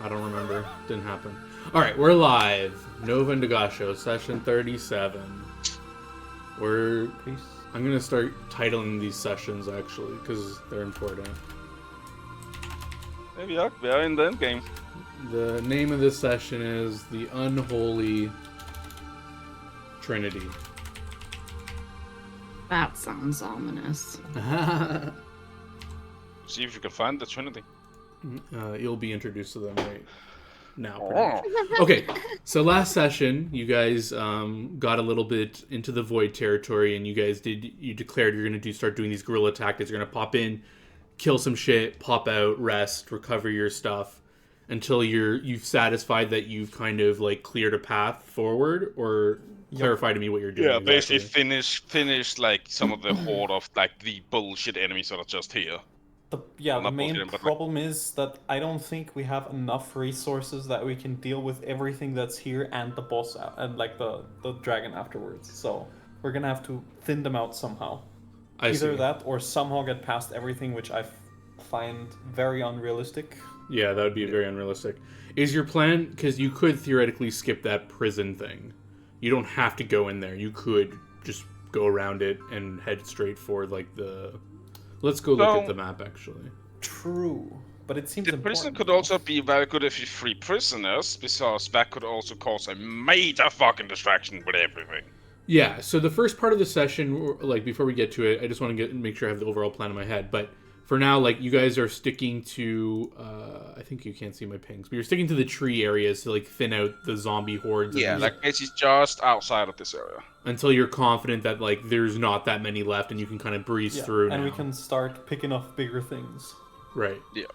I don't remember. Didn't happen. All right, we're live. Nova Indagatio, session 37. We're. Peace. I'm gonna start titling these sessions actually because they're important. Maybe we are in the end game. The name of this session is the Unholy Trinity. That sounds ominous. See if you can find the Trinity. You'll be introduced to them right now. Oh. Okay, so last session, you guys got a little bit into the void territory, and you declared you're going to start doing these guerrilla tactics. You're going to pop in, kill some shit, pop out, rest, recover your stuff, until you've satisfied that you've kind of like cleared a path forward, or clarify to me what you're doing. Yeah, exactly. basically finish like some of the horde of like the bullshit enemies that are just here. The main bullshit, but, problem is that I don't think we have enough resources that we can deal with everything that's here and the boss and like the dragon afterwards. So we're gonna have to thin them out somehow. Either that or somehow get past everything, which I find very unrealistic. Yeah, that would be very unrealistic. Is your plan, because you could theoretically skip that prison thing. You don't have to go in there. You could just go around it and head straight for like the... Let's go look at the map, actually. True, but it seems the prison could also be very good if you free prisoners, because that could also cause a major fucking distraction with everything. Yeah, so the first part of the session, like before we get to it, I just want to make sure I have the overall plan in my head. But for now, like you guys are sticking to, I think you can't see my pings, but you're sticking to the tree areas to like thin out the zombie hordes. Yeah, like it's just outside of this area. Until you're confident that like there's not that many left and you can kind of breeze through. And now. we can start picking up bigger things. Right. Yeah.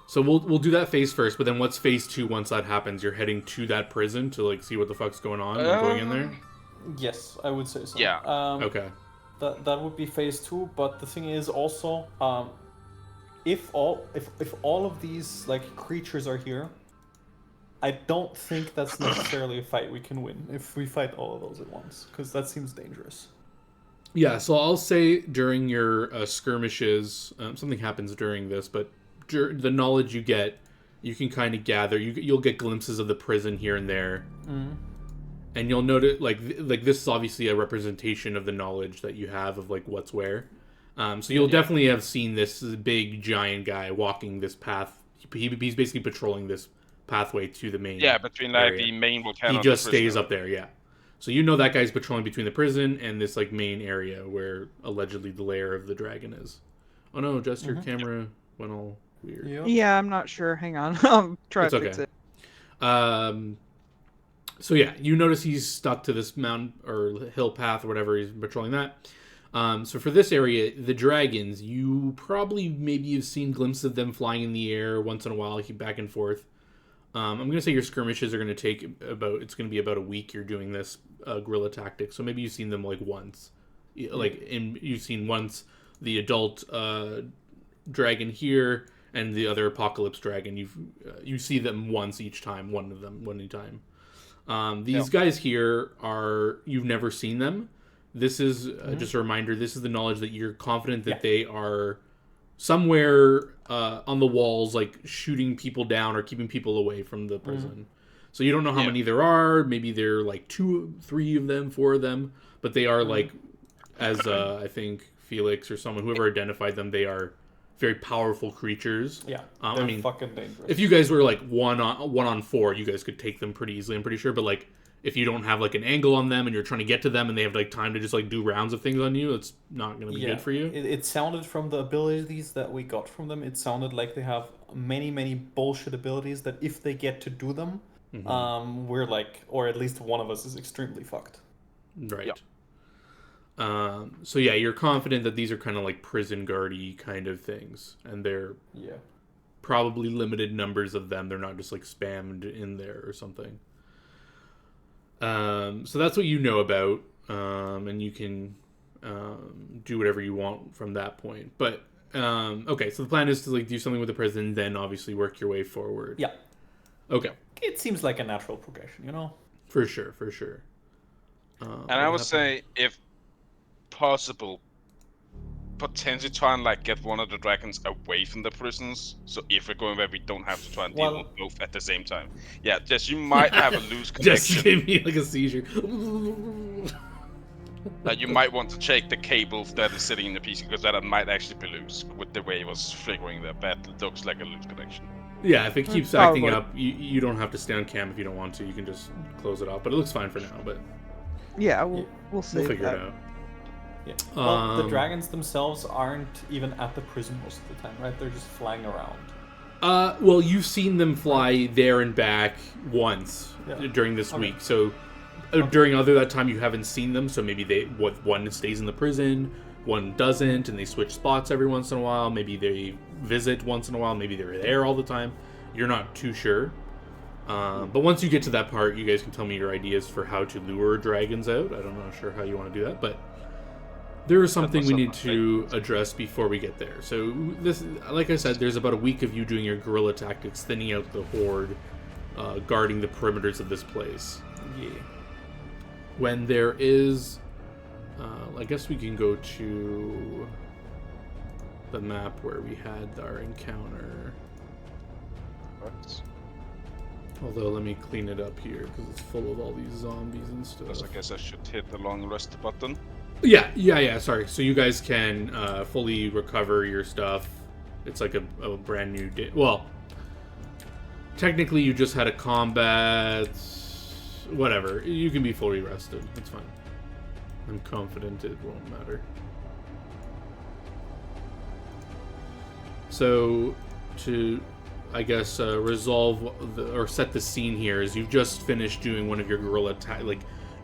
So we'll do that phase first, but then what's phase 2 once that happens? You're heading to that prison to like see what the fuck's going on and going in there? Yes, I would say so. Yeah. Okay. That would be phase 2, but the thing is also if all of these like creatures are here, I don't think that's necessarily a fight we can win if we fight all of those at once, because that seems dangerous. Yeah, so I'll say during your skirmishes, something happens during this, but the knowledge you get, you can kind of gather. You'll get glimpses of the prison here and there, and you'll notice like this is obviously a representation of the knowledge that you have of like what's where. So you'll definitely have seen this big giant guy walking this path. He's basically patrolling this pathway to the main. Yeah, between like area. the main volcano. He just stays up there. Yeah. So you know that guy's patrolling between the prison and this like main area where allegedly the lair of the dragon is. Oh no, just your camera went all weird. Yep. Yeah, I'm not sure. Hang on. I'm trying to fix it. So yeah, you notice he's stuck to this mountain or hill path or whatever. He's patrolling that. So for this area, the dragons, you probably maybe you've seen glimpses of them flying in the air once in a while, keep back and forth. I'm going to say your skirmishes are going to take it's going to be about a week you're doing this guerrilla tactic. So maybe you've seen them like once. You've seen once the adult dragon here and the other apocalypse dragon. You see them once each time, one at a time. These guys here you've never seen them. This is just a reminder. This is the knowledge that you're confident that they are somewhere on the walls, like shooting people down or keeping people away from the prison. So you don't know how many there are. Maybe there are like 2, 3 of them, 4 of them, but they are like, as I think Felix or whoever identified them, they are very powerful creatures. Yeah, I mean, fucking dangerous. If you guys were like one on 4, you guys could take them pretty easily. I'm pretty sure, but like. If you don't have like an angle on them and you're trying to get to them and they have like time to just like do rounds of things on you, it's not going to be good for you. It sounded from the abilities that we got from them, it sounded like they have many bullshit abilities that if they get to do them, we're like, or at least one of us is extremely fucked. Right. Yep. So yeah, you're confident that these are kind of like prison guardy kind of things, and they're probably limited numbers of them. They're not just like spammed in there or something. So that's what you know about, and you can do whatever you want from that point. But okay, so the plan is to like do something with the prison, then obviously work your way forward. Yeah. Okay. It seems like a natural progression, you know. For sure. And I would say, if possible, potentially try and like get one of the dragons away from the prisons. So if we're going where we don't have to try and deal with both at the same time. Yeah, just you might have a loose connection. Just gave me like a seizure. You might want to check the cable that is sitting in the PC because that might actually be loose with the way it was flickering there. That looks like a loose connection. Yeah, if it keeps acting up, you don't have to stay on cam if you don't want to. You can just close it off. But it looks fine for now. But yeah, we'll see. We'll figure it out. Yeah. Well, the dragons themselves aren't even at the prison most of the time, right? They're just flying around. Well, you've seen them fly there and back once during this week. So during that time, you haven't seen them. So maybe one stays in the prison, one doesn't, and they switch spots every once in a while. Maybe they visit once in a while. Maybe they're there all the time. You're not too sure. But once you get to that part, you guys can tell me your ideas for how to lure dragons out. I don't know sure how you want to do that, but there is something we need to address before we get there. So this, like I said, there's about a week of you doing your guerrilla tactics, thinning out the horde, guarding the perimeters of this place. Yeah. When there is, I guess we can go to the map where we had our encounter. Although, let me clean it up here because it's full of all these zombies and stuff. I guess I should hit the long rest button. Yeah, sorry. So you guys can fully recover your stuff. It's like a brand new day. Well, technically you just had a combat. Whatever. You can be fully rested. It's fine. I'm confident it won't matter. So, to, I guess, resolve or set the scene here is you've just finished doing one of your guerrilla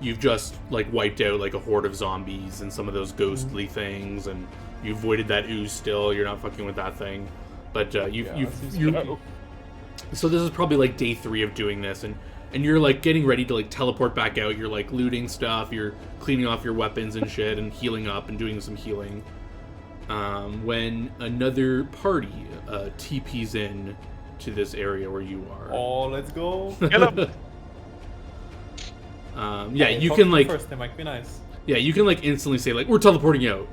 you've just wiped out like a horde of zombies and some of those ghostly things, and you avoided that ooze. Still, you're not fucking with that thing, but so this is probably like day 3 of doing this, and you're like getting ready to like teleport back out. You're like looting stuff, you're cleaning off your weapons and shit, and healing up and doing some healing. When another party TPs in to this area where you are. Oh, let's go! You can like first. They might be nice. Yeah, you can like instantly say like we're teleporting out,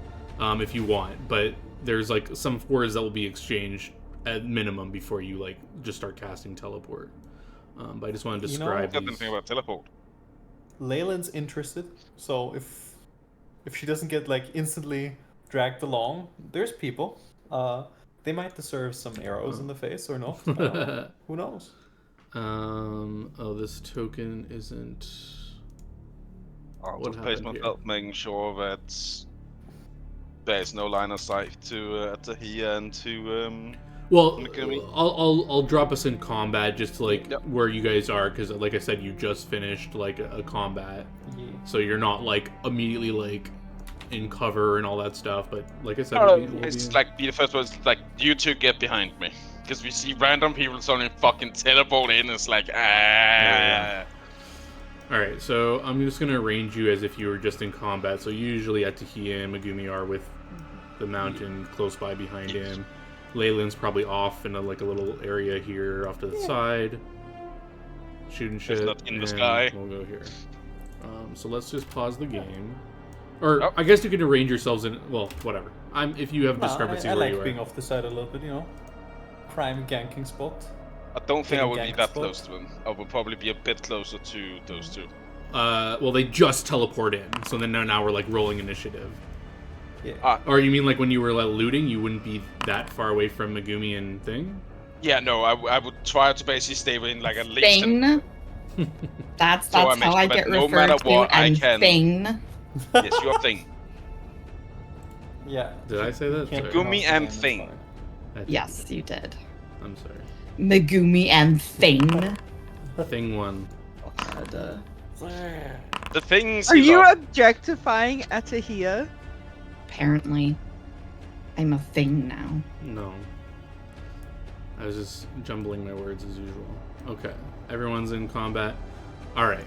if you want. But there's like some words that will be exchanged at minimum before you like just start casting teleport. But I just want to describe. I don't think about teleport. Leyland's interested, so if she doesn't get like instantly dragged along, there's people. They might deserve some arrows in the face or not. Who knows? Oh, this token isn't. Auto placement help making sure that there's no line of sight to Tahia and to Well, Megumi. I'll drop us in combat just to like where you guys are, because like I said, you just finished like a combat, so you're not like immediately like in cover and all that stuff. But like I said, it's like be the first one. It's like you two get behind me, because we see random people suddenly fucking teleport in. It's like All right, so I'm just gonna arrange you as if you were just in combat. So usually Tahia and Megumi are with the mountain close by behind him. Leyland's probably off in a little area here off to the side, shooting shit. In the sky. We'll go here. So let's just pause the game, or I guess you can arrange yourselves in. Well, whatever. If you have discrepancies I where like you being are. off the side a little bit, prime ganking spot. I don't think I would be that spot. close to them. I would probably be a bit closer to those two. Well, they just teleport in, so then now we're like rolling initiative. Yeah. Or you mean like when you were looting, you wouldn't be that far away from Megumi and thing? Yeah, no, I would try to basically stay within like at least. Thing. That's So I how I mentioned get that no referred matter to. what, I And can- thing. Yes, your thing. Yeah. Did I say that? Can't Sorry. Gumi and pronounce the Thing. name, I did. Yes, you did. I'm sorry. Megumi and Thing. Thing one. The things. Are you objectifying Atahia? Apparently, I'm a thing now. No. I was just jumbling my words as usual. Okay. Everyone's in combat. Alright.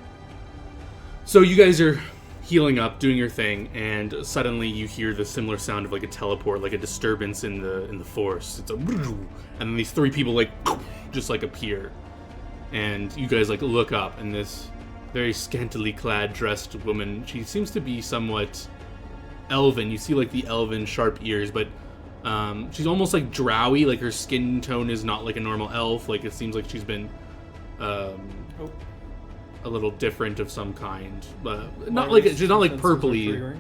So you guys are healing up, doing your thing, and suddenly you hear the similar sound of like a teleport, like a disturbance in the force. It's a and then these 3 people like just like appear. And you guys like look up, and this very scantily clad dressed woman, she seems to be somewhat elven. You see like the elven sharp ears, but she's almost like drowy. Like her skin tone is not like a normal elf. Like it seems like she's been a little different of some kind. Not like she's not like purpley.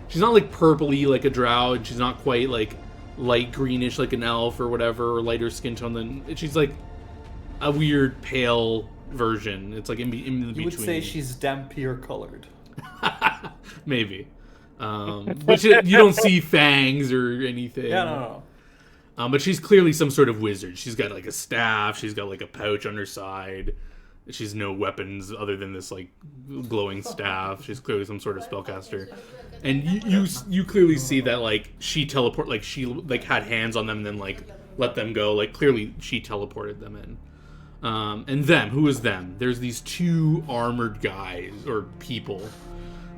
She's not like purpley like a drow, and she's not quite like light greenish like an elf or whatever, or lighter skin tone than she's like a weird pale version. It's like in between. You would say she's dampier colored. Maybe. But you don't see fangs or anything. Yeah, no. But she's clearly some sort of wizard. She's got like a staff. She's got like a pouch on her side. She's no weapons other than this like glowing staff. She's clearly some sort of spellcaster. And you clearly see that like she teleport, like she like had hands on them and then like let them go. Like clearly she teleported them in. And them, who is them? There's these two armored guys or people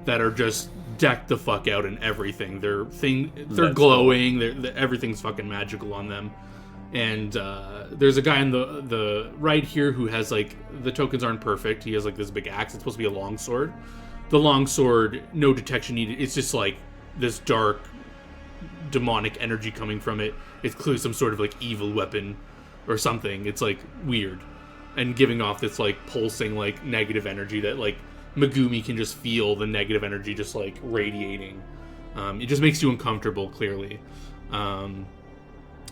that are just decked the fuck out in everything. They're glowing. Everything's fucking magical on them. And there's a guy on the right here who has like the tokens aren't perfect. He has like this big axe. It's supposed to be a long sword. The long sword, no detection needed. It's just like this dark, demonic energy coming from it. It's clearly some sort of like evil weapon or something. It's like weird and giving off this like pulsing like negative energy that like Megumi can just feel the negative energy just like radiating. It just makes you uncomfortable. Clearly.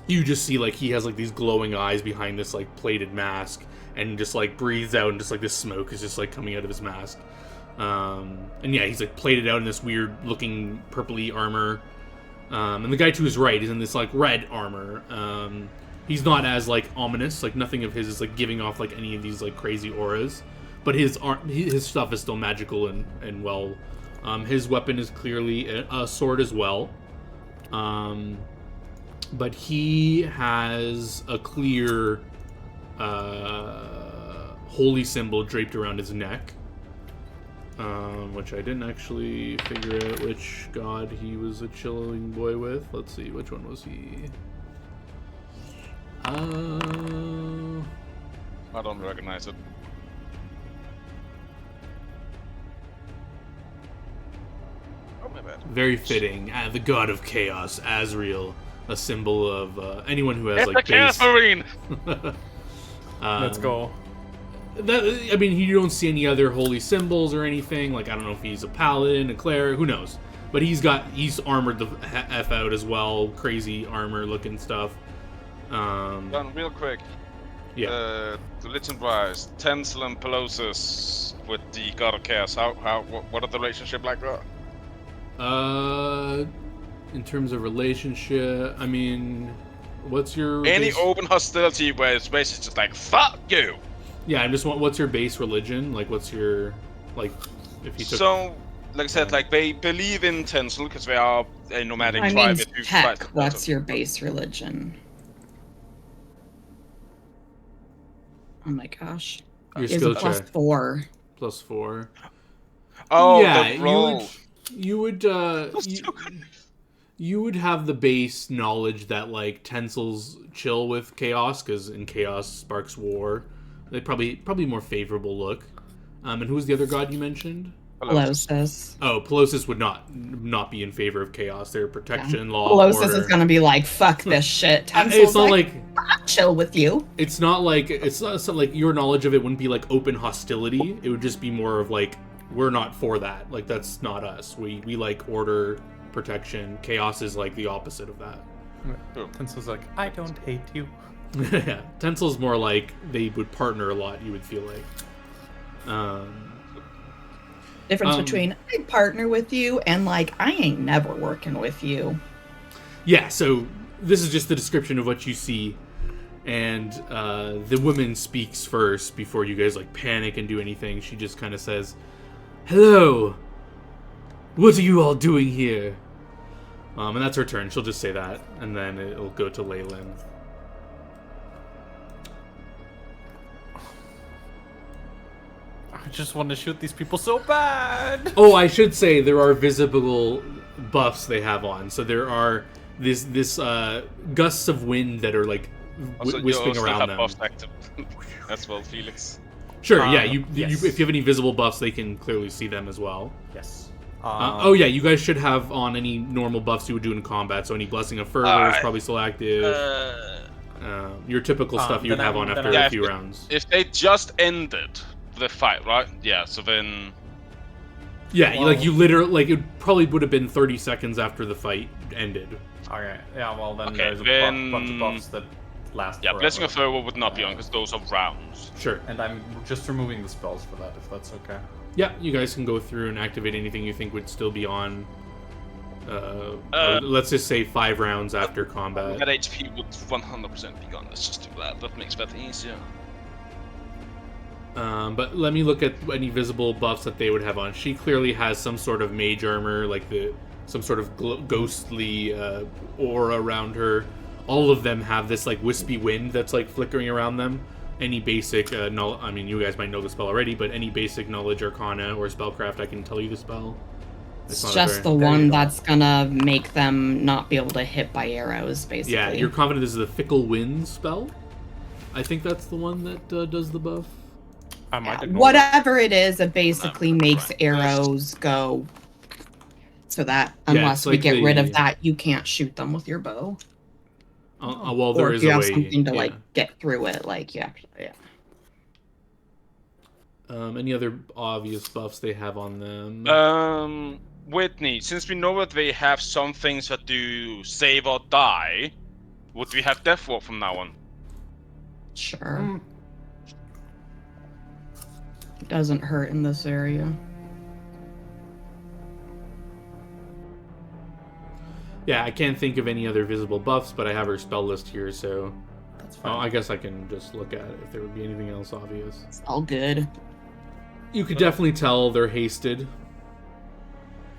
You just see like he has like these glowing eyes behind this like plated mask and just like breathes out and just like this smoke is just like coming out of his mask. And yeah, he's like plated out in this weird looking purpley armor. And the guy to his right is in this like red armor. He's not as like ominous, like nothing of his is like giving off like any of these like crazy auras, but his stuff is still magical and well. His weapon is clearly a sword as well. But he has a clear holy symbol draped around his neck. Which I didn't actually figure out which god he was a chilling boy with. Let's see, which one was he? I don't recognize it. Oh, my bad. Very fitting. The god of chaos, Azrael, a symbol of anyone who has It's like the Chaos Marine! Let's go. I mean, you don't see any other holy symbols or anything. Like, I don't know if he's a paladin, a cleric, who knows? But he's armored the F out as well. Crazy armor looking stuff. Done real quick. Yeah. Religion-wise, Tencel and Pelosis with the God of Chaos. What are the relationship like that? In terms of relationship, I mean, what's your Any base... open hostility where it's basically just like, fuck you! Yeah, I just want. What's your base religion? Like, what's your like? If you took. So, like I said, like they believe in Tencel because they are a nomadic I tribe. mean, heck, what's your base religion? Oh my gosh. Your It's skill a plus check. 4. Plus 4. Oh, yeah, the roll. you would have the base knowledge that like Tensel's chill with chaos because in chaos sparks war. They probably more favorable look. And who was the other god you mentioned? Pelosis. Oh, Pelosis would not be in favor of chaos. Their protection law. Pelosis order. is gonna be like, fuck this shit. It's Tensel's not like I'll chill with you. it's not like your knowledge of it wouldn't be like open hostility. It would just be more of like we're not for that. Like that's not us. We like order, protection. Chaos is like the opposite of that. Tensel's like, I don't hate you. Yeah, Tensel's more like they would partner a lot. You would feel like. Difference between I partner with you and like I ain't never working with you. Yeah, so this is just the description of what you see, and the woman speaks first before you guys like panic and do anything. She just kind of says, "Hello, what are you all doing here?" And that's her turn. She'll just say that, and then it'll go to Leyland. I just want to shoot these people so bad. Oh, I should say there are visible buffs they have on. So there are this gusts of wind that are like Also, wisping you also around have them. buffs active as well, Felix. Sure, yeah. Yes. If you have any visible buffs, they can clearly see them as well. Yes. Oh yeah, you guys should have on any normal buffs you would do in combat. So any Blessing of Fervor is probably still active. Your typical stuff you'd have on after a few rounds. If they just ended the fight, right? Yeah. So then. Yeah, well, you literally it probably would have been 30 seconds after the fight ended. Okay. Yeah. Well, then there's a bunch of buffs that last. Yeah, forever. Blessing of Fervor would not be on because those are rounds. Sure. And I'm just removing the spells for that, if that's okay. Yeah, you guys can go through and activate anything you think would still be on. Let's just say 5 rounds after combat. That HP would 100% be gone. Let's just do that. That makes that easier. But let me look at any visible buffs that they would have on. She clearly has some sort of mage armor, like some sort of ghostly aura around her. All of them have this like wispy wind that's like flickering around them. Any basic knowledge, I mean, you guys might know the spell already, but any basic knowledge, arcana, or spellcraft, I can tell you the spell. It's just the one that's gonna make them not be able to hit by arrows, basically. Yeah, you're confident this is the Fickle Wind spell? I think that's the one that does the buff. Whatever it is, it basically makes arrows go so that unless we get rid of that, you can't shoot them with your bow. Well, there or is if you a have way, something to get through it, yeah. Any other obvious buffs they have on them? Whitney, since we know that they have some things that do save or die, would we have Death Ward from now on? Sure. It doesn't hurt in this area. Yeah, I can't think of any other visible buffs, but I have her spell list here, so... That's fine. I guess I can just look at it if there would be anything else obvious. It's all good. You could definitely tell they're hasted.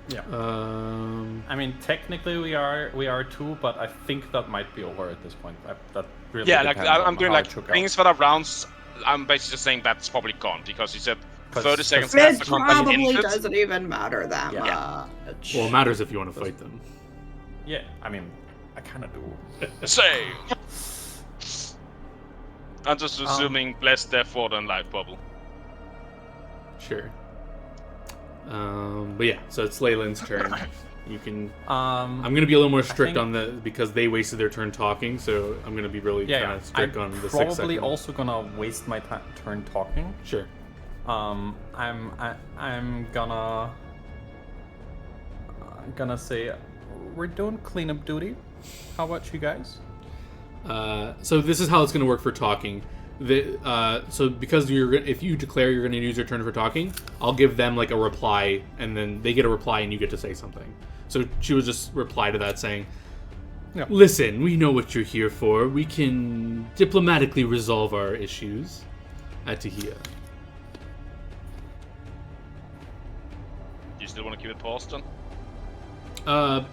Yeah. I mean, technically we are too, but I think that might be over at this point. That really like I'm doing like things that are rounds. I'm basically just saying that's probably gone because you said 30 seconds. It probably doesn't even matter that much. Well, it matters if you want to fight them. Yeah, I mean, I kind of do. Same. I'm just assuming less Death Ward and Life Bubble. Sure. But yeah, so it's Leyland's turn. You can. I'm gonna be a little more strict on the because they wasted their turn talking, so I'm gonna be really kind of strict on the 6 seconds. Probably also gonna waste my turn talking. Sure. I'm gonna say we're doing cleanup duty. How about you guys? So this is how it's gonna work for talking. So because if you declare you're going to use your turn for talking, I'll give them like a reply, and then they get a reply, and you get to say something. So she would just reply to that saying, "Listen, we know what you're here for. We can diplomatically resolve our issues at Tahia." Do you still want to keep it paused, then? I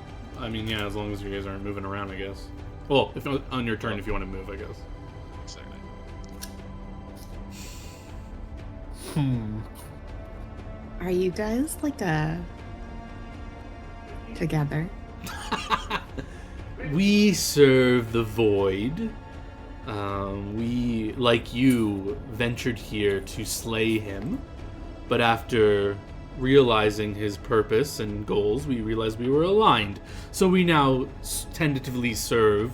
mean, yeah, as long as you guys aren't moving around, I guess. Well, if on your turn, if you want to move, I guess. Exactly. Are you guys together? We serve the void. We, like you, ventured here to slay him, but after realizing his purpose and goals, we realized we were aligned. So we now tentatively serve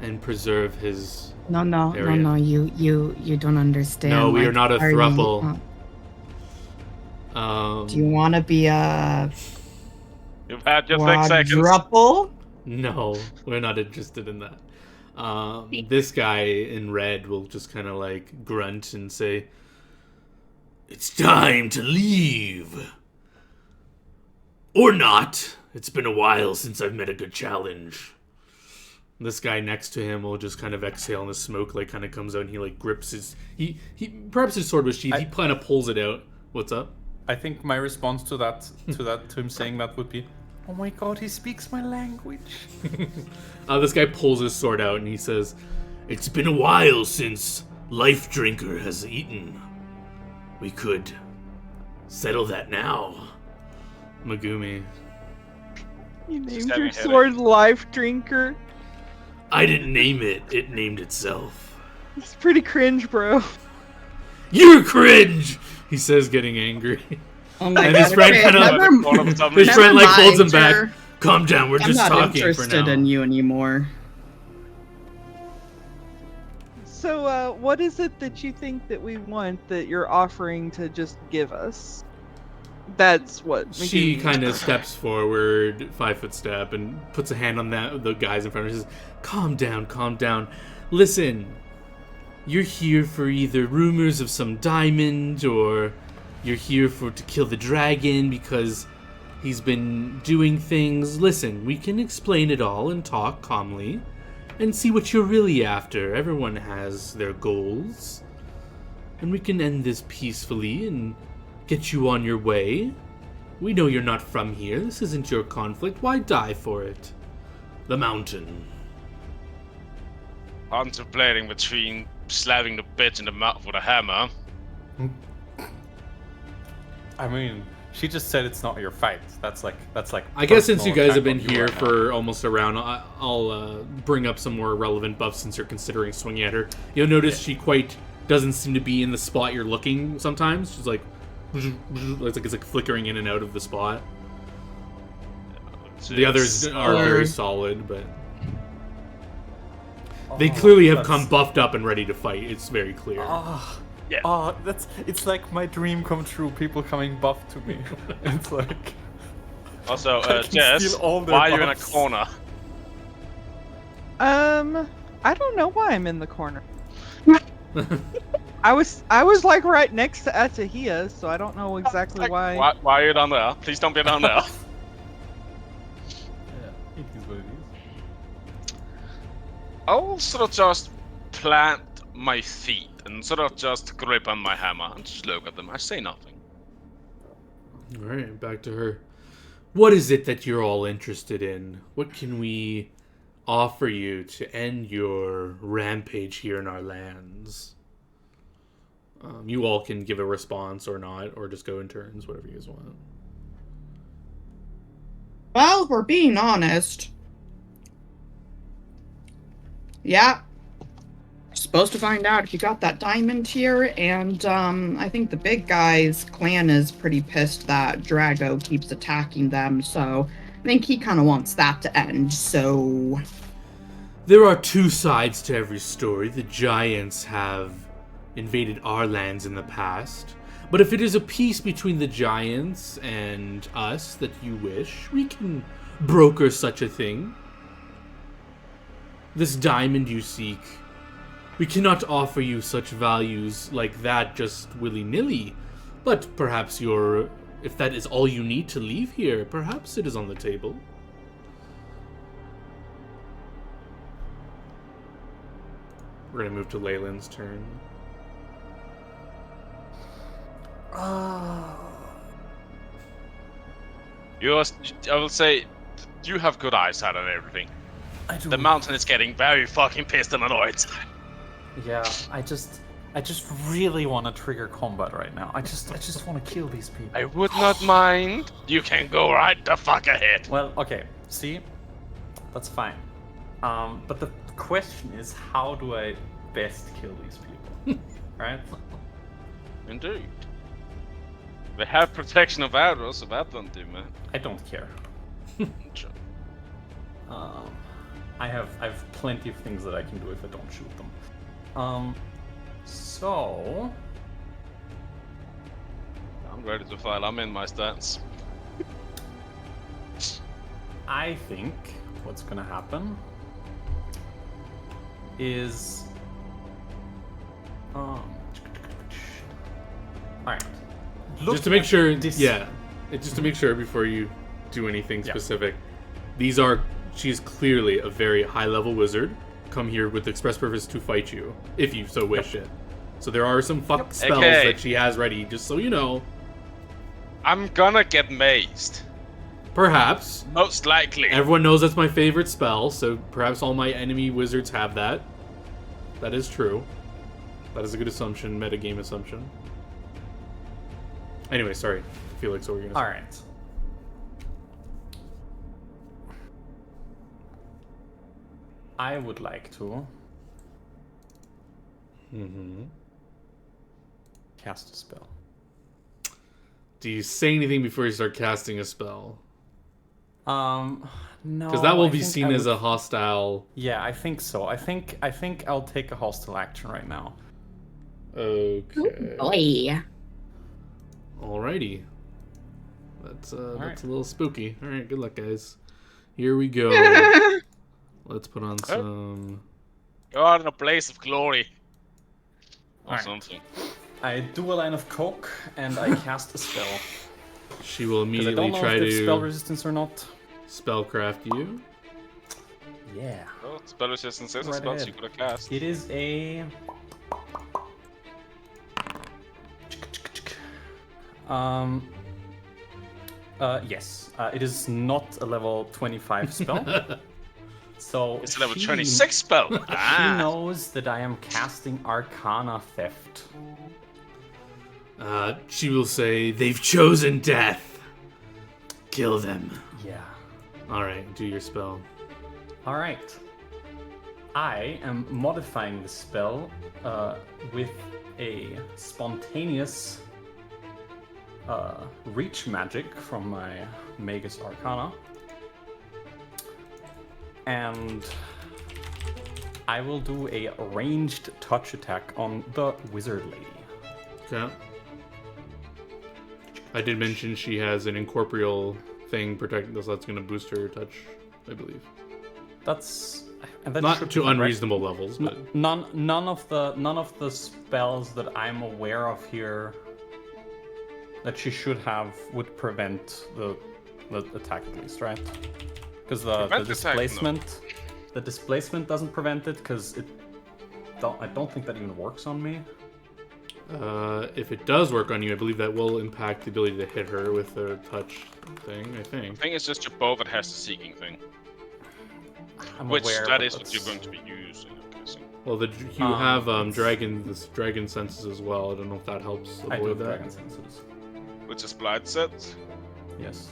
and preserve his area. No, you don't understand. No, we are not a throuple. Do you want to be a You've had your 6 seconds. quadruple? No, we're not interested in that. This guy in red will just kind of like grunt and say, "It's time to leave. Or not. It's been a while since I've met a good challenge." This guy next to him will just kind of exhale, and the smoke like kind of comes out, and he like grips his he perhaps his sword was sheathed. He kind of pulls it out. What's up? I think my response to him saying that would be, "Oh my god, he speaks my language." This guy pulls his sword out, and he says, "It's been a while since Life Drinker has eaten. We could settle that now." Megumi. You named your sword Life Drinker. I didn't name it. It named itself. It's pretty cringe, bro. You're cringe! He says, getting angry. Oh my And God, his friend okay, kind of, his friend like holds him back. Calm down, we're just talking for now. I'm not interested in you anymore. So, what is it that you think that we want that you're offering to just give us? That's what she kind of steps forward, 5-foot step, and puts a hand on the guys in front of her. Says, calm down. Listen, you're here for either rumors of some diamond, or you're here to kill the dragon because he's been doing things. Listen, we can explain it all and talk calmly and see what you're really after. Everyone has their goals. And we can end this peacefully and get you on your way. We know you're not from here. This isn't your conflict. Why die for it? The mountain. Contemplating between slapping the bitch in the mouth with a hammer. I mean, she just said it's not your fight. That's like. I guess since you guys have been here for almost a round, I'll bring up some more relevant buffs since you're considering swinging at her. You'll notice she quite doesn't seem to be in the spot you're looking sometimes. She's like, it's like flickering in and out of the spot. The others are very solid, but they clearly have come buffed up and ready to fight. It's very clear. Yeah. Oh, it's like my dream come true. People coming buff to me. It's like. Also, Jess, why are you in a corner? I don't know why I'm in the corner. I was like right next to Atahia, so I don't know exactly why. Why are you down there? Please don't be down there. Yeah, it is what it is. I'll sort of just plant my feet and sort of just grip on my hammer and just look at them. I say nothing. Alright, back to her. What is it that you're all interested in? What can we offer you to end your rampage here in our lands? You all can give a response or not, or just go in turns, whatever you guys want. Well, if we're being honest. Yeah. Supposed to find out if you got that diamond here, and I think the big guy's clan is pretty pissed that Drago keeps attacking them, so I think he kind of wants that to end, so... There are two sides to every story. The giants have invaded our lands in the past, but if it is a peace between the giants and us that you wish, we can broker such a thing. This diamond you seek, we cannot offer you such values like that just willy-nilly, but perhaps if that is all you need to leave here, perhaps it is on the table. We're gonna move to Leyland's turn. I will say, you have good eyesight and everything. I do. The mountain is getting very fucking pissed and annoyed. Yeah, I just really want to trigger combat right now. I just want to kill these people. I would not mind. You can go right the fuck ahead. Well, okay. See, that's fine. But the question is, how do I best kill these people? Right? Indeed. They have protection of arrows, so that don't do, man. I don't care. Sure. I have plenty of things that I can do if I don't shoot them. So I'm ready to fight. I'm in my stance. I think what's gonna happen is alright. Just to make sure, just to make sure before you do anything specific, she's clearly a very high-level wizard, come here with the express purpose to fight you, if you so wish it. So there are some fuck spells that she has ready, just so you know. I'm gonna get mazed. Perhaps. Most likely. Everyone knows that's my favorite spell, so perhaps all my enemy wizards have that. That is true. That is a good assumption, metagame assumption. Anyway, sorry. Felix, what were you gonna say? Alright. I would like to cast a spell. Do you say anything before you start casting a spell? No. Because that will I be think seen I as would- a hostile. Yeah, I think so. I think I'll take a hostile action right now. Okay. Boy. Alrighty. That's right. a little spooky. All right, good luck, guys. Here we go. Let's put on some. You are in a place of glory. Or Alright. something. I do a line of coke and I cast a spell. She will Because I immediately don't know try if it's spell to resistance or not. spellcraft you. Yeah. Oh, spell resistance is a Right spell ahead. you could have cast. It is a. Yes. It is not a level 25 spell. So It's a level she- 26 spell. She Ah. knows that I am casting Arcana Theft. She will say, "They've chosen death. Kill them." Yeah. All right, do your spell. All right. I am modifying the spell with a spontaneous reach magic from my Magus Arcana. And I will do a ranged touch attack on the wizard lady. Okay. I did mention she has an incorporeal thing protecting us. That's going to boost her touch, I believe. That's and that Not should to be correct. unreasonable levels, but None of the spells that I'm aware of here that she should have would prevent the attack at least, right? Because the Prevent attack, no. displacement doesn't prevent it because I don't think that even works on me. if it does work on you, I believe that will impact the ability to hit her with the touch thing, I I think. think it's just your bow that has the seeking thing. I'm Which aware, that but is what you're that's- going to be using, I'm guessing. Well, you have it's- dragon senses as well. I don't know if that helps I do avoid have that. dragon senses. Which is blind set. Yes.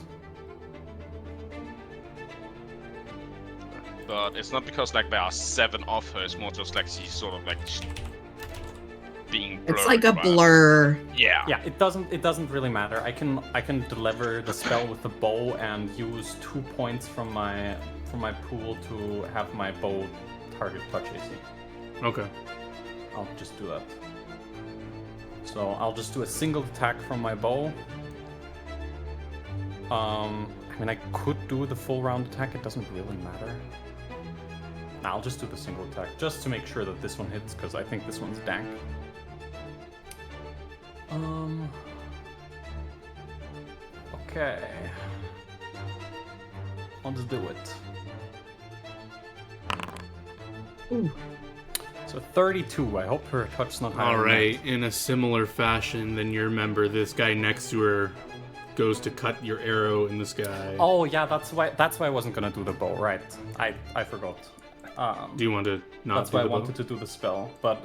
But it's not because like there are 7 of her, it's more just like she's sort of like being blurred. It's like a by- blur. Yeah. Yeah, it doesn't really matter. I can deliver the spell with the bow and use 2 points from my pool to have my bow target touch AC. Okay. I'll just do that. So I'll just do a single attack from my bow. I mean, I could do the full round attack. It doesn't really matter. Nah, I'll just do the single attack just to make sure that this one hits because I think this one's dank. Okay. I'll just do it. Ooh. So 32. I hope her touch's not higher. All than that. right. In a similar fashion, then you remember this guy next to her goes to cut your arrow in the sky. Oh yeah, that's why I wasn't gonna do the bow, right? I forgot. Do you want to not That's do why I the bow? wanted to do the spell, but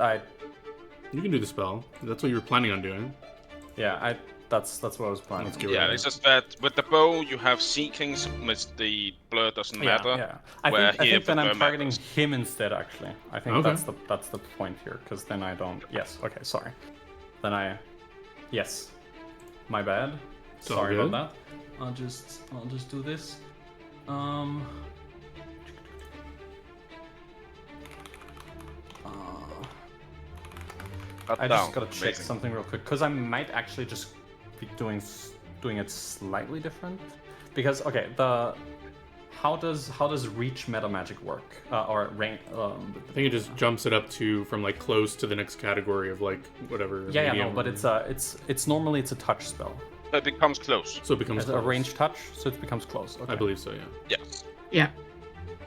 You can do the spell. That's what you were planning on doing. that's what I was planning. Let's get Yeah, rid it's of it. just that with the bow you have seeking, which the blur doesn't Yeah, matter. yeah. I where think here then the I'm blur targeting matters. him instead. Actually, I think Okay. that's the point here, because then I don't. Yes. Okay. Sorry. Then yes. My bad. It's all Sorry good. about that. I'll just do this. Cut I down. just gotta check Amazing. something real quick because I might actually just be doing it slightly different. Because okay, how does reach meta magic work or rank? I think it just jumps it up to from like close to the next category of like whatever. Yeah, no, medium. but it's normally it's a touch spell. It becomes close. So it becomes It's a close. range touch, so it becomes close. Okay. I believe so. Yeah. Yes. Yeah.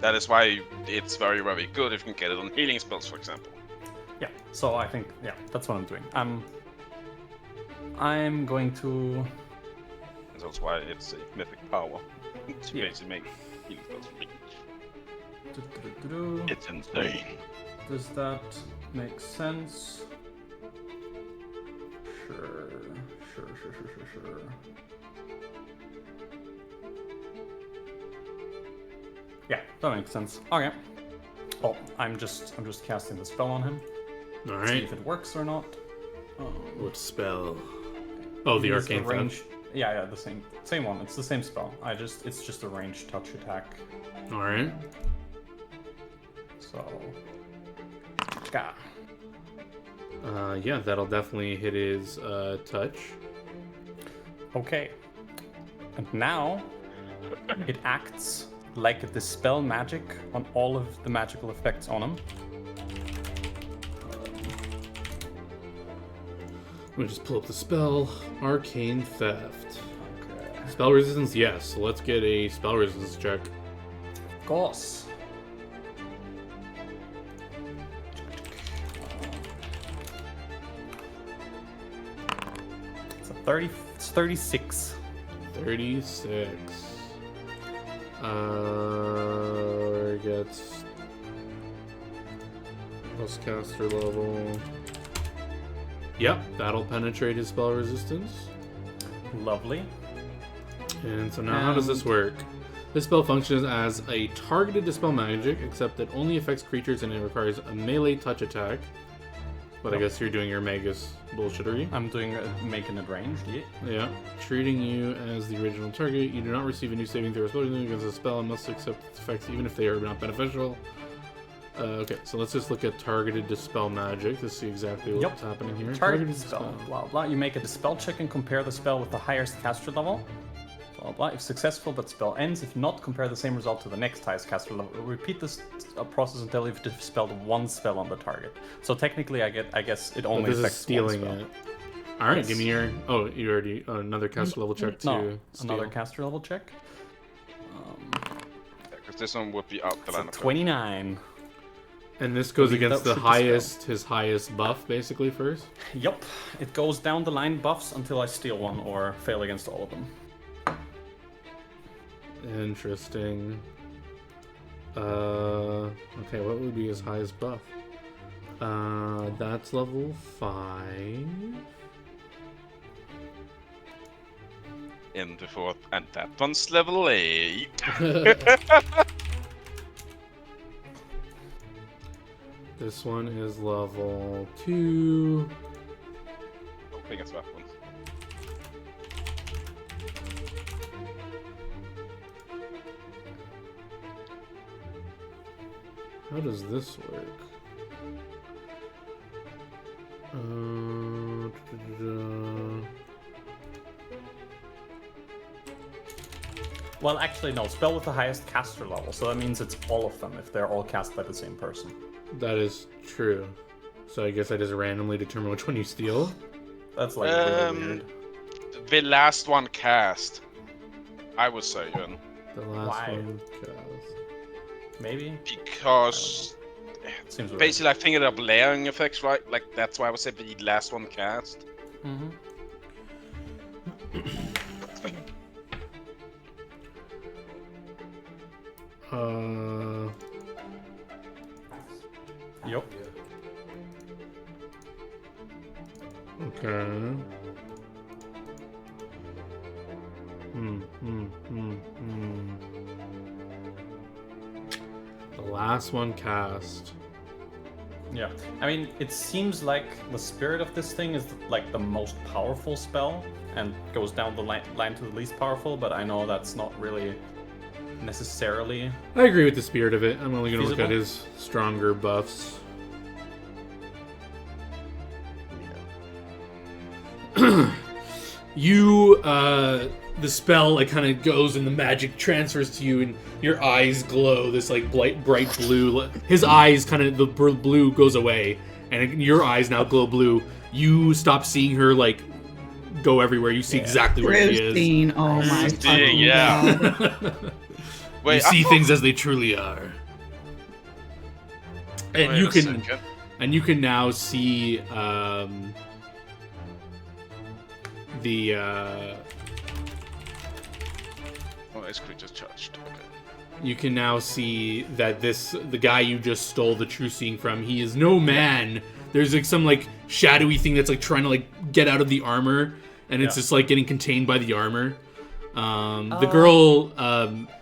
That is why it's very, very good if you can get it on healing spells, for example. Yeah. So I think that's what I'm doing. I'm going to. That's why it's a mythic power. To Yeah. basically make healing spells free. do. It's insane. Does that make sense? Sure. Yeah, that makes sense. Okay. Oh, I'm just casting the spell on him. All See right. if it works or not. What spell? Oh, the It is arcane range. theft. Yeah, the same one. It's the same spell. It's just a ranged touch attack. All right. So, yeah. Yeah, that'll definitely hit his touch. Okay. And now it acts like a dispel magic on all of the magical effects on him. Let me just pull up the spell. Arcane Theft. Okay. Spell resistance, yes. So let's get a spell resistance check. Of course. It's a 30. It's 36. 36. Gets plus caster level. Yep, that'll penetrate his spell resistance. Lovely. And so now how does this work? This spell functions as a targeted dispel magic, except it only affects creatures and it requires a melee touch attack. But I guess you're doing your Magus bullshittery. I'm making it ranged, yeah. Yeah. Treating you as the original target. You do not receive a new saving throw spell against a spell and must accept its effects even if they are not beneficial. Okay, so let's just look at targeted dispel magic to see exactly what's happening here. Targeted dispel, blah blah. You make a dispel check and compare the spell with the highest caster level. Blah blah. If successful, that spell ends. If not, compare the same result to the next highest caster level. Repeat this process until you've dispelled one spell on the target. So technically, I guess it only this affects is stealing one spell. it. All right, Yes. give me your. Oh, you already another caster level check to No, steal. another caster level check. Because this one would be out the So line of 29. And this goes believe against that the should his highest buff, basically, first. Yup. It goes down the line buffs until I steal one or fail against all of them. Interesting. Okay, what would be his highest buff? That's level 5. In the fourth, and that one's level 8. This one is level 2. Hoping it's weapons. How does this work? Well, actually, no. Spell with the highest caster level, so that means it's all of them if they're all cast by the same person. That is true. So I guess I just randomly determine which one you steal. That's like really weird. The last one cast, I would say, Ewan. The last Why? one cast. Maybe? Because Seems weird. basically I think of layering effects, right? Like that's why I would say the last one cast. Mm-hmm. Yup. Okay. The last one cast. Yeah. I mean, it seems like the spirit of this thing is like the most powerful spell and goes down the line to the least powerful, but I know that's not really necessarily. I agree with the spirit of it. I'm only going to look at Feasible? his stronger buffs. You, the spell like kind of goes and the magic transfers to you, and your eyes glow this like bright blue. His eyes kind of the blue goes away, and your eyes now glow blue. You stop seeing her like go everywhere. You see exactly where she is. Christine, oh my Christine, fucking yeah. God. Wait, You see things as they truly are. And Wait you a can second. and you can now see the Oh, this creature's charged. Okay. you can now see that the guy you just stole the true seeing from, he is no man. There's like some like shadowy thing that's like trying to like get out of the armor, and it's just like getting contained by the armor. The girl,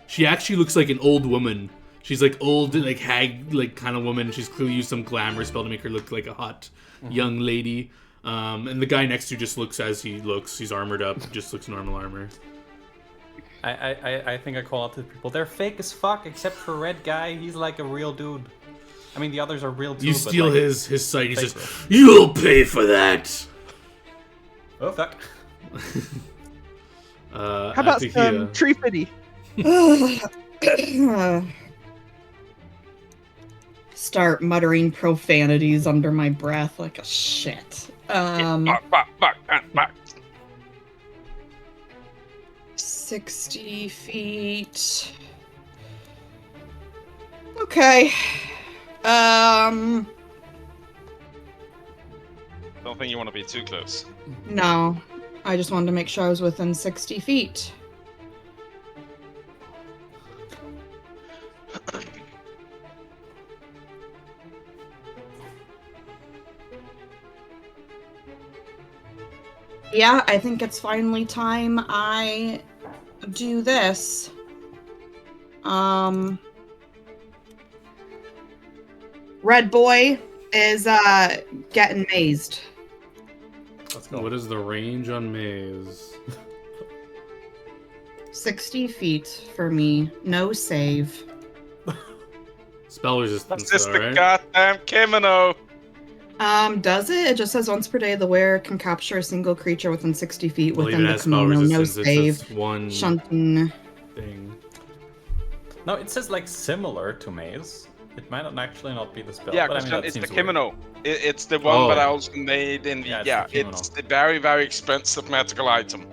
she actually looks like an old woman. She's like old, like hag, like kind of woman. She's clearly used some glamour spell to make her look like a hot young lady. And the guy next to you just looks as he looks. He's armored up. Just looks normal armor. I think I call out to the people. They're fake as fuck, except for Red Guy. He's like a real dude. I mean, the others are real too. You but, steal like, his sight. He says, real. "You'll pay for that." Oh fuck. How about some Atahia. tree pity? Start muttering profanities under my breath like a shit. Back. 60 feet. Okay. Don't think you want to be too close. No. I just wanted to make sure I was within 60 feet. Yeah, I think it's finally time I do this. Red boy is getting mazed. Let's go. What is the range on maze? 60 feet for me. No save. Spell resistance, That's just though, the right? goddamn kimono. Does it? It just says once per day the wearer can capture a single creature within 60 feet I believe within it the has spell kimono. No resistance. save. It's just one Shunting. thing. No, it says like similar to maze. It might not actually not be the spell. Yeah, but I because mean, that it's the seems weird. kimono. It's the one Oh. that I also made in the Yeah, it's the kimono. it's the very, very expensive magical item.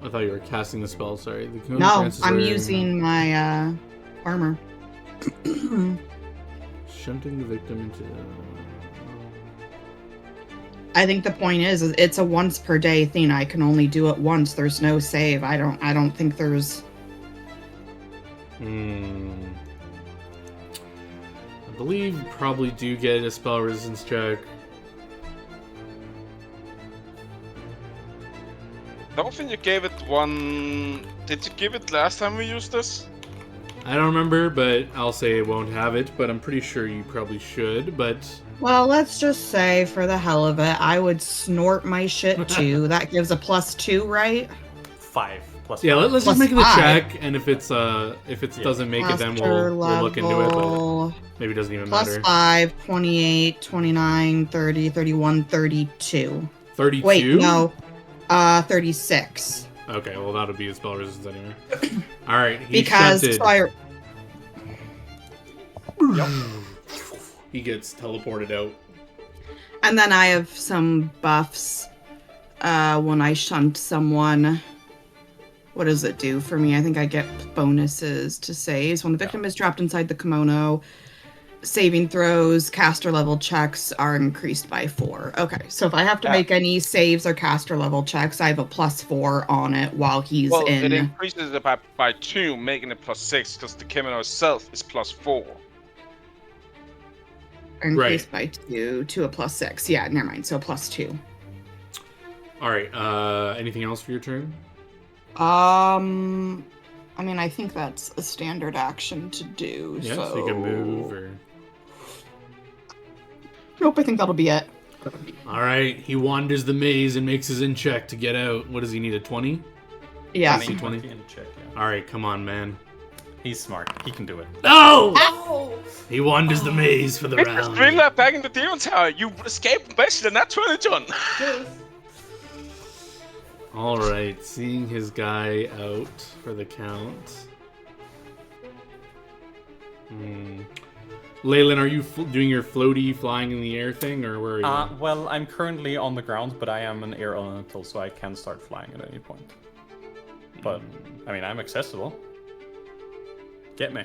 I thought you were casting the spell. Sorry. The kimono No, chances I'm are- using my armor. Shunting the victim into. I think the point is it's a once per day thing. I can only do it once. There's no save. I don't think there's. I believe you probably do get a spell resistance check. I don't think you gave it one. Did you give it last time we used this? I don't remember, but I'll say it won't have it. But I'm pretty sure you probably should. But Well, let's just say for the hell of it, I would snort my shit too. That gives a +2, right? 5 plus. yeah, 5. let's just Plus make it a 5. check. And if it Yeah. doesn't make it, then Master we'll look into it. But level, maybe it doesn't even plus matter. 5, 28, 29, 30, 31, 32. 32. Wait, no. 36. Okay, well that'll be his spell resistance anyway. All right, he's Because shunted. fire. He gets teleported out. And then I have some buffs when I shunt someone. What does it do for me? I think I get bonuses to saves. When the victim is trapped inside the kimono, saving throws, caster level checks are increased by 4. Okay, so if I have to Yeah. make any saves or caster level checks, I have a +4 on it while he's Well, in. it increases it by 2, making it +6, because the kimono itself is +4. Increased by 2 to a +6. Yeah, never mind. So +2. All right. Anything else for your turn? I mean, I think that's a standard action to do. Yeah, so you can move. Or... Nope, I think that'll be it. All right. He wanders the maze and makes his in check to get out. What does he need? A 20? Yeah. 20. In check, yeah. All right. Come on, man. He's smart. He can do it. No! He wanders the maze for the Mr. round. Stringler back in the Demon Tower, you escaped better than that 20, John! All right. Seeing his guy out for the count. Leyland, are you doing your floaty flying in the air thing, or where are you? Well, I'm currently on the ground, but I am an air elemental, so I can start flying at any point. But, I mean, I'm accessible. Get me.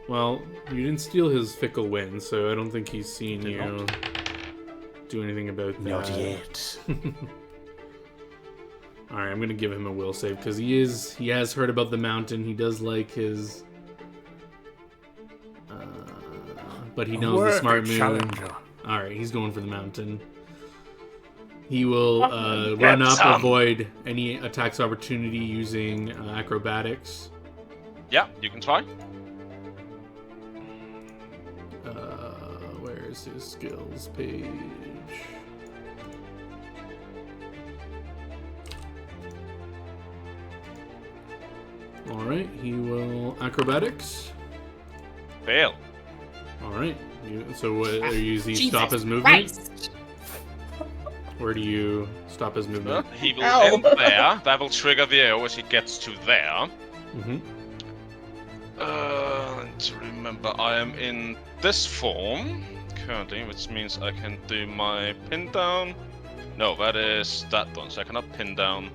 Well, you didn't steal his fickle wind, so I don't think he's seen Did you not. do anything about that. Not yet. All right, I'm gonna give him a will save because he has heard about the mountain. He does like his, but he knows the smart move. All right, he's going for the mountain. He will run up, avoid any attacks opportunity using acrobatics. Yeah, you can try. Where's his skills page? Alright, he will acrobatics. Fail. Alright. So what are you does he Jesus stop his movement? Christ. Where do you stop his movement? He will Ow. end there. That will trigger the arrow as he gets to there. Mm-hmm. To remember, I am in this form currently, which means I can do my pin down. No, that is that one, so I cannot pin down.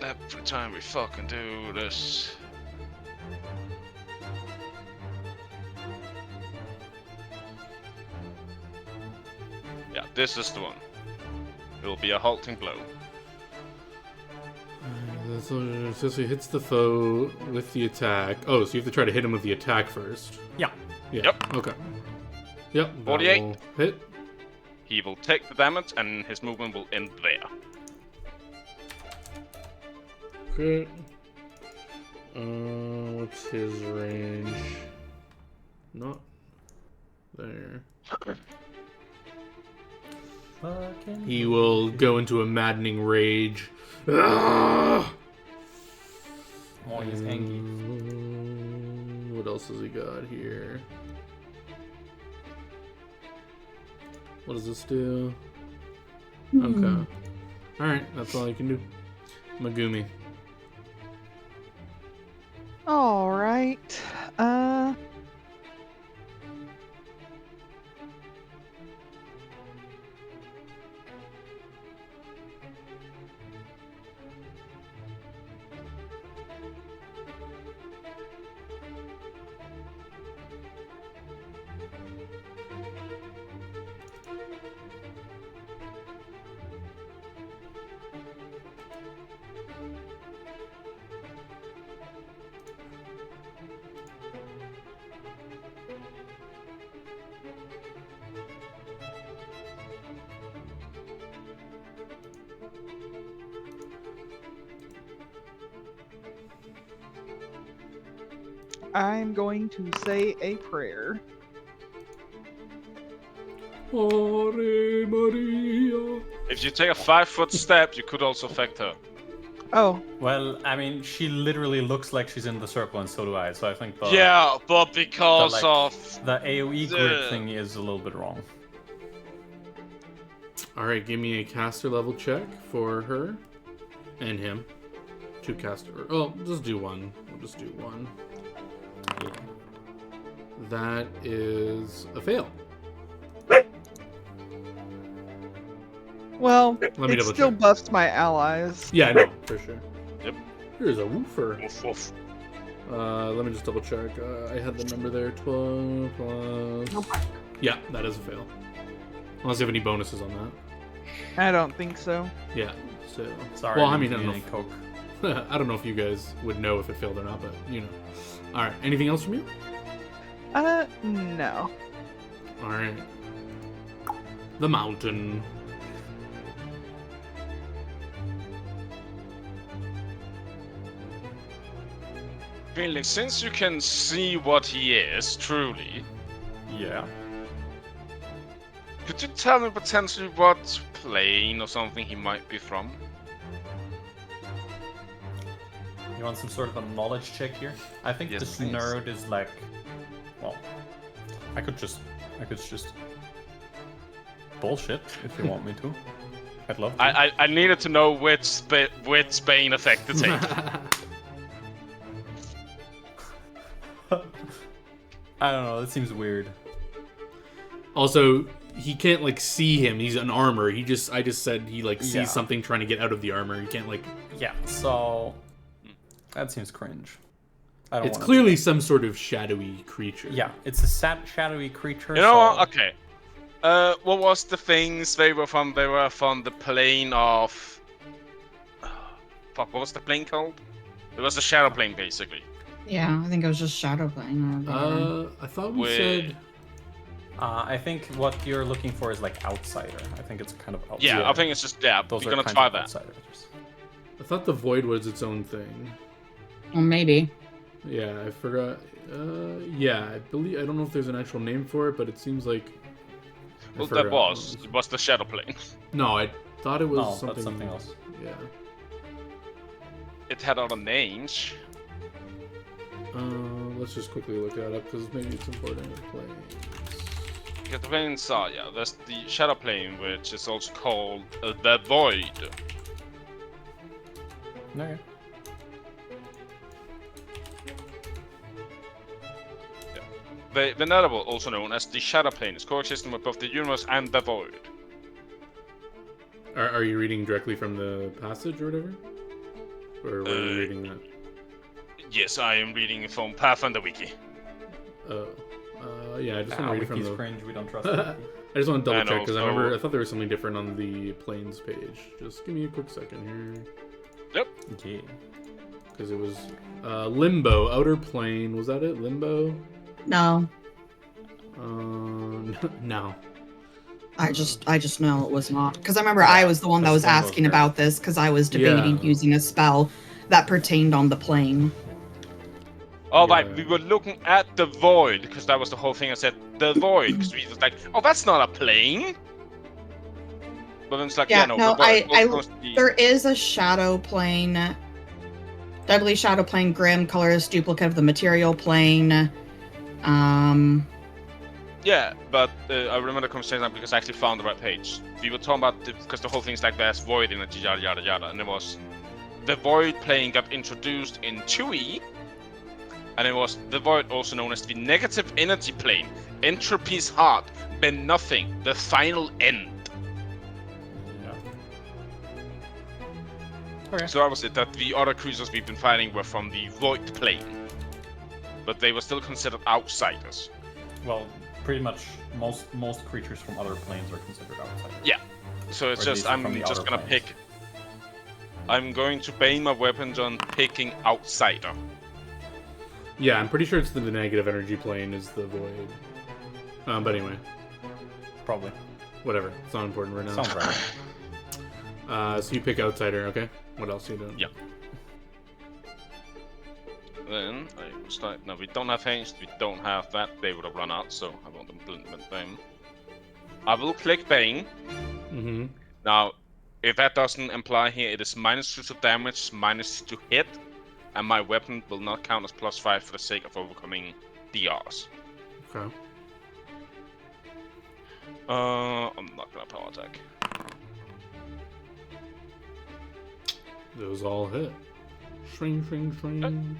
Every time we fucking do this. Yeah, this is the one. It will be a halting blow. So he hits the foe with the attack. Oh, so you have to try to hit him with the attack first. Yeah. Yeah. Yep. Okay. Yep. that 48. will Hit. He will take the damage and his movement will end there. Okay. What's his range? Not there. He will go into a maddening rage. Ah! Oh, he's angry. What else has he got here? What does this do? Okay. Alright, that's all you can do. Megumi. All right. I'm going to say a prayer. Ave Maria. If you take a 5-foot step, you could also affect her. Oh, Well, I mean, she literally looks like she's in the circle, and so do I. So I think the Yeah, but because like, of... the AOE grid the- thing is a little bit wrong. Alright, give me a caster level check for her and him. 2 caster. Oh, just do one. We'll just do one. That is a fail. well, me it double still check. buffs my allies. Yeah, I know, for sure. Yep. Here's a woofer. Woof, woof. Let me just double check. I had the number there. 12 plus. Yeah, that is a fail. Unless you have any bonuses on that. I don't think so. Yeah. So. Sorry. Well, I didn't mean, I give don't you know. any coke. I don't know if you guys would know if it failed or not, but you know. All right. Anything else from you? No. All right. The mountain. Really, since you can see what he is, truly, Yeah. could you tell me potentially what plane or something he might be from? You want some sort of a knowledge check here? I think Yes, this please. nerd is like, well, I could just bullshit if you want me to. I'd love to. I needed to know which Spain affected take. I don't know. That seems weird. Also, he can't like see him. He's an armor. I just said he like sees Yeah. something trying to get out of the armor. He can't like. Yeah. So that seems cringe. I don't. It's wanna do clearly some sort of shadowy creature. that. Yeah, it's a shadowy creature. You know so... what? Okay. What was the things they were from? They were from the plane of... Fuck, what was the plane called? It was a shadow plane, basically. Yeah, I think it was just shadow playing. I thought we Wait. said. I think what you're looking for is like outsider. I think it's kind of outsider. Yeah, I think it's just, yeah, those we're are gonna kind try of that. outsiders. I thought the void was its own thing. Well, maybe. Yeah, I forgot. Yeah, I don't know if there's an actual name for it, but it seems like. Well, there was. It was the Shadow Plane. No, I thought it was No, something. that's something else. Yeah. It had other names. Let's just quickly look that up because maybe it's important. Planes. Because the planes are, yeah, there's the Shadow Plane, which is also called the Void. Okay. The Venerable, also known as the Shadow Plane, is coexisting with both the universe and the Void. Are you reading directly from the passage or whatever? Or were you reading that? Yes, I am reading from Pathfinder Wiki. Oh. Yeah, I just want to read it from Wiki's the... cringe, we don't trust I Wiki. just want to double And check because I also- remember I thought there was something different on the planes page. Just give me a quick second here. Yep. Okay. Because it was Limbo, Outer Plane. Was that it? Limbo? No, No. I just know it was not. Because I remember I was the one that was This one goes asking great. about this because I was debating Yeah. using a spell that pertained on the plane. Alright, Yeah. we were looking at the Void, because that was the whole thing I said, the Void, because we was like, oh, that's not a plane! But then it's like, Yeah, no, no, the Void I- was the... There is a shadow plane. Deadly Shadow Plane, Grim, colorless duplicate of the material plane. Yeah, but I remember the conversation now because I actually found the right page. We were talking about, because the whole thing's like there's Void in it, yada yada yada, and it was... The Void plane got introduced in 2E, and it was the Void, also known as the negative energy plane, entropy's heart, but nothing, the final end. Yeah. Okay. So that was it, that the other creatures we've been fighting were from the Void plane. But they were still considered outsiders. Well, pretty much most creatures from other planes are considered outsiders. Yeah. So it's Or at just, least from I'm the just outer gonna planes. pick... I'm going to bane my weapons on picking outsider. Yeah, I'm pretty sure it's the negative energy plane is the void. But anyway, Probably. whatever. It's not important right now. Sounds right. So you pick outsider, okay? What else are you doing? Yeah. Then I will start. Now we don't have haste, we don't have that. They would have run out, so I won't implement them. I will click Bane. Mm-hmm. Now, if that doesn't imply here, it is -2 to damage, -2 to hit, and my weapon will not count as +5 for the sake of overcoming DRs. Okay. I'm not gonna power attack. Those all hit. Shring, shring, shring.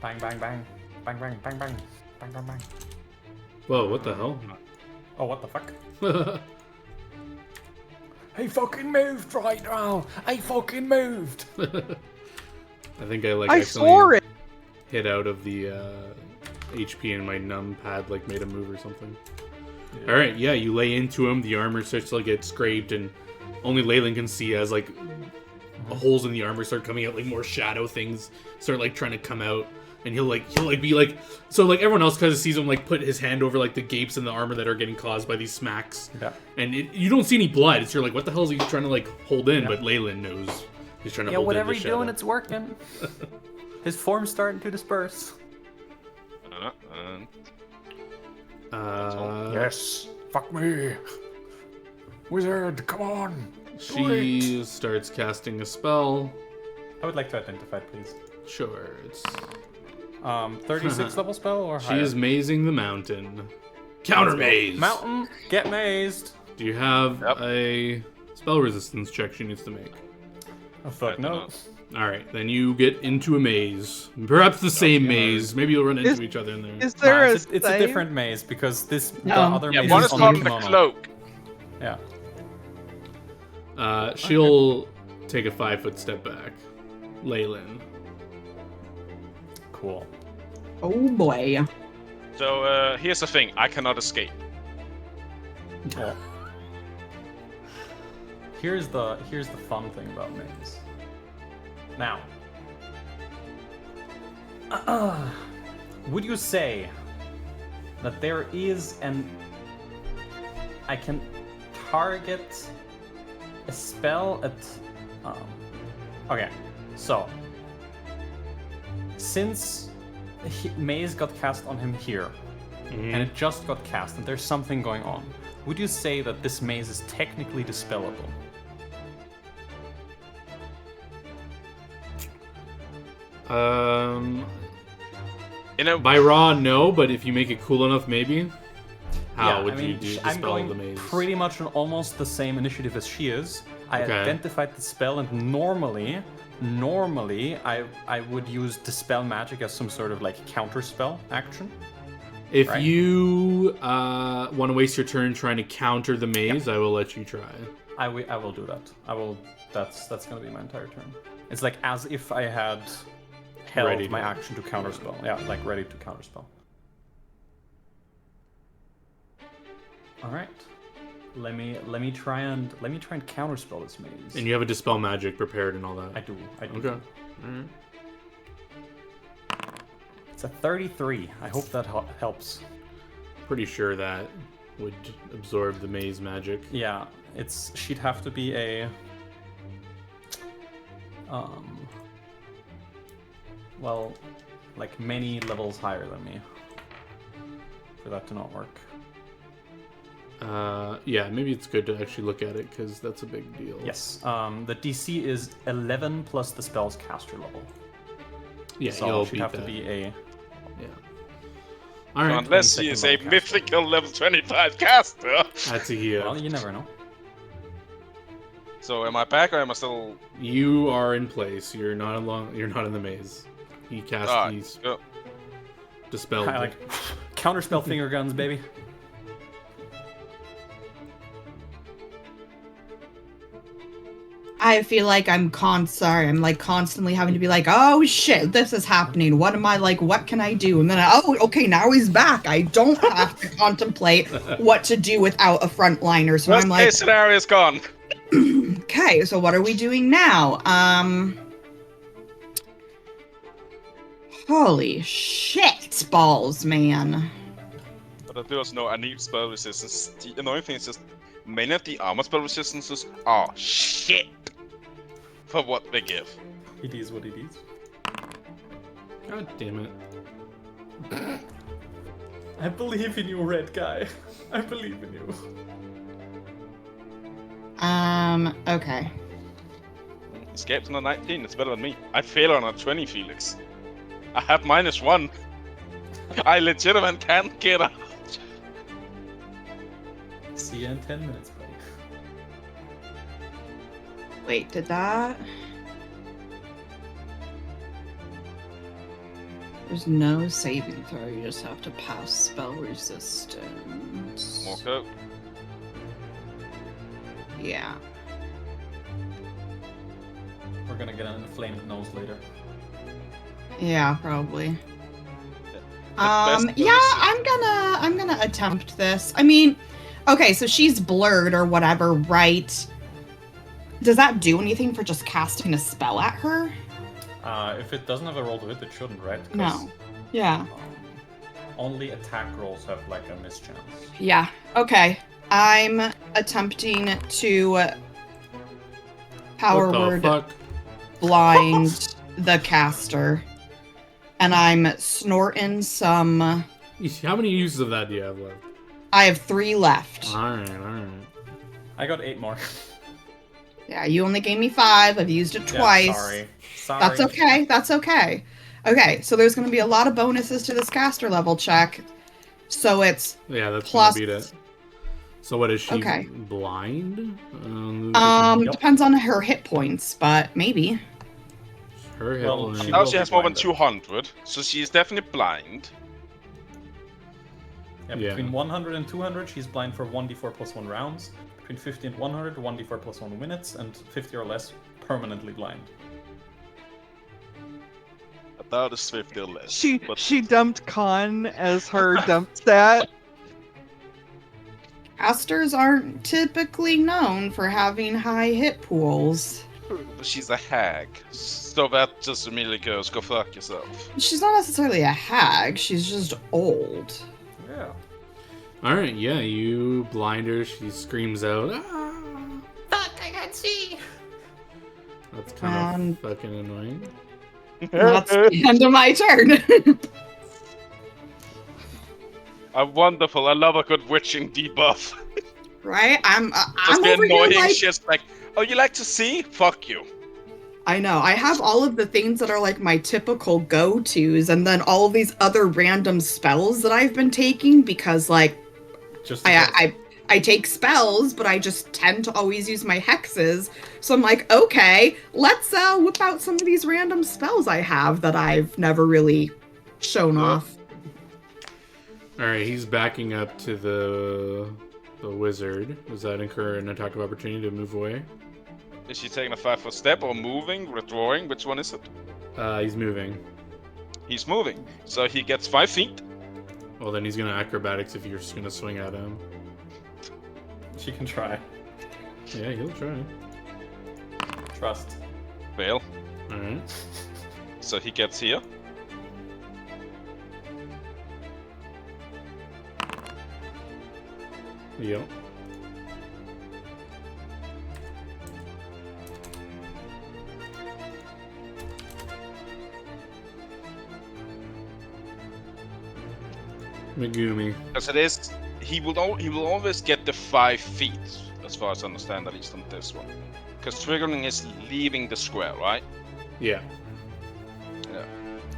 Bang, bang, bang. Bang, bang, bang, bang. Bang, bang, bang. Whoa, what the hell? Oh, what the fuck? He fucking moved right now! I fucking moved! I think I like I accidentally saw it. hit out of the HP and my num pad like made a move or something. All right, yeah, you lay into him. The armor starts to like get scraped, and only Leyland can see as like holes in the armor start coming out, like more shadow things start like trying to come out, and he'll be like so like everyone else kind of sees him like put his hand over like the gapes in the armor that are getting caused by these smacks. Yeah. And you don't see any blood. It's you're like, what the hell is he trying to like hold in? Yeah. But Leyland knows he's trying to Yeah, hold whatever in the you're shadow. doing, it's working. His form's starting to disperse. Yes. Fuck me. Wizard, come on. She starts casting a spell. I would like to identify, please. Sure, it's 36 level spell or she higher? is mazing the mountain. Counter maze. Mountain, get mazed. Do you have Yep. a spell resistance check she needs to make? Oh, fuck I no. don't All right, then you get into a maze. Perhaps the same Okay. maze. Maybe you'll run into Is- each other in there. Is there It's a save? different maze because this No. the other Yeah, maze one is is on called the the kimono. cloak. Yeah. She'll take a 5-foot step back. Leyland. Cool. Oh boy. So here's the thing: I cannot escape. Well, here's the fun thing about maze. Now, would you say that there is I can target a spell at okay, so since Maze got cast on him here, and it just got cast, and there's something going on, would you say that this maze is technically dispellable? You know, By raw, no, but if you make it cool enough, maybe. How Yeah, would I mean, you do I'm dispel going the maze? pretty much on almost the same initiative as she is. I Okay. identified the spell, and normally I would use dispel magic as some sort of like counter spell action. If right? you want to waste your turn trying to counter the maze, I will let you try. I will do that. I will. That's gonna be my entire turn. It's like as if I had held Ready my to- action to counterspell. Yeah, like ready to counterspell. All right. Let me try and counterspell this maze. And you have a dispel magic prepared and all that. I do. Okay. Alright. It's a 33. I hope that helps. Pretty sure that would absorb the maze magic. Yeah, she'd have to be a well, like many levels higher than me for that to not work. Yeah, maybe it's good to actually look at it because that's a big deal. Yes. The DC is 11 plus the spell's caster level. Yeah, So you'll she'd beat have that. to be a Yeah. All right. unless he is a mythical level 25 caster. That's a heal. well, you never know. So am I back or am I still? You are in place. You're not in the maze. He cast Ah, these go. dispelled. I like counterspell finger guns, baby. I feel like I'm constantly having to be like, oh shit, this is happening. What am I like? What can I do? And then, okay, now he's back. I don't have to contemplate what to do without a frontliner. So Worst Oh I'm like, case scenario is gone. okay, so what are we doing now? Holy shit balls, man. But there was no, I need spell resistance. The annoying thing is just many of the armor spell resistances are shit for what they give. It is what it is. God damn it. I believe in you, red guy. I believe in you. Okay. Escaped on a 19, it's better than me. I fail on a 20, Felix. I have -1. I legitimately can't get out. See you in 10 minutes, buddy. Wait, did that? There's no saving throw, you just have to pass spell resistance. More coke. Yeah. We're gonna get an inflamed nose later. Yeah, probably. best Yeah, bonus- I'm gonna attempt this. I mean, okay, so she's blurred or whatever, right? Does that do anything for just casting a spell at her? If it doesn't have a roll to hit, it shouldn't, right? 'Cause, No. Yeah. Only attack rolls have like a mischance. Yeah. Okay. I'm attempting to power What the word fuck? blind the caster. And I'm snorting some. How many uses of that do you have left? I have 3 left. Alright. I got 8 more. Yeah, you only gave me 5. I've used it Yeah, twice. sorry. That's okay. That's okay. Okay, so there's going to be a lot of bonuses to this caster level check. So it's Yeah, that's Plus- gonna beat it. So what is she? Okay. Blind? Yep. depends on her hit points, but maybe. Her hit Well, point. she Now will she be has more than blinded. 200, so she is definitely blind. Yeah, Yeah. between 100 and 200, she's blind for 1d4 plus 1 rounds. Between 50 and 100, 1d4 plus 1 minutes, and 50 or less, permanently blind. About a 50 or less. but She dumped Khan as her dump stat. Casters aren't typically known for having high hit pools. she's a hag, so that just immediately goes, go fuck yourself. She's not necessarily a hag, she's just old. Yeah. Alright, yeah, you blind her. She screams out. Ah! Fuck, I can't see. That's kind of fucking annoying. That's the end of my turn. Wonderful. I love a good witching debuff. Right? I'm Just be over here annoying like shit like, oh, you like to see? Fuck you. I know. I have all of the things that are like my typical go-tos and then all of these other random spells that I've been taking because like Just in case. I take spells, but I just tend to always use my hexes. So I'm like, okay, let's whip out some of these random spells I have that I've never really shown off. All right, he's backing up to the wizard. Does that incur an attack of opportunity to move away? Is she taking a 5-foot step or moving, withdrawing? Which one is it? He's moving. He's moving. So he gets 5 feet. Well, then he's gonna acrobatics if you're just gonna swing at him. She can try. Yeah, he'll try. Trust. Fail. All right. So he gets here. Yep. Megumi. As it is, he will always get the 5 feet, as far as I understand, at least on this one. Because triggering is leaving the square, right? Yeah. Yeah.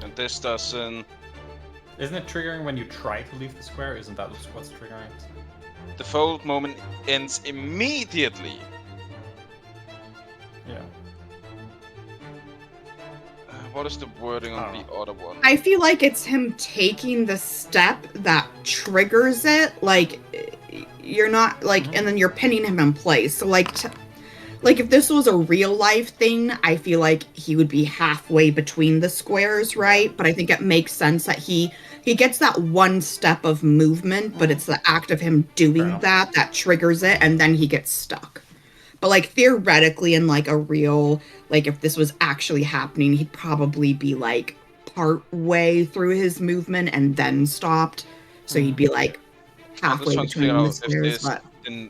And this doesn't. Isn't it triggering when you try to leave the square? Isn't that what's triggering it? The fold moment ends immediately. Yeah. What is the wording on the other one? I feel like it's him taking the step that triggers it. Like, you're not, like, and then you're pinning him in place. So, like, like, if this was a real life thing, I feel like he would be halfway between the squares, right? But I think it makes sense that he gets that one step of movement, but it's the act of him doing that triggers it, and then he gets stuck. But, like, theoretically, in, like, a real, like, if this was actually happening, he'd probably be, like, part way through his movement and then stopped. So he'd be, like, halfway between the squares, but...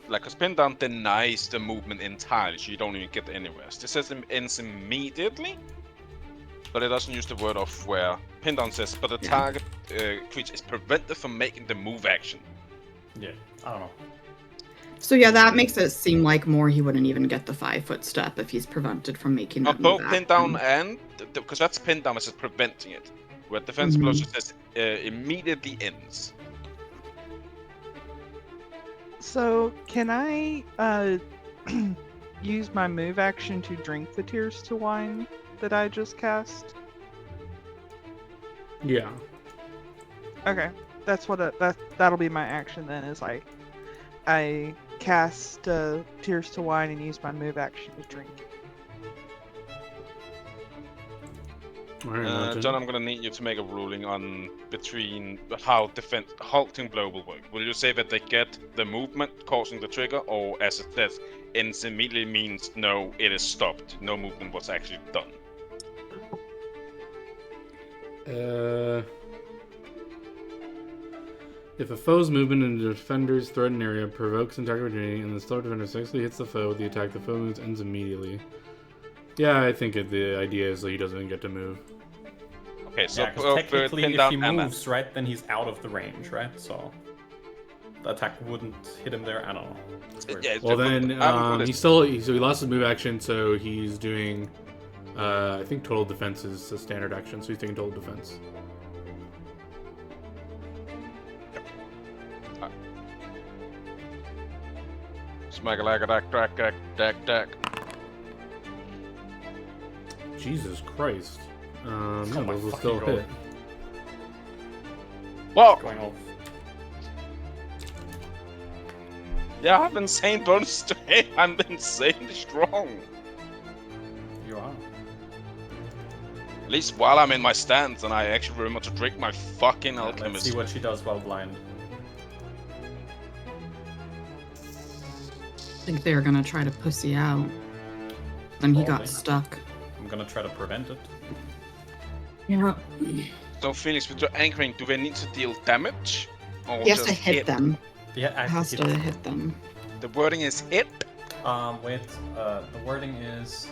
Like, a spin down denies the movement entirely, so you don't even get anywhere. This says it ends immediately, but it doesn't use the word of where. Pin down says, but the target creature is prevented from making the move action. Yeah, I don't know. So yeah, that makes it seem like more he wouldn't even get the 5-foot step if he's prevented from making that move. Both pin down and because that's pin down, is preventing it. Where defense closure says immediately ends. So can I use my move action to drink the Tears to Wine that I just cast? Yeah. Okay, that's what that'll be my action then. Is I cast Tears to Wine and use my move action to drink. All right, John, I'm gonna need you to make a ruling on between how halting blow will work. Will you say that they get the movement causing the trigger, or as it says, ends immediately means no, it is stopped. No movement was actually done. If a foe's movement in the defender's threatened area provokes an attack opportunity and the stealth defender successfully hits the foe with the attack, the foe moves ends immediately. Yeah, I think the idea is that he doesn't get to move. Okay, so technically, if he moves, right, then he's out of the range, right? So the attack wouldn't hit him there. I don't know. Yeah, well, then he lost his move action, so he's doing. I think total defense is a standard action, so he's taking total defense. Smack a lag a dack. Jesus Christ. No, my those will fucking still God. hit. Whoa! Going off. Yeah, I have insane bonus to hit. I'm insanely strong. You are. At least while I'm in my stance and I actually remember to drink my fucking Let's alchemist. see what she does while blind. I think they're gonna try to pussy out. Then he got Probably. stuck. I'm gonna try to prevent it. Yeah. So Phoenix, with your anchoring, do they need to deal damage? Or He has to just hit them. Yeah, I Has to hit them. The wording is hit. Wait. The wording is.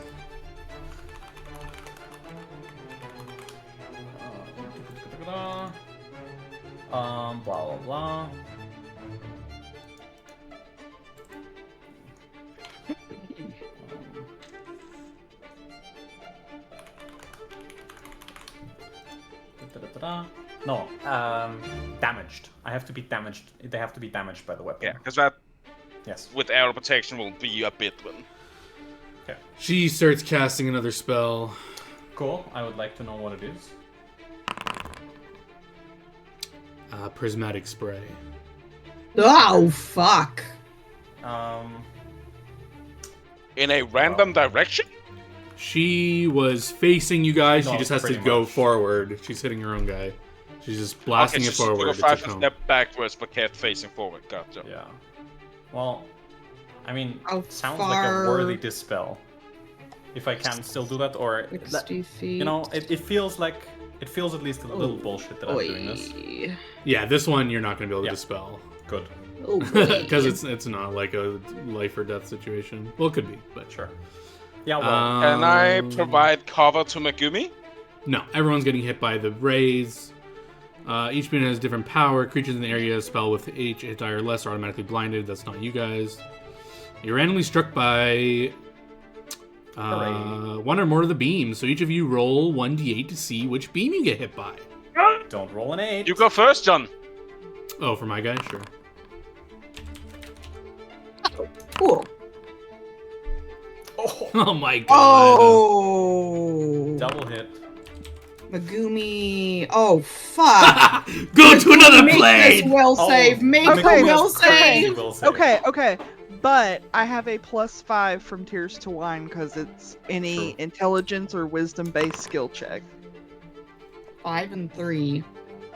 Blah blah blah. No, damaged. I have to be damaged. They have to be damaged by the weapon. Yeah, because that Yes. with arrow protection will be a bit when. Okay. She starts casting another spell. Cool. I would like to know what it is. Prismatic spray. Oh, fuck. In a random direction? She was facing you guys. No, she just has to pretty go much. forward. She's hitting her own guy. She's just blasting Okay, it so forward. she It's took a a 5 cone. step backwards, but kept facing forward. Gotcha. Yeah. Well, I mean, How sounds like far- a worthy dispel. If I can still do that, or 60 feet. you know, it feels like it feels at least a little bullshit that I'm doing this. Oi. Yeah, this one you're not going to be able to Yeah. dispel. Good. Oi. Because it's not like a life or death situation. Well, it could be, but Sure. Yeah. Well. Can I Um, provide cover to Megumi? No, everyone's getting hit by the rays. Each being has different power. Creatures in the area spell with H, hit die or less are automatically blinded. That's not you guys. You're randomly struck by one or more of the beams. So each of you roll 1d8 to see which beam you get hit by. Don't roll an 8. You go first, John. Oh, for my guy? Sure. Cool. Oh, Oh my god. Oh. double hit. Megumi. Oh, fuck. Go to another Make plane! this will Oh, save. Make okay, a will Megumi's crazy save. will save. Okay. But I have a +5 from Tears to Wine because it's any True. intelligence or wisdom-based skill check. 5 and 3.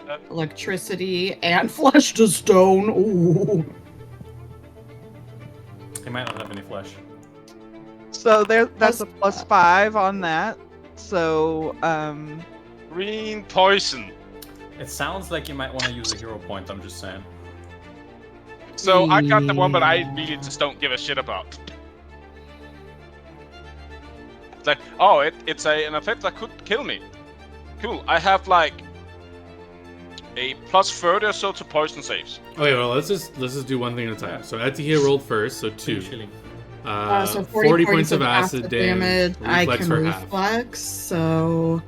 Uh, Electricity and flesh to stone. Ooh. He might not have any flesh. So that's a Plus- +5 on that. So Green poison. It sounds like you might want to use a hero point. I'm just saying. So I got the one that I really just don't give a shit about. It's like, oh, it's an effect that could kill me. Cool. I have like a +30 or so to poison saves. Okay, well, let's just do one thing at a time. So Atihia rolled first, so 2. Usually. So 40 points of acid damage. I Reflex can for half. reflex. So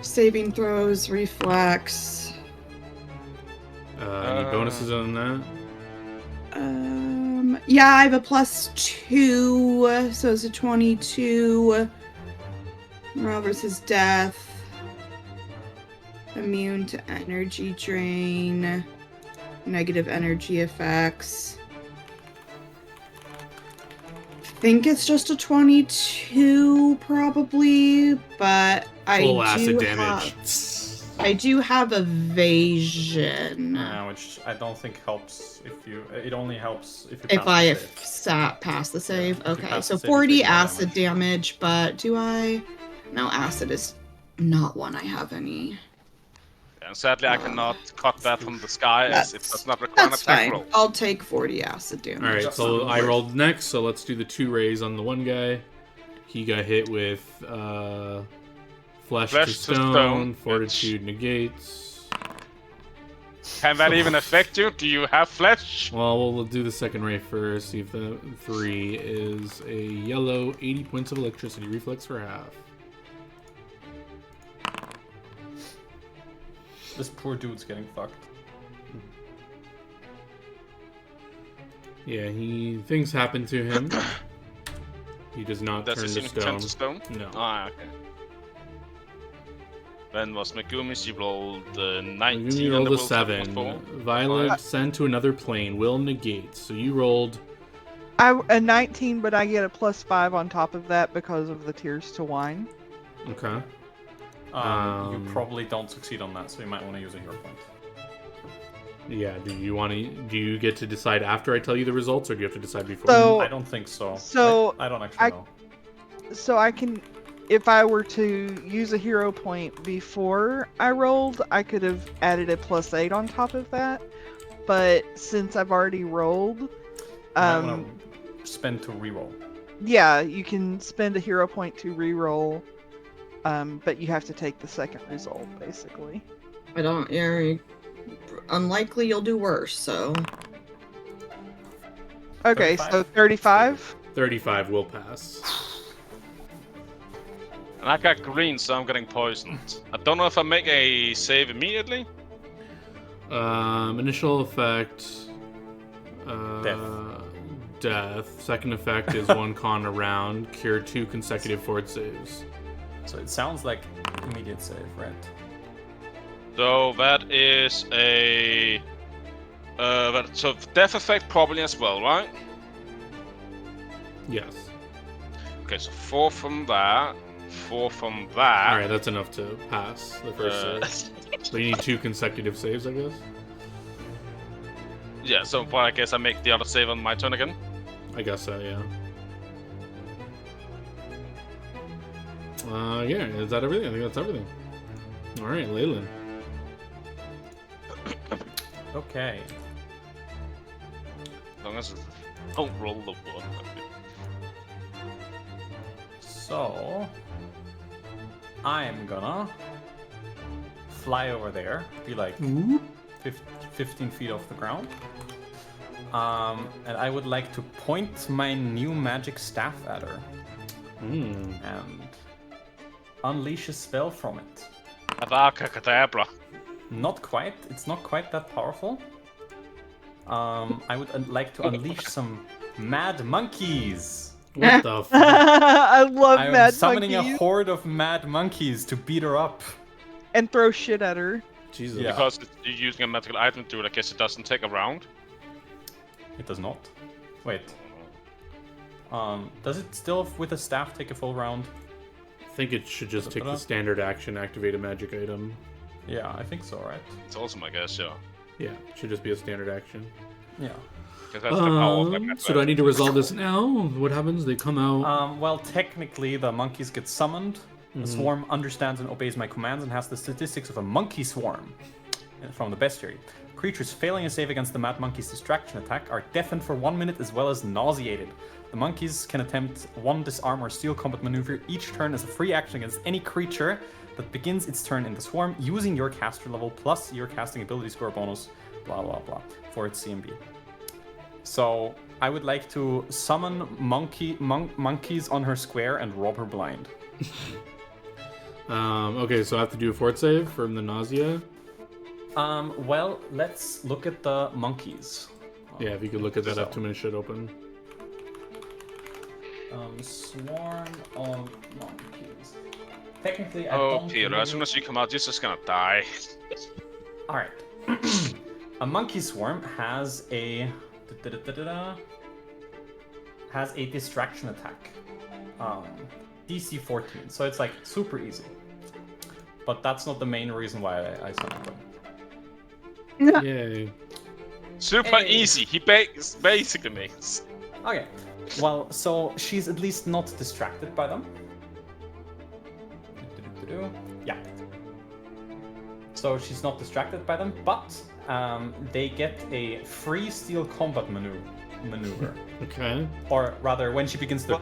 saving throws, reflex. Any bonuses on that? Yeah, I have a +2, so it's a 22. Morale versus death. Immune to energy drain. Negative energy effects. I think it's just a 22, probably, but Full I acid do damage. I do have evasion. Which I don't think helps if you. It only helps if you. If pass I the save. pass the save. if you Okay, pass so the save, you 40 take more acid damage, but do I? No, acid is not one I have any. And sadly, I cannot cut that from the sky as it does not require an That's attack fine. roll. I'll take 40 acid damage. Alright, Just so some I numbers. rolled next, so let's do the 2 rays on the one guy. He got hit with flesh to stone, fortitude negates. Can that even affect you? Do you have flesh? Well, we'll do the second ray first, see if the 3 is a yellow, 80 points of electricity, reflex for half. This poor dude's getting fucked. Yeah, things happen to him. He does not Does turn it to seem to stone. turn to stone? No. Ah, okay. Then was Megumi, she rolled 19 Megumi and rolled the a will save 7. was 4. Violet sent to another plane. Will negate. So you rolled. A 19, but I get a +5 on top of that because of the Tears to Wine. Okay. You probably don't succeed on that, so you might want to use a hero point. Yeah. Do you get to decide after I tell you the results, or do you have to decide before? So- I don't think so. So, I don't actually know. So I can, if I were to use a hero point before I rolled, I could have added a +8 on top of that. But since I've already rolled, You might want to spend to reroll. yeah, you can spend a hero point to reroll, but you have to take the second result, basically. I don't. Yeah, unlikely you'll do worse, so. Okay, 35? so 35. 35 will pass. And I got green, so I'm getting poisoned. I don't know if I make a save immediately. Initial effect. Death. Second effect is 1 con around. Cure 2 consecutive fort saves. So it sounds like immediate save, right? So that is a. So death effect probably as well, right? Yes. Okay, so 4 from that, 4 from that. Alright, that's enough to pass the first save. But you need 2 consecutive saves, I guess? Yeah, so but I guess I make the other save on my turn again. I guess so, yeah. Yeah, is that everything? I think that's everything. Alright, Leyland. Okay. As long as I don't roll the 1. So I'm gonna fly over there, be like 15 feet off the ground. And I would like to point my new magic staff at her and unleash a spell from it. Avaka Kadabra. Not quite. It's not quite that powerful. I would like to unleash some mad monkeys. What the fuck? I love I'm mad summoning monkeys a horde of mad monkeys to beat her up. and throw shit at her. Jesus. Yeah. Because you're using a magical item to it, I guess it doesn't take a round. It does not. Wait. Does it still, with a staff, take a full round? I think it should just take the standard action, activate a magic item. Yeah, I think so, right? It's awesome, I guess, yeah. Yeah, it should just be a standard action. Yeah. Because that's the power of like So do I need to resolve this now? What happens? They come out. Well, technically, the monkeys get summoned. The swarm understands and obeys my commands and has the statistics of a monkey swarm from the bestiary. Creatures failing a save against the mad monkey's distraction attack are deafened for 1 minute as well as nauseated. The monkeys can attempt 1 disarm or steal combat maneuver each turn as a free action against any creature that begins its turn in the swarm using your caster level plus your casting ability score bonus, blah blah blah, for its CMB. So I would like to summon monkeys on her square and rob her blind. Okay, so I have to do a fort save from the nausea. Well, let's look at the monkeys. Yeah, if you could look at that up, 2 minutes should open. Swarm of monkeys. Technically, I Oh, don't Peter, really... as soon as you come out, you're just gonna die. Alright. A monkey swarm has a... has a distraction attack. DC 14, so it's like super easy. But that's not the main reason why I summoned them. Yay. Super Hey. easy. He basically makes. Okay. Well, so she's at least not distracted by them. Yeah. So she's not distracted by them, but they get a free steal combat maneuver. Okay. Or rather, when she begins the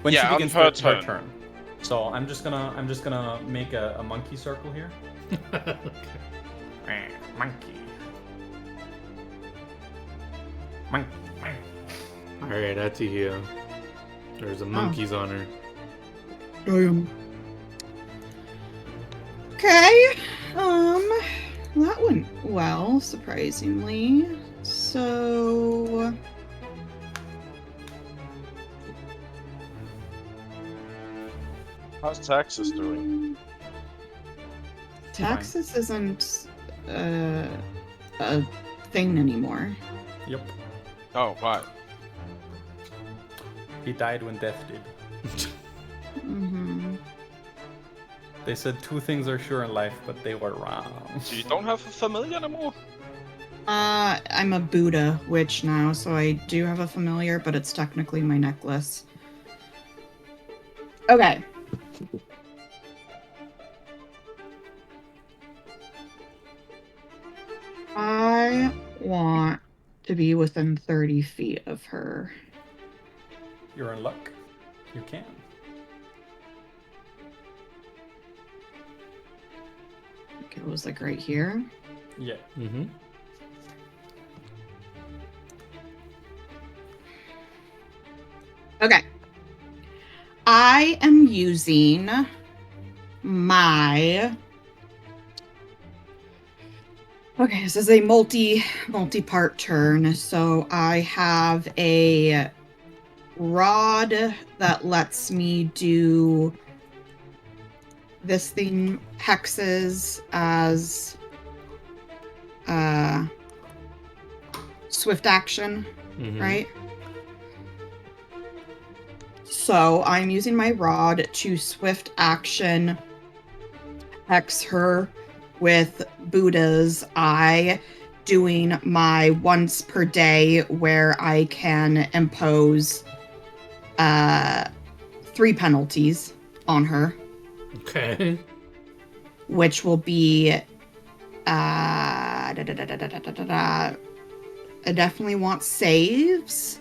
Yeah, she on begins her her turn. turn. So I'm just gonna make a monkey circle here. Monkey. Monkey. Alright, Atihia. There's a monkeys on her. Okay. That went well, surprisingly. So How's Texas doing? Texas isn't a thing anymore. Yep. Oh, right. He died when death did. Mm-hmm. They said 2 things are sure in life, but they were wrong. So you don't have a familiar anymore? I'm a Buddha witch now, so I do have a familiar, but it's technically my necklace. Okay. I want to be within 30 feet of her. You're in luck. You can. Okay, it was like right here. Yeah. Mm-hmm. Okay. I am using my. Okay, this is a multi-part turn. So I have a rod that lets me do this thing, hexes, as swift action, Mm-hmm. right? So I'm using my rod to swift action hex her with Buddha's eye, doing my once per day where I can impose 3 penalties on her, Okay. which will be I definitely want saves.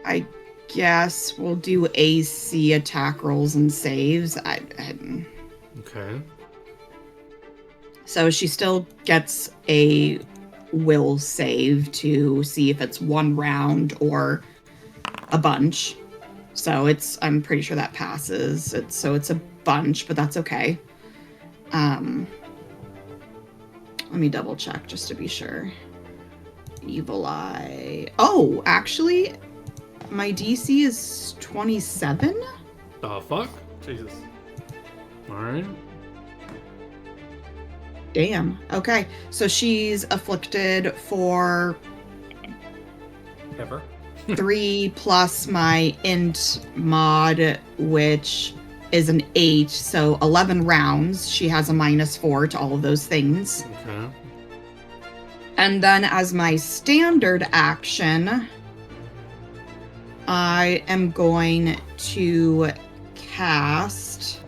I guess we'll do AC attack rolls and saves. Okay. So she still gets a will save to see if it's 1 round or a bunch. So I'm pretty sure that passes. It's a bunch, but that's okay. Let me double check just to be sure. Evil Eye. Oh, actually, my DC is 27? The fuck? Jesus. Alright. Damn. Okay. So she's afflicted for Ever? 3 plus my int mod, which is an 8. So 11 rounds. She has a -4 to all of those things. Okay. And then as my standard action, I am going to cast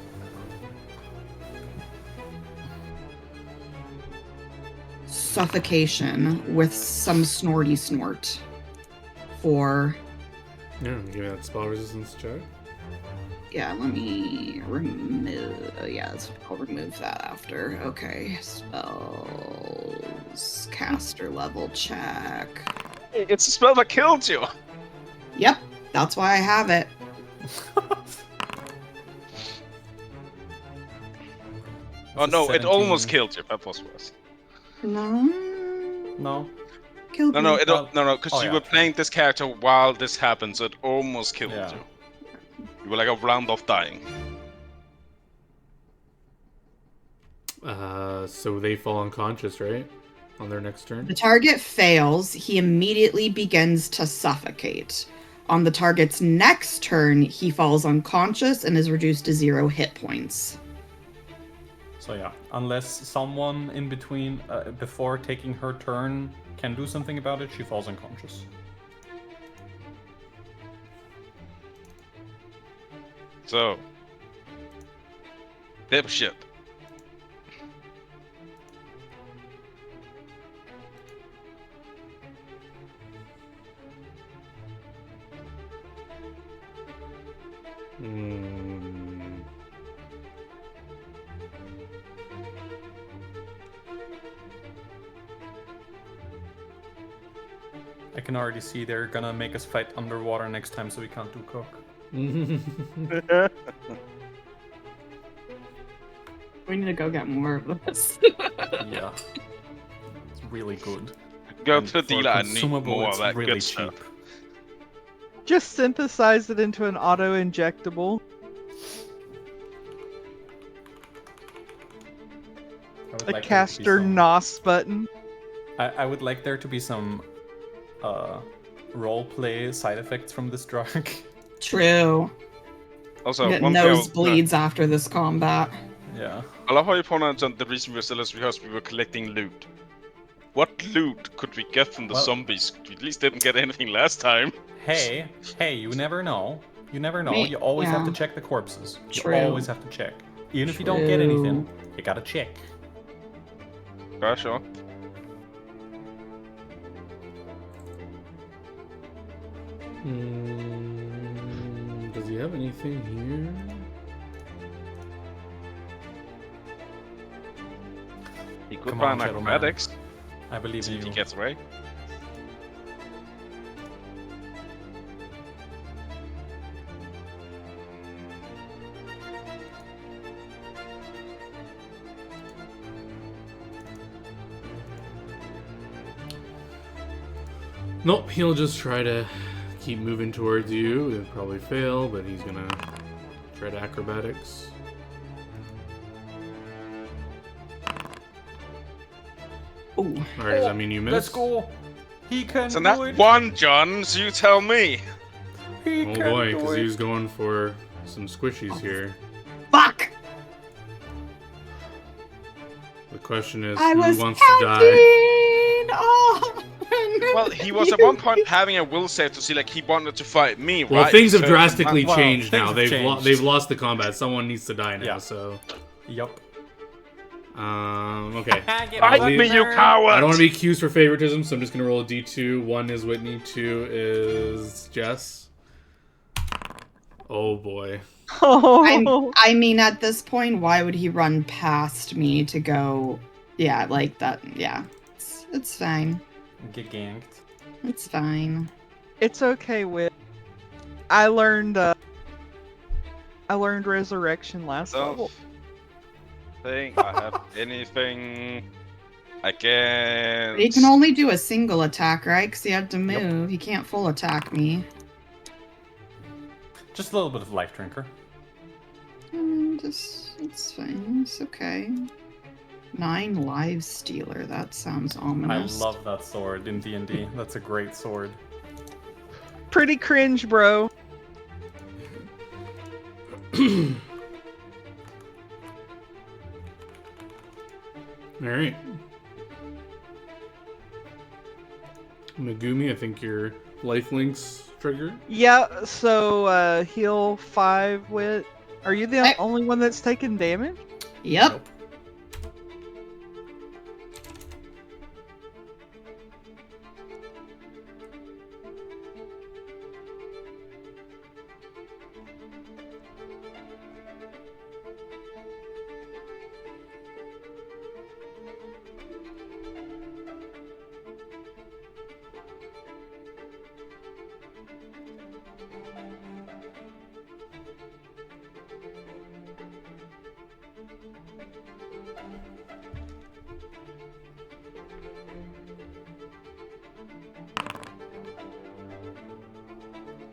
Suffocation with some snorty snort for. Yeah, give me that spell resistance check. Yeah, let me remove. Yes, I'll remove that after. Okay, spells, caster level check. It's a spell that killed you. Yep, that's why I have it. Oh no, it 17. almost killed you. That was worse. No, No. killed No, me. no, because Oh, you yeah, were true. playing this character while this happened, so it almost killed Yeah. you. You were like a round off dying. So they fall unconscious, right? On their next turn? The target fails, he immediately begins to suffocate. On the target's next turn, he falls unconscious and is reduced to 0 hit points. So yeah, unless someone in between, before taking her turn, can do something about it, she falls unconscious. So. Dipshit. I can already see they're gonna make us fight underwater next time, so we can't do cook. We need to go get more of this. Yeah. It's really good. Go And to the for dealer and need consumable, more of it's that really good cheap. stuff. Just synthesize it into an auto injectable. I would A like there to be caster some- NOS button. I would like there to be some roleplay side effects from this drug. True. Also, Get one thing I was- nosebleeds after this combat. Yeah. I love how you point out that the reason we're still is because we were collecting loot. What loot could we get from the Well- zombies? We at least didn't get anything last time. Hey, you never know. You never know. Me- You always have to yeah. check the corpses. True. You always have to check. Even if you don't get anything, True. you gotta check. Yeah, sure. Does he have anything here? He could Come try on, an gentlemen. acrobatics. I believe See in if he you. gets away. Nope, he'll just try to keep moving towards you. He'll probably fail, but he's gonna try to acrobatics. Ooh. Alright, does that mean you Let's missed? go. He can So do that it. one, John, so you tell me. He Oh can boy, do because it. he was going for some squishies here. Fuck! The question is, I who was wants counting! to die? Oh! Well, he was at one point having a will save to see like he wanted to fight me, Well, right? things have So- drastically well, changed things now. have They've changed. they've lost the combat. Someone needs to die now. Yeah. So, Yup. okay. Fight leave- me, you coward! I don't want to be accused for favoritism, so I'm just gonna roll a d2. 1 is Whitney, 2 is Jess. Oh boy. Oh, I mean, at this point, why would he run past me to go? Yeah, like that. Yeah, it's fine. Get ganked. It's fine. it's okay. With I learned resurrection last level. Think I have anything against. He can only do a single attack, right? Because he had to Yep. move. He can't full attack me. Just a little bit of life drinker. It's fine. It's okay. 9 lives stealer. That sounds ominous. I love that sword in D&D. That's a great sword. Pretty cringe, bro. Alright. Megumi, I think your lifelinks trigger. Yeah. So heal 5 with. Are you the I- only one that's taken damage? Yep. Nope.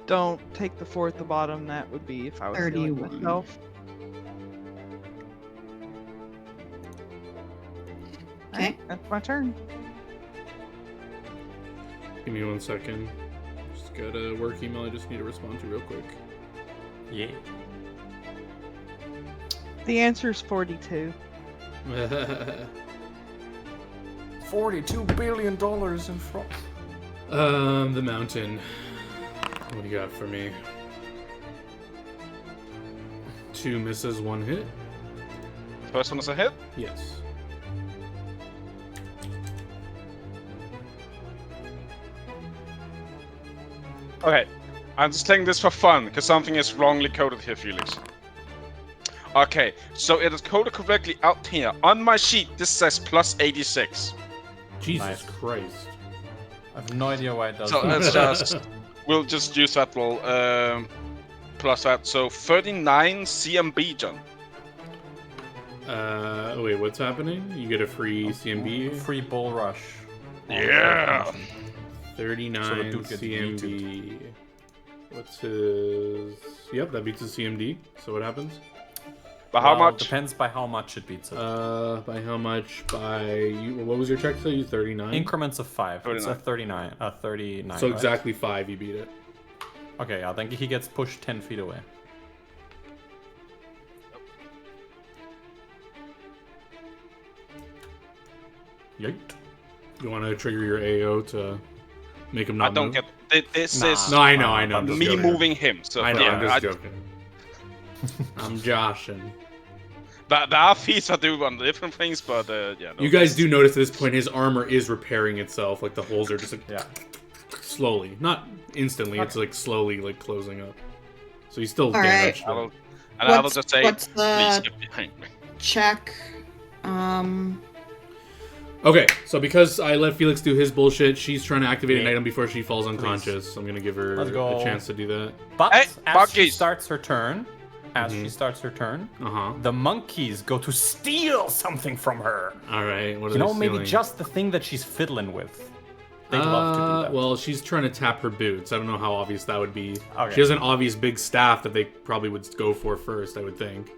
Don't take the 4 at the bottom. That would be if I was healing 31. myself. Okay. Alright, that's my turn. Give me 1 second. Just got a work email I just need to respond to real quick. Yeah. The answer is 42. $42 billion in front. The mountain. What do you got for me? 2 misses, 1 hit. First one is a hit. Yes. Okay, I'm just taking this for fun because something is wrongly coded here, Felix. Okay, so it is coded correctly out here on my sheet. This says plus 86. Jesus Nice. Christ. I have no idea why it does So that. let's just we'll just use that roll plus that. So 39 CMB, John. Wait, what's happening? You get a free CMB? Free bull rush. Yeah. 39 So the dude gets CMB. What's his... Yep, that beats his CMD. So what happens? But how Well, much? Depends by how much it beats it. By how much? By... You, what was your check to you? 39? Increments of 5. It's a 39. 39. So right? exactly 5 you beat it. Okay, I think he gets pushed 10 feet away. Yeet. You want to trigger your AO to make him not I don't move? get. This Nah. is No, I know, I'm just me joking. moving him. So I know, yeah, I'm just joking. I'm joshing. But our feats are do on different things, but yeah. No, You guys do notice at this point his armor is repairing itself. Like the holes are just like Yeah. slowly, not instantly. It's like slowly like closing up. So he's still All right. damaged. I but- will, and I will just say, What's please the get behind me. check? Okay, so because I let Felix do his bullshit, she's trying to activate an Yeah. item before she falls unconscious. So I'm gonna give her Let's go. a chance to do that. But Hey, as she monkeys. starts her turn, Uh-huh. the monkeys go to steal something from her. Alright, what are You know, they maybe stealing? just the thing that she's fiddling with. They'd love to do that. Well, she's trying to tap her boots. I don't know how obvious that would be. Okay. She has an obvious big staff that they probably would go for first, I would think.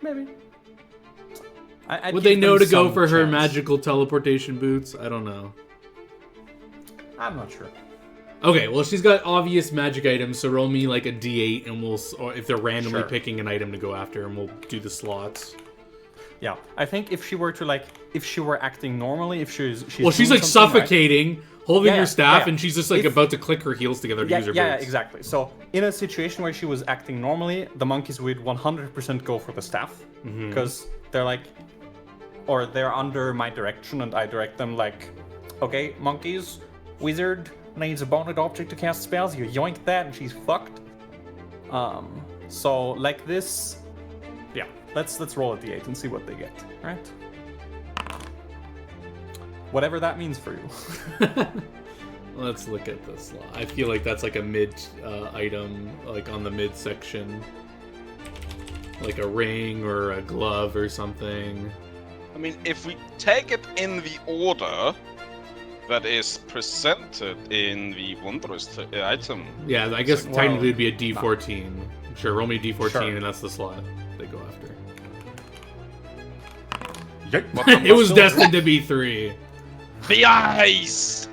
Maybe. I'd Would give they know them to go some for her chance. magical teleportation boots? I don't know. I'm not sure. Okay, well, she's got obvious magic items, so roll me like a d8, and or if they're randomly Sure. picking an item to go after, and we'll do the slots. Yeah, I think if she were to if she were acting normally, if she's Well, she's doing like something right- suffocating, holding Yeah, your yeah, staff, yeah. and she's just like If- about to click her heels together to Yeah, use her yeah, boots. exactly. So in a situation where she was acting normally, the monkeys would 100% go for the staff Mm-hmm. because they're like, or they're under my direction, and I direct them like, okay, monkeys, wizard needs a bonded object to cast spells. You yoink that, and she's fucked. So like this, yeah. Let's roll a d8 and see what they get. Right. Whatever that means for you. Let's look at the slot. I feel like that's like a mid item, like on the mid section. Like a ring or a glove or something. I mean, if we take it in the order that is presented in the wondrous item, Yeah, I guess Well, technically it'd be a D14. Sure, roll me a D14 Sure. and that's the slot they go after. what number It was still- destined to be 3. The eyes.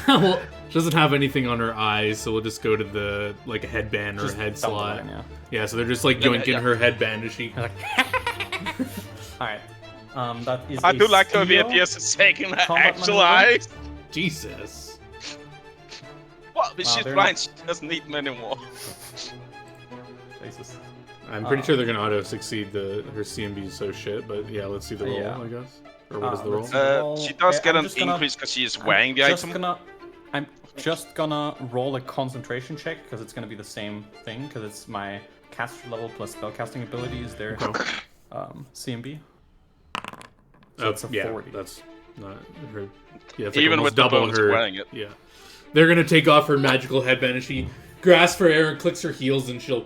Well, she doesn't have anything on her eyes, so we'll just go to the like a headband or Just a head down the slot. line, yeah. Yeah, so they're just like Yeah, yoinking yeah. her headband as she. All right. That is. I a do like the steal. idea of taking her Combat actual maneuver. eyes. Jesus. What? But Wow, she's they're blind. She doesn't need them anymore. Jesus. I'm pretty sure they're gonna auto succeed. Her CMB is so shit, but yeah, let's see the roll. Yeah. I guess. Or what is the roll? let's- Well, She does get I'm an just gonna- increase because she is wearing the item. I'm just gonna roll a concentration check because it's gonna be the same thing because it's my caster level plus spellcasting ability is their CMB. So it's a yeah, 40. that's not her. Yeah, it's Even almost with the double bonus her. wearing it. Yeah, they're gonna take off her magical headband, and she grasps for air and clicks her heels, and she'll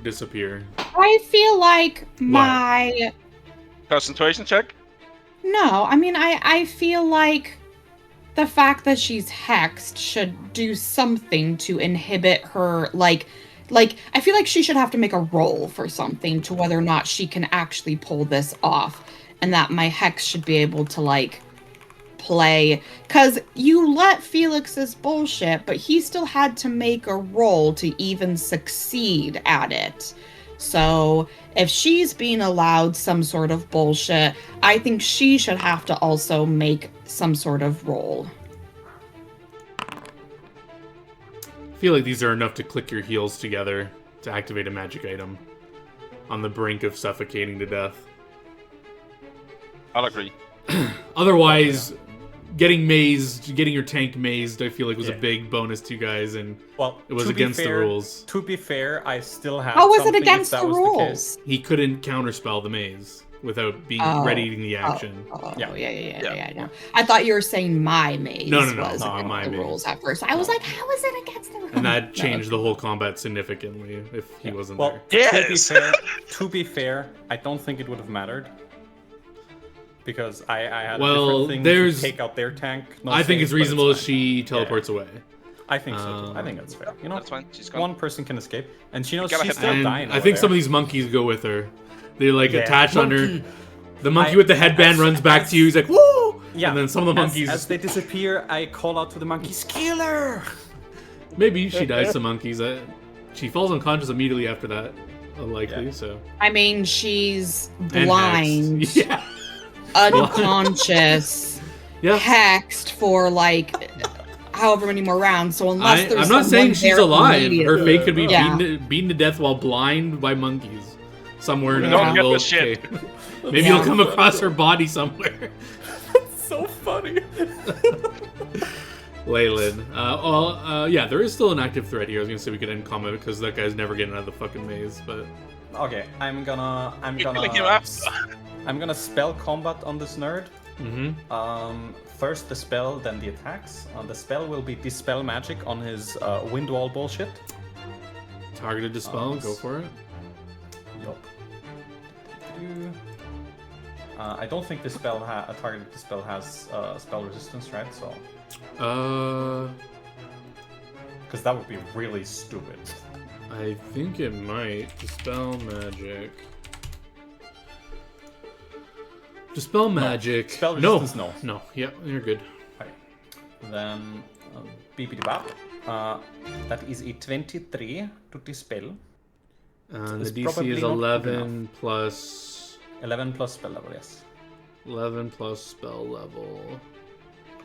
disappear. I feel like my Concentration check. no, I mean I feel like the fact that she's hexed should do something to inhibit her like I feel like she should have to make a roll for something to whether or not she can actually pull this off, and that my hex should be able to like play, because you let Felix's bullshit, but he still had to make a roll to even succeed at it. So if she's being allowed some sort of bullshit, I think she should have to also make some sort of roll. I feel like these are enough to click your heels together to activate a magic item on the brink of suffocating to death. I'll agree. Otherwise, getting mazed, getting your tank mazed, I feel like was a Yeah. big bonus to you guys, and Well, it was to be against the fair- rules. To be fair, I still have. How was it something if against that the was rules? case. He couldn't counterspell the maze without being Oh. readying the action. Oh, Yeah. yeah. I thought you were saying my maze No, was not against my the maze. rules at first. I was like, how is it against the rules? And that No. changed the whole combat significantly if he wasn't Well, there. Yes! to be fair, I don't think it would have mattered. Because I had a Well, different thing there's- to take out their tank. No I think saves, it's but reasonable if fine. she teleports away. I think so too. I think that's fair. You know, That's fine. She's gone. one person can escape, and she knows gotta she's hit still And dying. I think some of these monkeys go with her. They like Yeah. attach on her. Monkey. The monkey I- with the headband runs back to you. He's like, "Woo!" Yeah. And then some of the monkeys. As they disappear, I call out to the monkeys, "Killer!" Maybe she dies to monkeys. She falls unconscious immediately after that. Unlikely. Yeah. So. I mean, she's And blind, hexed. Yeah. unconscious, Yeah. hexed for like however many more rounds. So unless there's I'm not saying someone she's there alive. Her immediately- fate could be Yeah. beaten to death while blind by monkeys. Somewhere in We a don't get jungle. the shit. Okay. Maybe Yeah. you'll come across her body somewhere. So funny. Leyland. Yeah, there is still an active threat here. I was gonna say we could end combat because that guy's never getting out of the fucking maze, but Okay, I'm gonna killing him after. I'm gonna spell combat on this nerd. Mm-hmm. First the spell, then the attacks. The spell will be Dispel Magic on his Wind Wall bullshit. Targeted dispel. Go for it. Yup. I don't think this spell a targeted dispel has spell resistance, right? So, because that would be really stupid. I think it might. Dispel magic. Dispel magic. Spell resistance, no. No. Yep, you're good. Okay. Then, beepity-bop. That is a 23 to dispel. The It's DC probably is not good 11 plus 11 plus spell level, yes. 11 plus spell level.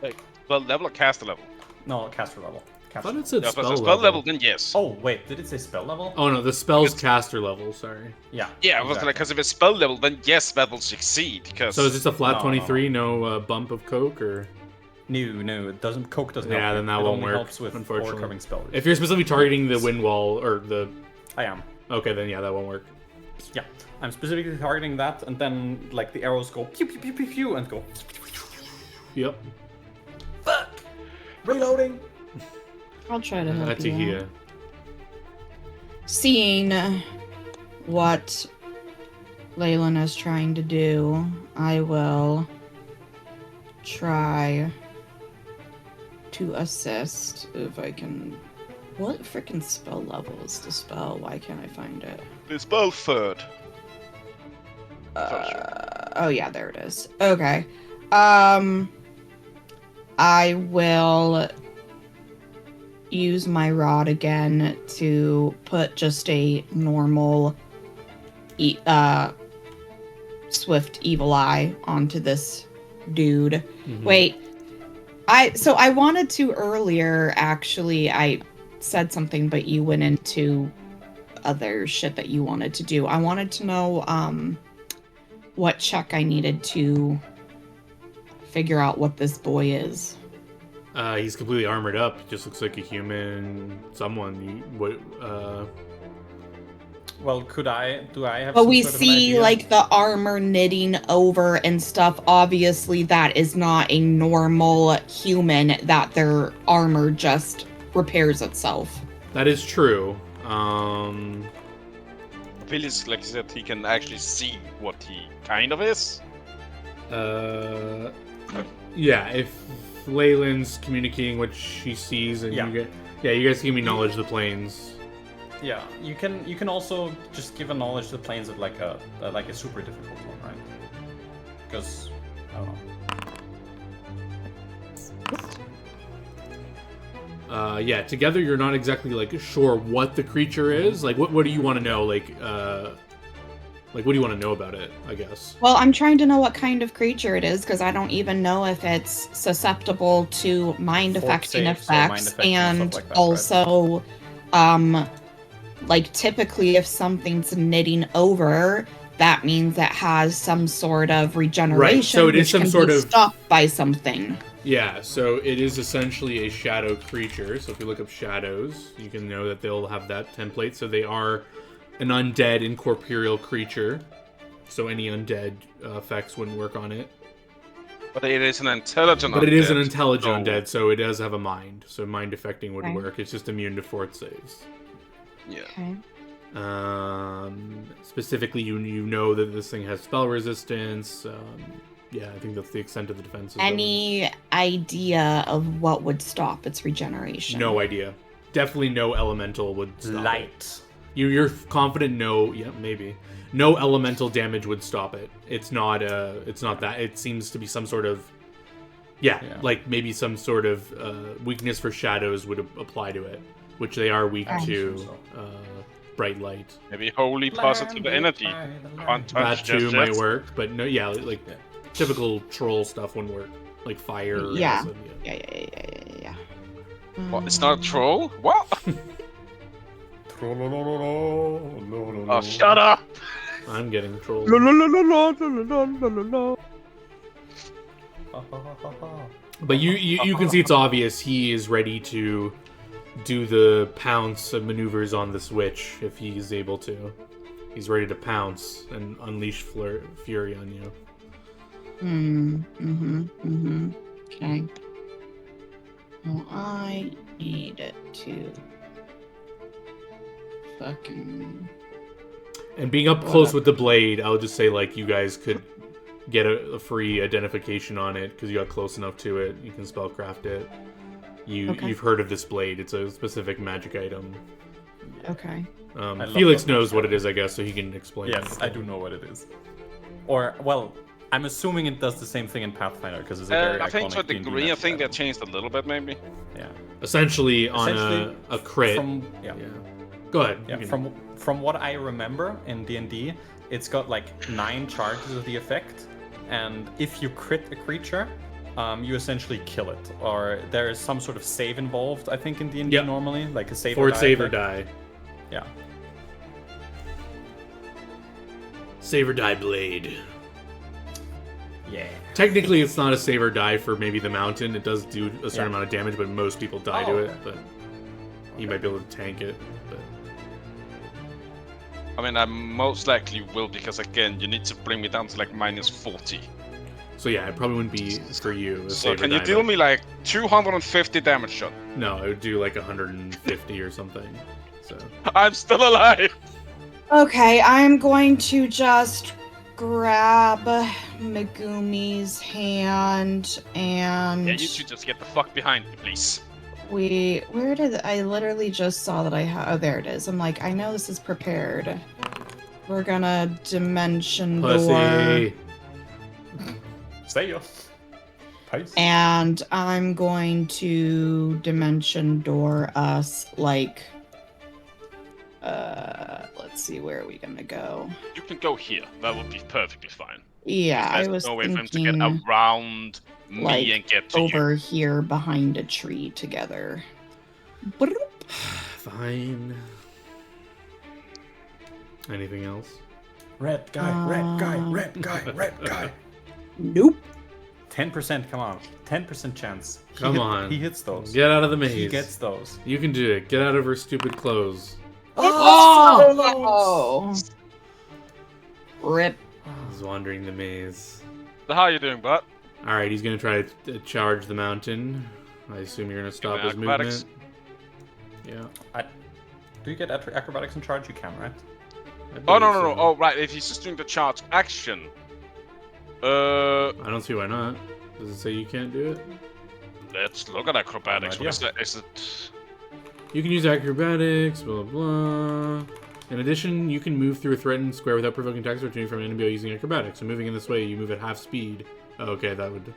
Like, spell level or caster level? No, caster level. I Caster thought it level. said Yeah, spell spell level. spell level, then yes. Oh, wait, did it say spell level? Oh no, the spell's It's- caster level. Sorry. Yeah. Yeah, I was like, because if it's spell level, then yes, that will succeed. Because So is this a flat No, 23? No, bump of coke or? No, it doesn't. Coke doesn't Yeah, help. then that it won't only work, helps with unfortunately. overcoming spell. If you're specifically targeting the wind wall or the, I am. okay, then yeah, that won't work. Yeah, I'm specifically targeting that, and then like the arrows go pew pew pew pew pew and go. Yep. Fuck! Reloading. I'll try to help you. Atihia. out. Seeing what Leyland is trying to do, I will try to assist if I can. What freaking spell level is the spell? Why can't I find it? the spell third. Oh yeah, there it is. Okay. I will use my rod again to put just a normal swift evil eye onto this dude. Mhm. Wait. I wanted to earlier, actually. I said something, but you went into other shit that you wanted to do. I wanted to know what check I needed to figure out what this boy is. He's completely armored up. He just looks like a human. Someone. Well, do I have? But some we sort of an see idea? like the armor knitting over and stuff. Obviously, that is not a normal human. That their armor just repairs itself. That is true. Phyllis, like I said, he can actually see what he kind of is. Yeah. If Leyland's communicating what she sees, and Yeah. you guys give me knowledge of the planes. Yeah, you can also just give a knowledge to the planes of like a super difficult one, right? Because I don't know. Yeah, together you're not exactly like sure what the creature is. Like, what do you want to know? Like, what do you want to know about it? I guess. Well, I'm trying to know what kind of creature it is because I don't even know if it's susceptible to mind Fort affecting saves, so mind effects, affecting and and stuff like that, also, like typically if something's knitting over, that means it has some sort of regeneration, so it is which some can sort be of- stopped by something. Yeah, so it is essentially a shadow creature. So if you look up shadows, you can know that they'll have that template. So they are an undead incorporeal creature. So any undead effects wouldn't work on it. But it is an intelligent But it is an undead, intelligent so- undead, so it does have a mind. So mind affecting would Okay. work. It's just immune to fort saves. Yeah. Okay. Specifically, you know that this thing has spell resistance. Yeah, I think that's the extent of the defenses. of it. Any idea of what would stop its regeneration? No idea. Definitely no elemental would stop it. Light. You're confident no, yeah, maybe. No elemental damage would stop it. It's not that. It seems to be some sort of Yeah. like maybe some sort of weakness for shadows would apply to it, which they are weak I'm to sure bright light. Maybe holy positive energy. Can't touch That too just might yet. work, but no, yeah, like Yeah. typical troll stuff wouldn't work. Like fire or Yeah. acid, Yeah. What? It's not a troll? What? Oh, shut up! I'm getting trolled. But you can see it's obvious he is ready to do the pounce of maneuvers on the switch if he is able to. He's ready to pounce and unleash fury on you. Okay. Well, I need it to fucking... And being up close with the blade, I'll just say, like, you guys could get a free identification on it because you got close enough to it. You can spellcraft it. You've heard of this blade. It's a specific magic item. Okay. Felix knows what it is, I guess, so he can explain. Yes, I do know what it is. Or, well, I'm assuming it does the same thing in Pathfinder because it's a very I think to a iconic D&D degree, I magic think they item. changed a little bit, maybe. Yeah. Essentially, on a crit. Yeah. Go ahead. Yeah. From what I remember in D&D, it's got like 9 charges of the effect, and if you crit a creature, you essentially kill it. Or there is some sort of save involved, I think, in D&D normally, like a save or die. Save or die. Yeah. Save or die blade. Yeah. Technically, it's not a save or die for maybe the mountain. It does do a certain Yeah. amount of damage, but most people die to it. But you might be able to tank it. But I mean, I most likely will because, again, you need to bring me down to like minus 40. so yeah, it probably wouldn't be for you. A So save or can you die, deal but- me like 250 damage shot? No, it would do like 150 or something. So I'm still alive! Okay, I'm going to just grab Megumi's hand and Yeah, you two just get the fuck behind me, please. where did I literally just saw that I oh, there it is. I'm like, I know this is prepared. We're gonna dimension door, pussy. Stay yo. Peace. and I'm going to dimension door us like let's see, where are we gonna go? You can go here. That would be perfectly fine. Yeah, There's I was no way for him to thinking get around me like, and get to you. over here behind a tree together. Fine. Anything else? Red guy, red guy, red guy, red guy. Nope. 10%, come on. 10% chance. Come on. He hits those. Get out of the maze. He gets those. You can do it. Get out of her stupid clothes. Oh! Rip. He's wandering the maze. So how are you doing, bud? Alright, he's gonna try to charge the mountain. I assume you're gonna stop me his acrobatics. movement. Yeah. Do you get acrobatics in charge? You can, right? I Oh, believe no. so. Oh, right. If he's just doing the charge action. I don't see why not. Does it say you can't do it? Let's look at acrobatics. No What is that? Is it... You can use acrobatics, blah blah. In addition, you can move through a threatened square without provoking attacks or opportunity from an enemy using acrobatics. So moving in this way, you move at half speed. Oh, okay, that would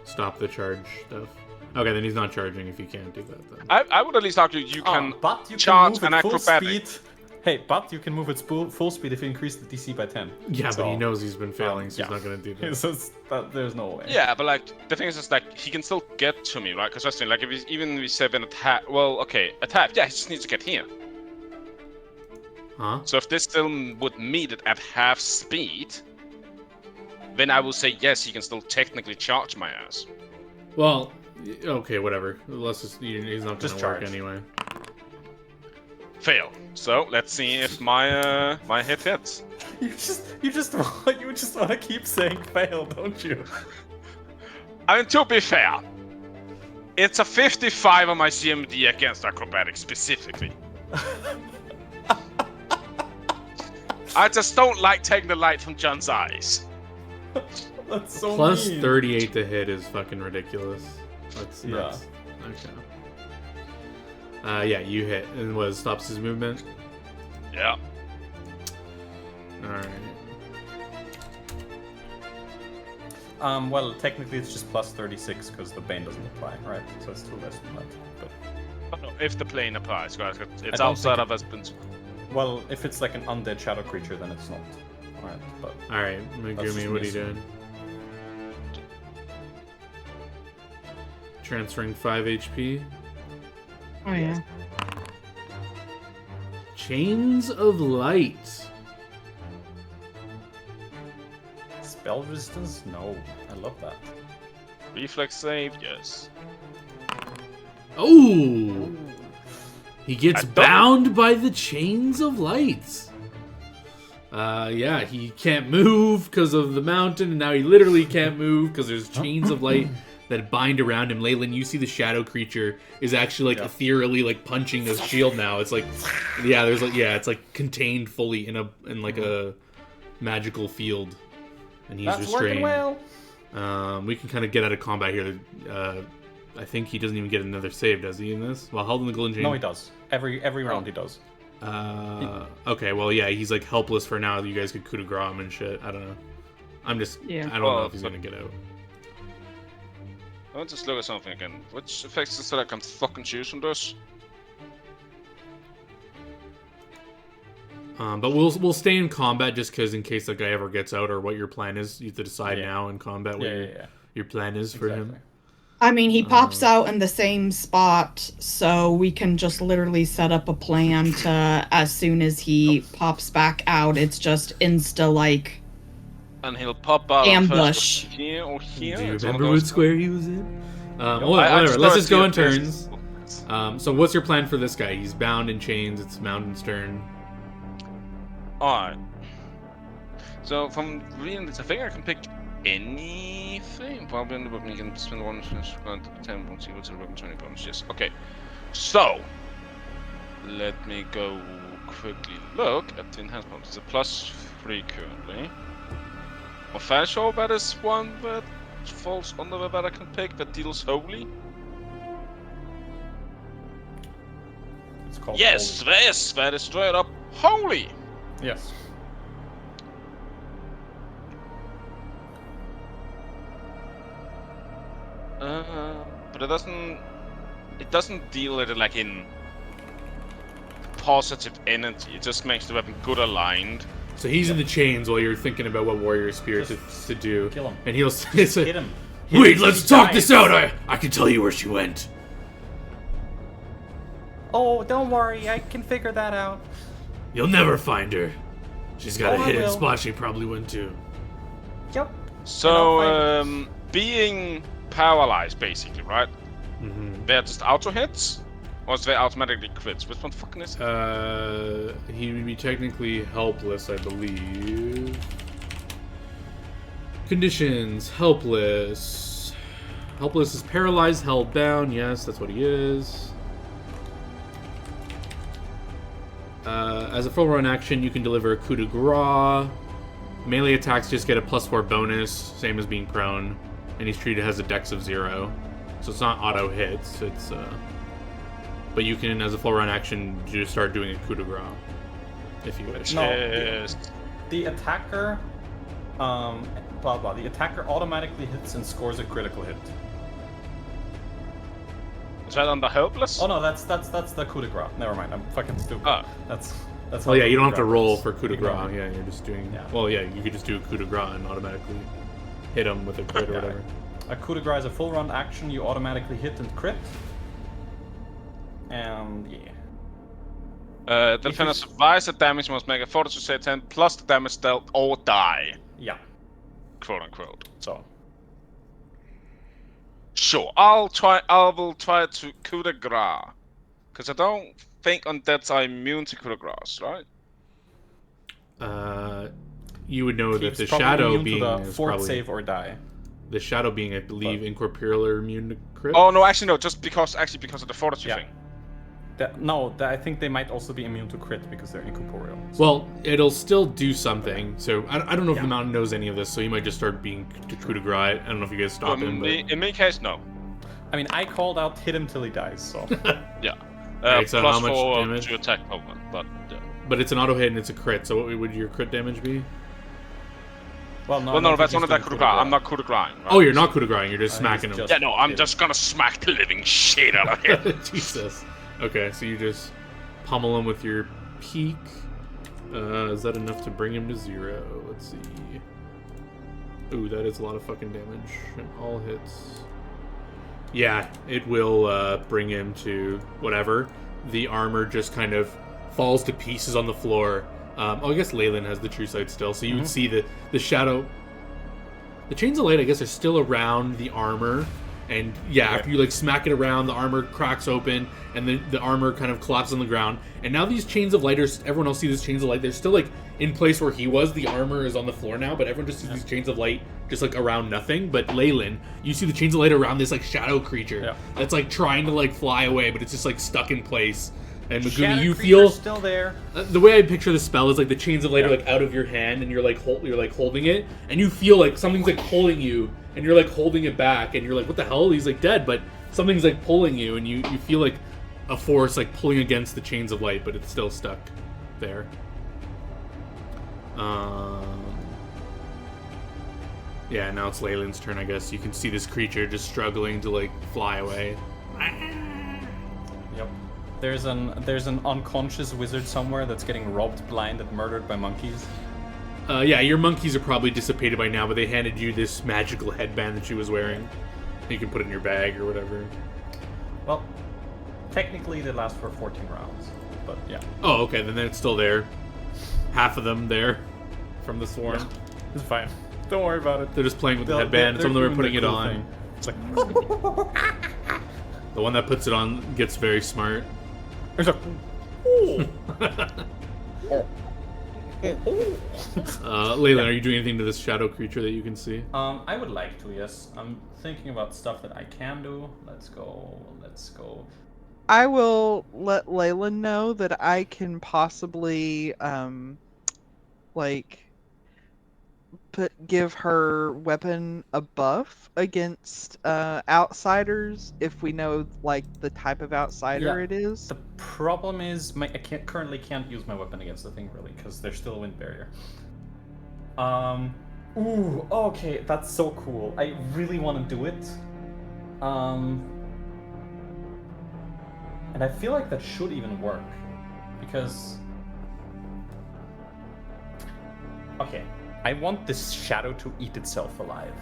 stop the charge stuff. Okay, then he's not charging if you can't do that then. I would at least argue you can but you charge can an move at full acrobatics. speed. Hey, but you can move at full speed if you increase the DC by 10. Yeah, So- but he knows he's been failing, so yeah. he's not gonna do that. So there's no way. Yeah, but like the thing is just like he can still get to me, right? Because that's the thing. Like if he's, even if we say an attack, well, okay, attack. Yeah, he just needs to get here. Huh? So if this still would meet it at half speed, then I will say yes, he can still technically charge my ass. Well, okay, whatever. Let's just he's not gonna Just work charge. anyway. Fail. So let's see if my my hit hits. You just want to keep saying fail, don't you? I mean, to be fair, it's a 55 on my CMD against acrobatics specifically. I just don't like taking the light from John's eyes. That's so Plus mean. 38 to hit is fucking ridiculous. That's Yeah. nuts. Okay. Yeah, you hit. And what, stops his movement? Yeah. Alright. Well, technically it's just plus 36 because the bane doesn't apply, right? So it's 2 less than that. But Oh, no, if the plane applies, guys. It's don't outside think of Espen's. well, if it's like an undead shadow creature, then it's not. Alright, but Alright, That's Megumi, just what are you missing. doing? Transferring 5 HP. Oh yeah. Chains of Light. spell resistance? No. I love that. Reflex save, yes. Oh! He gets I don't- bound by the Chains of Light. Yeah, he can't move because of the mountain, and now he literally can't move because there's chains of light that bind around him. Leyland, you see the shadow creature is actually like ethereally like punching his shield now. It's like, it's like contained fully in a magical field, and he's That's restrained. working well. We can kind of get out of combat here. I think he doesn't even get another save, does he, in this? While held in the golden chain? No, he does. Every round he does. Okay, well, yeah, he's like helpless for now. You guys could coup de grace him and shit. I don't know. I don't know if he's gonna get out. I'll just look at something again. Which effects is that I can fucking choose from this? But we'll stay in combat just because in case that guy ever gets out or what your plan is. You have to decide now in combat what your plan is for him. I mean, he pops out in the same spot, so we can just literally set up a plan to, as soon as he pops back out, it's just insta, like, and he'll pop out ambush. Here or here. Do you remember what square he was in? Whatever. Let's just go in turns. So what's your plan for this guy? He's bound in chains. It's Mountain's turn. Alright. So from reading this, I think I can pick anything. Probably in the book, you can spend one going to 10 points equal to the weapon 20 points. Yes. Okay. So let me go quickly look at the enhanced bonus. It's a +3 currently. I'm fairly sure that is one that falls under the that I can pick that deals holy. It's called Yes, holy. yes, that is straight up holy. Yes. But it doesn't deal with it like in positive energy. It just makes the weapon good aligned. So he's in the chains while you're thinking about what warrior spirit to do. Kill him. And he'll say, Hit him. "Wait, let's talk this out. I can tell you where she went." Oh, don't worry. I can figure that out. You'll never find her. She's got a I hidden will. spot she probably went to. Yep. So, being paralyzed, basically, right? Mm-hmm. They're just auto hits, or is they automatically crits? Which one fucking is it? He would be technically helpless, I believe. Conditions: helpless. Helpless is paralyzed, held down. Yes, that's what he is. As a full run action, you can deliver a coup de grace. Melee attacks just get a +4 bonus, same as being prone, and he's treated as a dex of 0. So it's not auto hits. It's but you can, as a full run action, just start doing a coup de grace if you wish. No. Yes. The attacker, blah blah. The attacker automatically hits and scores a critical hit. Is that on the helpless? Oh no, that's the coup de grace. Never mind. I'm fucking stupid. Oh. That's. Oh yeah, you don't have to coup de roll grace for coup de Ignore grace. me. Yeah, you're just doing. Yeah. Well, yeah, you could just do a coup de grace and automatically hit him with a crit or Yeah. whatever. A coup de grace is a full run action. You automatically hit and crit. And yeah. The defender survives the damage, must make a fortitude save 10 plus the damage dealt or die. Yeah. Quote unquote. So. Sure, I will try to coup de grace. Because I don't think undeads are immune to coup de grace, right? You would know that Keeps the probably shadow immune being to the is fort probably save or die. the shadow being, I believe, incorporeal or immune to crit. Oh no, actually no, just because of the fortitude Yeah. thing. I think they might also be immune to crit because they're incorporeal. So. Well, it'll still do something. So I don't know if Yeah. the mountain knows any of this, so he might just start being coup de grace. I don't know if you guys stop him. But... In my case, no. I mean, I called out hit him till he dies. So. Yeah. Alright, so how much +4 damage? to attack movement, but yeah. But it's an auto hit and it's a crit. So what would your crit damage be? Well, no, Well, I no, don't that's think only he's that doing coup de grace. grace. I'm not coup de grace. Right? Oh, you're not coup de grace. You're just he's smacking him. just- Yeah, no, I'm Hit just gonna smack the living shit out of him. Jesus. Okay, so you just pummel him with your peak. Is that enough to bring him to 0? Let's see. Ooh, that is a lot of fucking damage. And all hits. Yeah, it will bring him to whatever. The armor just kind of falls to pieces on the floor. I guess Leyland has the true sight still, so you would see the shadow. The chains of light, I guess, are still around the armor. And yeah, after you like smack it around, the armor cracks open, and then the armor kind of collapses on the ground. And now these chains of light everyone else sees these chains of light. They're still like in place where he was. The armor is on the floor now, but everyone just sees these chains of light just like around nothing. But Leyland, you see the chains of light around this like shadow creature that's like trying to like fly away, but it's just like stuck in place. And Megumi, you feel still there. The way I picture the spell is like the chains of light are like out of your hand, and you're like holding it, and you feel like something's like pulling you, and you're like holding it back, and you're like, what the hell? He's like dead, but something's like pulling you, and you feel like a force like pulling against the chains of light, but it's still stuck there. Yeah, now it's Leyland's turn, I guess. You can see this creature just struggling to like fly away. Yep. There's an unconscious wizard somewhere that's getting robbed, blinded, murdered by monkeys. Yeah, your monkeys are probably dissipated by now, but they handed you this magical headband that she was wearing. You can put it in your bag or whatever. Well, technically they last for 14 rounds, but yeah. Oh, okay, then it's still there. Half of them there from the swarm. Yeah, it's fine. Don't worry about it. They're just playing with the headband, and some of them are putting it on. Thing. It's like... The one that puts it on gets very smart. There's a... Leyland, are you doing anything to this shadow creature that you can see? I would like to, yes. I'm thinking about stuff that I can do. Let's go. I will let Leyland know that I can possibly, give her weapon a buff against outsiders if we know like the type of outsider it is. The problem is I currently can't use my weapon against the thing really because there's still a wind barrier. Ooh, okay, that's so cool. I really want to do it. And I feel like that should even work because okay. I want this shadow to eat itself alive.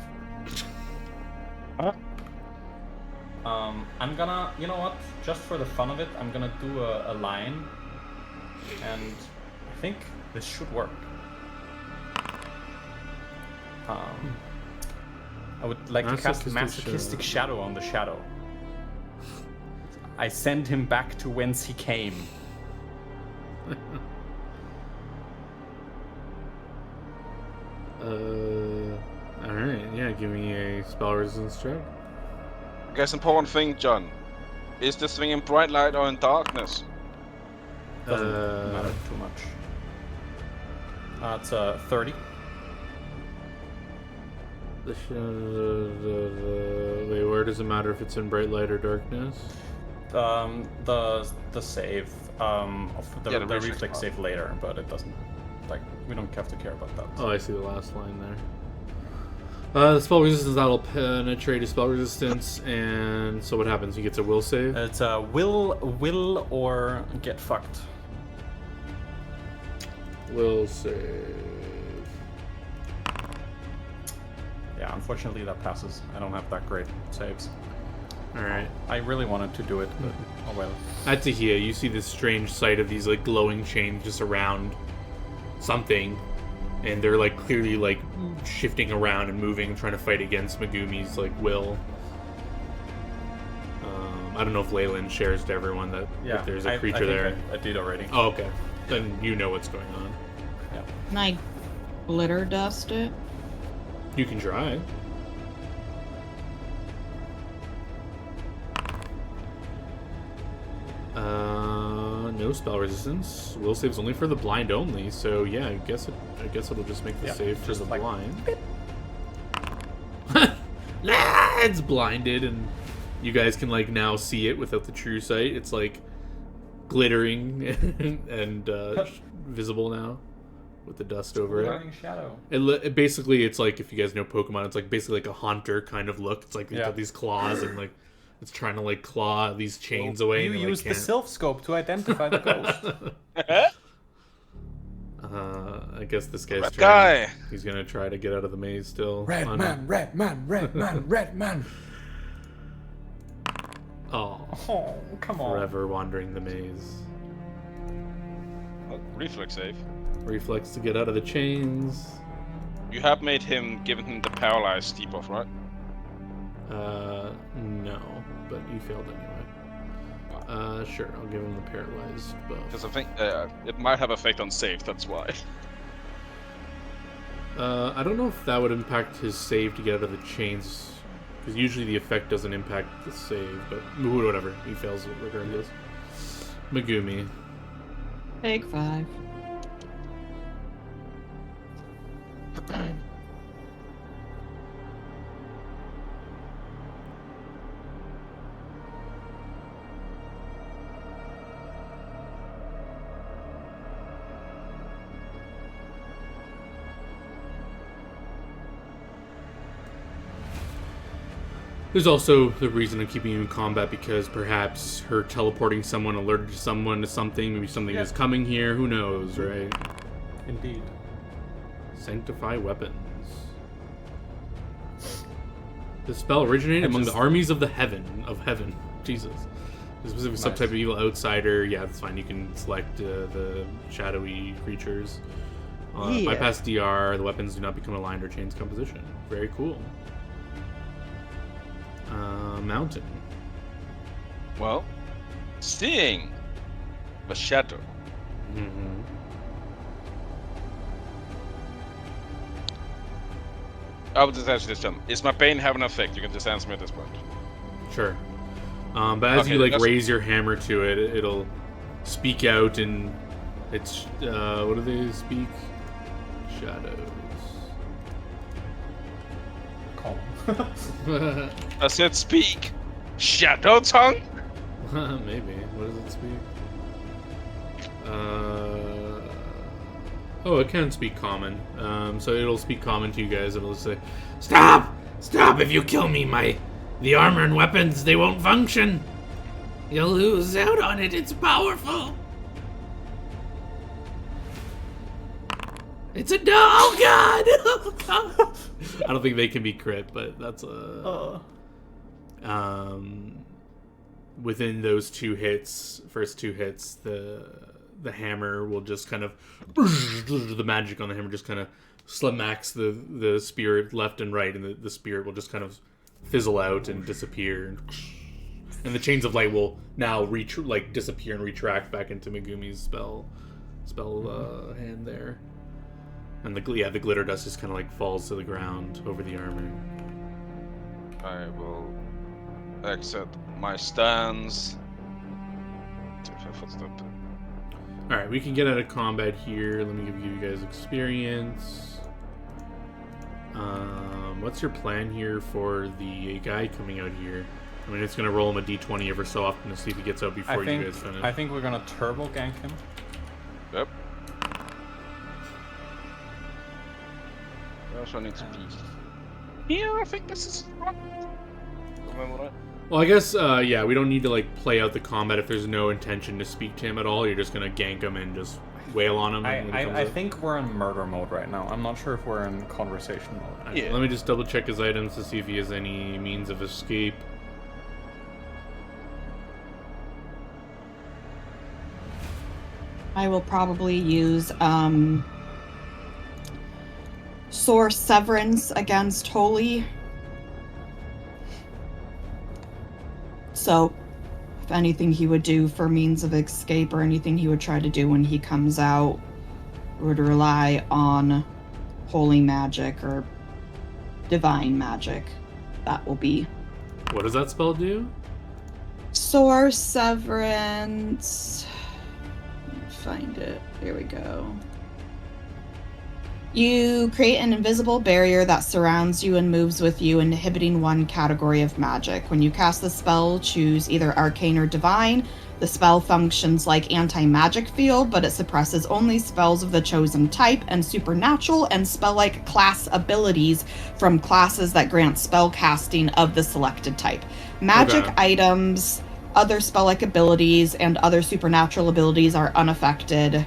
I'm gonna, you know what? Just for the fun of it, I'm gonna do a line, and I think this should work. I would like to cast Masochistic Shadow on the shadow. I send him back to whence he came. Alright, yeah, give me a spell resistance check. I guess important thing, John. Is this thing in bright light or in darkness? Doesn't matter too much. It's 30. Wait, where does it matter if it's in bright light or darkness? The save, the reflex save later, but it doesn't. Like, we don't have to care about that. Oh, I see the last line there. The spell resistance, that'll penetrate his spell resistance, and so what happens? He gets a will save? It's a will or get fucked. Will save. Yeah, unfortunately that passes. I don't have that great saves. Alright. I really wanted to do it, but oh well. At Tahia, you see this strange sight of these like glowing chains just around something, and they're like clearly like shifting around and moving, trying to fight against Megumi's like will. I don't know if Leyland shares to everyone that there's a creature there. I did already. Oh, okay. Then you know what's going on. Yeah. Can I glitter dust it? You can try. No spell resistance. Will save's only for the blind only, so yeah, I guess it'll just make the save for the like blind. It's blinded, and you guys can like now see it without the true sight. It's like glittering and visible now with the dust over it. Shadow. It basically, it's like, if you guys know Pokemon, it's like basically like a haunter kind of look. It's like it's got these claws and like it's trying to like claw these chains away. You and use the Sylph Scope to identify the ghost. I guess this guy's he's gonna try to get out of the maze still. Red man, red man, red man, red man. Oh, come on. Forever wandering the maze. Reflex save. Reflex to get out of the chains. You have made him, given him the paralyzed debuff, right? No, but you failed anyway. Sure, I'll give him the paralyzed buff. Because I think it might have effect on save, that's why. I don't know if that would impact his save to get out of the chains, because usually the effect doesn't impact the save, but whatever. He fails it regardless. Megumi. Take 5. There's also the reason I'm keeping you in combat, because perhaps her teleporting someone alerted someone to something. Maybe something is coming here. Who knows, right? Indeed. Sanctify weapons. The spell originated among the armies of heaven. Jesus. A specific subtype of evil outsider. Yeah, that's fine. You can select the shadowy creatures. Bypass DR. The weapons do not become aligned or change composition. Very cool. Mountain. Well, seeing the shadow. Mm-hmm. I will just answer this one. Is my bane have an effect? You can just answer me at this point. Sure. But as you raise your hammer to it, it'll speak out, and it's what do they speak? Shadows. Calm. I said speak. Shadow tongue? Maybe. What does it speak? Oh, it can speak common. So it'll speak common to you guys. It'll say, "Stop! Stop! If you kill me, the armor and weapons, they won't function. You'll lose out on it. It's powerful." It's a oh god! I don't think they can be crit, but that's within those first two hits, the hammer will just kind of the magic on the hammer just kind of smacks the spirit left and right, and the spirit will just kind of fizzle out and disappear, and the chains of light will now disappear and retract back into Megumi's spell hand there. And the glitter dust just kind of falls to the ground over the armor. I will exit my stance. Alright, we can get out of combat here. Let me give you guys experience. What's your plan here for the guy coming out here? I mean, it's going to roll him a d20 every so often to see if he gets out before you guys finish. I think we're gonna turbo gank him. Yep. I also need to be here. I think this is right. Remember that? Well, I guess, we don't need to, play out the combat if there's no intention to speak to him at all. You're just going to gank him and just wail on him. I think we're in murder mode right now. I'm not sure if we're in conversation mode. Yeah. Let me just double check his items to see if he has any means of escape. I will probably use Sore Severance against Holy. So, if anything he would do for means of escape or anything he would try to do when he comes out would rely on holy magic or divine magic. That will be. What does that spell do? Sore Severance. Let me find it. Here we go. You create an invisible barrier that surrounds you and moves with you, inhibiting one category of magic. When you cast the spell, choose either Arcane or Divine. The spell functions like anti-magic field, but it suppresses only spells of the chosen type, and supernatural and spell-like class abilities from classes that grant spell casting of the selected type. Magic items, other spell-like abilities, and other supernatural abilities are unaffected.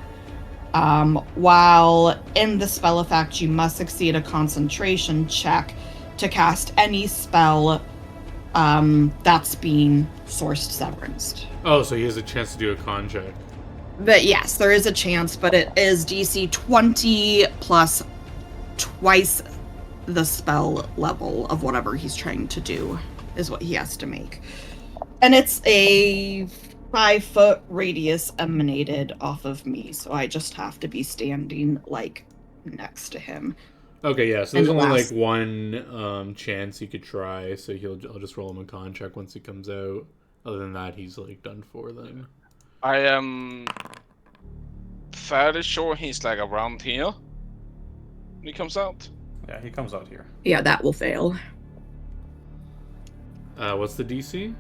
While in the spell effect, you must succeed a concentration check to cast any spell that's being sourced severanced. Oh, so he has a chance to do a con check. But yes, there is a chance, but it is DC 20 plus twice the spell level of whatever he's trying to do is what he has to make. And it's a 5-foot radius emanated off of me, so I just have to be standing next to him. Okay, yeah. So And there's the only last- like one chance he could try. So I'll just roll him a con check once he comes out. Other than that, he's like done for then. I am fairly sure he's like around here when he comes out. Yeah, he comes out here. Yeah, that will fail. What's the DC?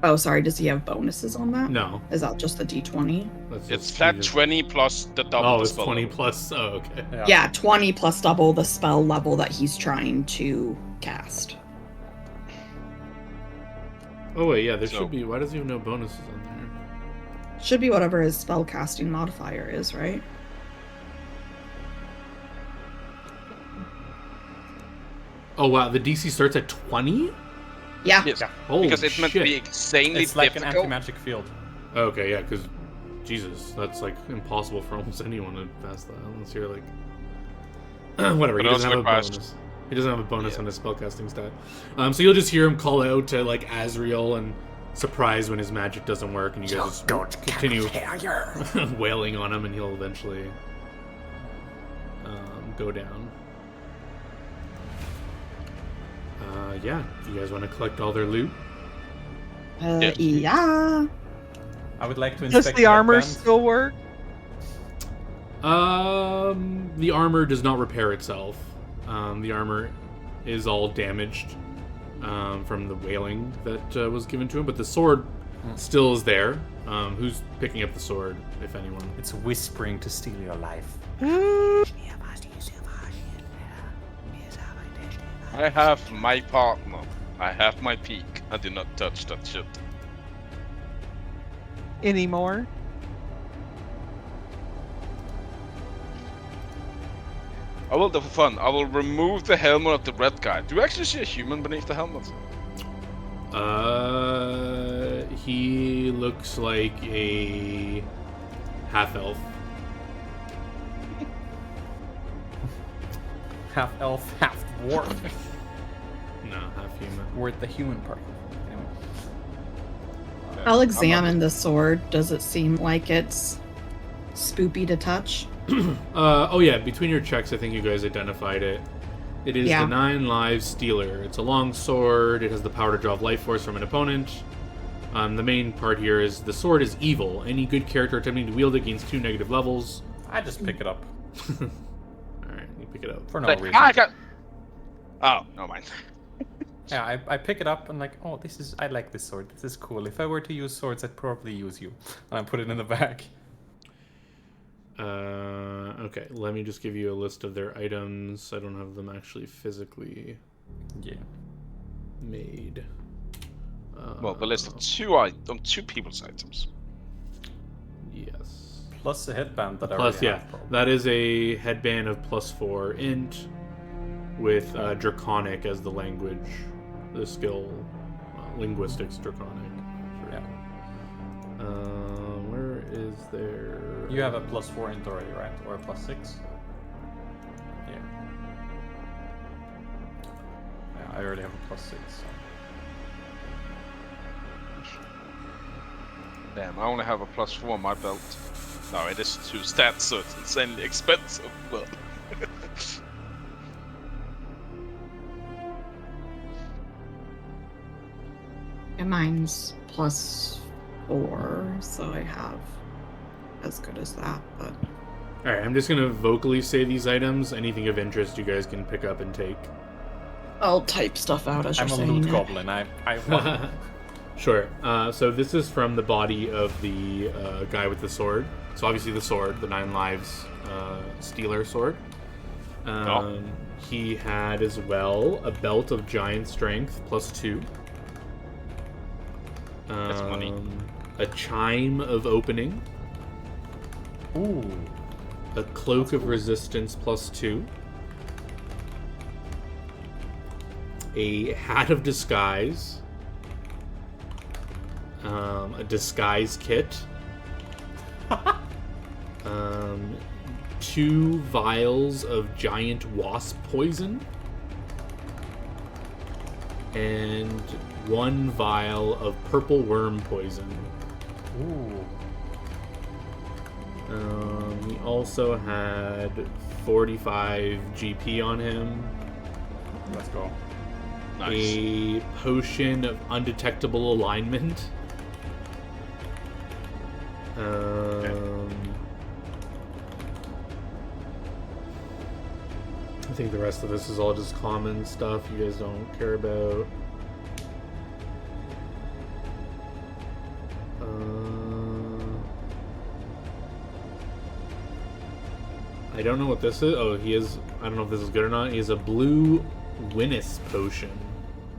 Oh, sorry. Does he have bonuses on that? No, Is that just the D20? that's It's just- flat he just- 20 plus the double. Oh, the it's spell 20 level. plus. Oh, okay. Yeah, 20 plus double the spell level that he's trying to cast. Oh wait, yeah. There So- should be. Why does he have no bonuses on there? Should be whatever his spell casting modifier is, right? Oh wow, the DC starts at 20. Yeah. Yes, Holy because it's meant to be shit. insanely It's like an difficult. anti-magic field. Okay, yeah, because Jesus, that's like impossible for almost anyone to pass that unless you're like whatever. But He it doesn't also have a requires- bonus. He doesn't have a bonus Yeah. on his spellcasting stat. So you'll just hear him call out to like Azriel and surprise when his magic doesn't work, and you guys just continue wailing on him, and he'll eventually go down. Yeah, do you guys want to collect all their loot? Yeah. I would like to inspect Does the armor headbands. still work? The armor does not repair itself. The armor is all damaged from the wailing that was given to him, but the sword still is there. Who's picking up the sword, if anyone? It's whispering to steal your life. I have my partner. I have my peak. I did not touch that shit. Anymore? I will do for fun. I will remove the helmet of the red guy. Do you actually see a human beneath the helmet? He looks like a half elf. Half elf, half dwarf. No, half human. We're at the human part. Anyway. I'll examine the sword. Does it seem like it's spoopy to touch? Oh yeah, between your checks, I think you guys identified it. It is Yeah. the 9 Lives Stealer. It's a long sword. It has the power to draw life force from an opponent. The main part here is the sword is evil. Any good character attempting to wield it gains 2 negative levels. I just pick it up Alright, you pick it up. for no Like, reason. I got. Oh, no mind. Yeah, I pick it up and like, oh, I like this sword. This is cool. If I were to use swords, I'd probably use you. And I put it in the bag. Okay, let me just give you a list of their items. I don't have them actually physically Yeah. made. Well, the list of two people's items. Yes. Plus the headband that I Plus, already yeah, have, probably. that is a headband of +4 int with Draconic as the language, the skill, linguistics Draconic. Yeah. Where is there? You have a +4 int already, right? Or a +6? Yeah. Yeah, I already have a +6. So. Damn, I only have a +4 on my belt. No, it is 2 stats, so it's insanely expensive. But And mine's +4, so I have as good as that, but Alright, I'm just gonna vocally say these items. Anything of interest you guys can pick up and take. I'll type stuff out as I'm you're a saying loot it. goblin. I want. Sure. So this is from the body of the guy with the sword. So obviously the sword, the 9 Lives Stealer sword. He had as well a belt of giant strength +2. That's money. A chime of opening. Ooh. A cloak of resistance +2. A hat of disguise. A disguise kit. 2 vials of giant wasp poison. And 1 vial of purple worm poison. Ooh. He also had 45 GP on him. Let's go. Nice. A potion of undetectable alignment. I think the rest of this is all just common stuff you guys don't care about. I don't know what this is. Oh, he is. I don't know if this is good or not. He has a blue Winnis potion.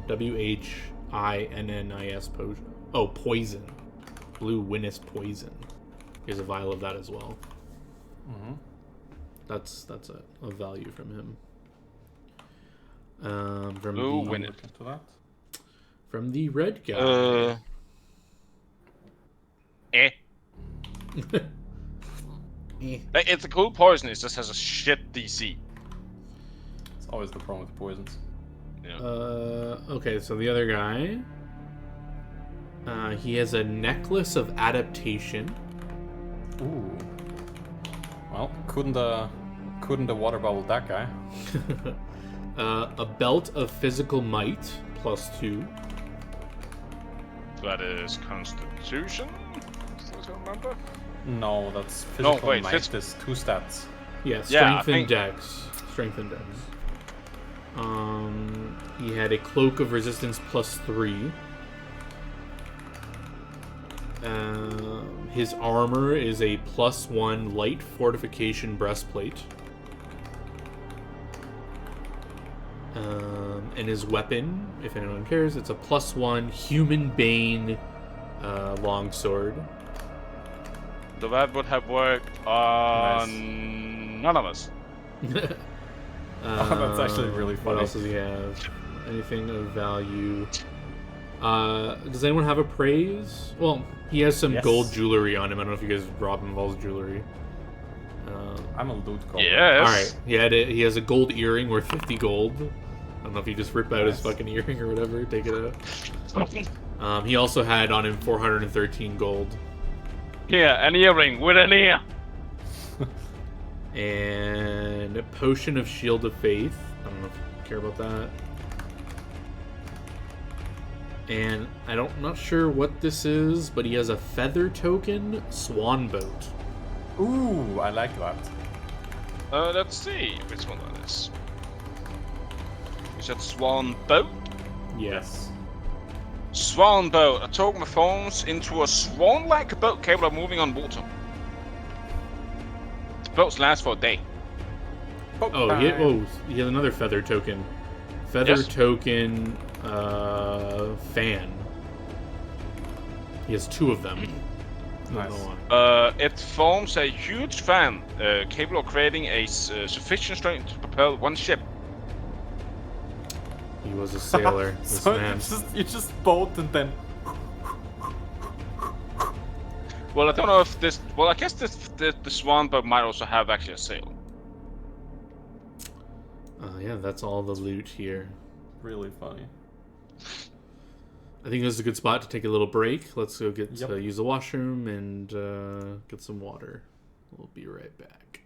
WHINNIS potion. Oh, poison. Blue Winnis poison. Here's a vial of that as well. Mm-hmm. That's a value from him. From Blue the Winnis. Look into that. from the red guy. Eh. Like, it's a cool poison. It just has a shit DC. It's always the problem with poisons. Yeah. Okay, so the other guy, he has a necklace of adaptation. Ooh. Well, couldn't the water bubble that guy? A belt of physical might +2. That is Constitution. Does I remember? No, that's physical wait, might. There's 2 stats. Yeah, Yeah, I strength and think- dex. Strength and dex. He had a cloak of resistance +3. His armor is a +1 light fortification breastplate. And his weapon, if anyone cares, it's a +1 human bane longsword. So that would have worked on none of us. That's actually really What funny. else does he have? Anything of value? Does anyone have a praise? Well, he has some Yes. gold jewelry on him. I don't know if you guys rob him of all his jewelry. I'm a loot goblin. Yes. All right, he has a gold earring worth 50 gold. I don't know if you just rip out his Nice. fucking earring or whatever, take it out. He also had on him 413 gold. Yeah, an earring with an ear. And a potion of shield of faith. I don't know if you care about that. And I'm not sure what this is, but he has a feather token swan boat. Ooh, I like that. Let's see which one that is. You said Swan Boat? Yes. Swan Boat. A token forms into a swan-like boat capable of moving on water. Boats last for a day. Oh, he had another feather token. Feather Yes. token fan. He has 2 of them. I don't Nice. know why. It forms a huge fan capable of creating a sufficient strength to propel one ship. He was a sailor. This So man. you just boat and then. Well, I don't know if this. Well, I guess the swan boat might also have actually a sail. Yeah, that's all the loot here. Really funny. I think this is a good spot to take a little break. Let's go Yep. use the washroom and get some water. We'll be right back.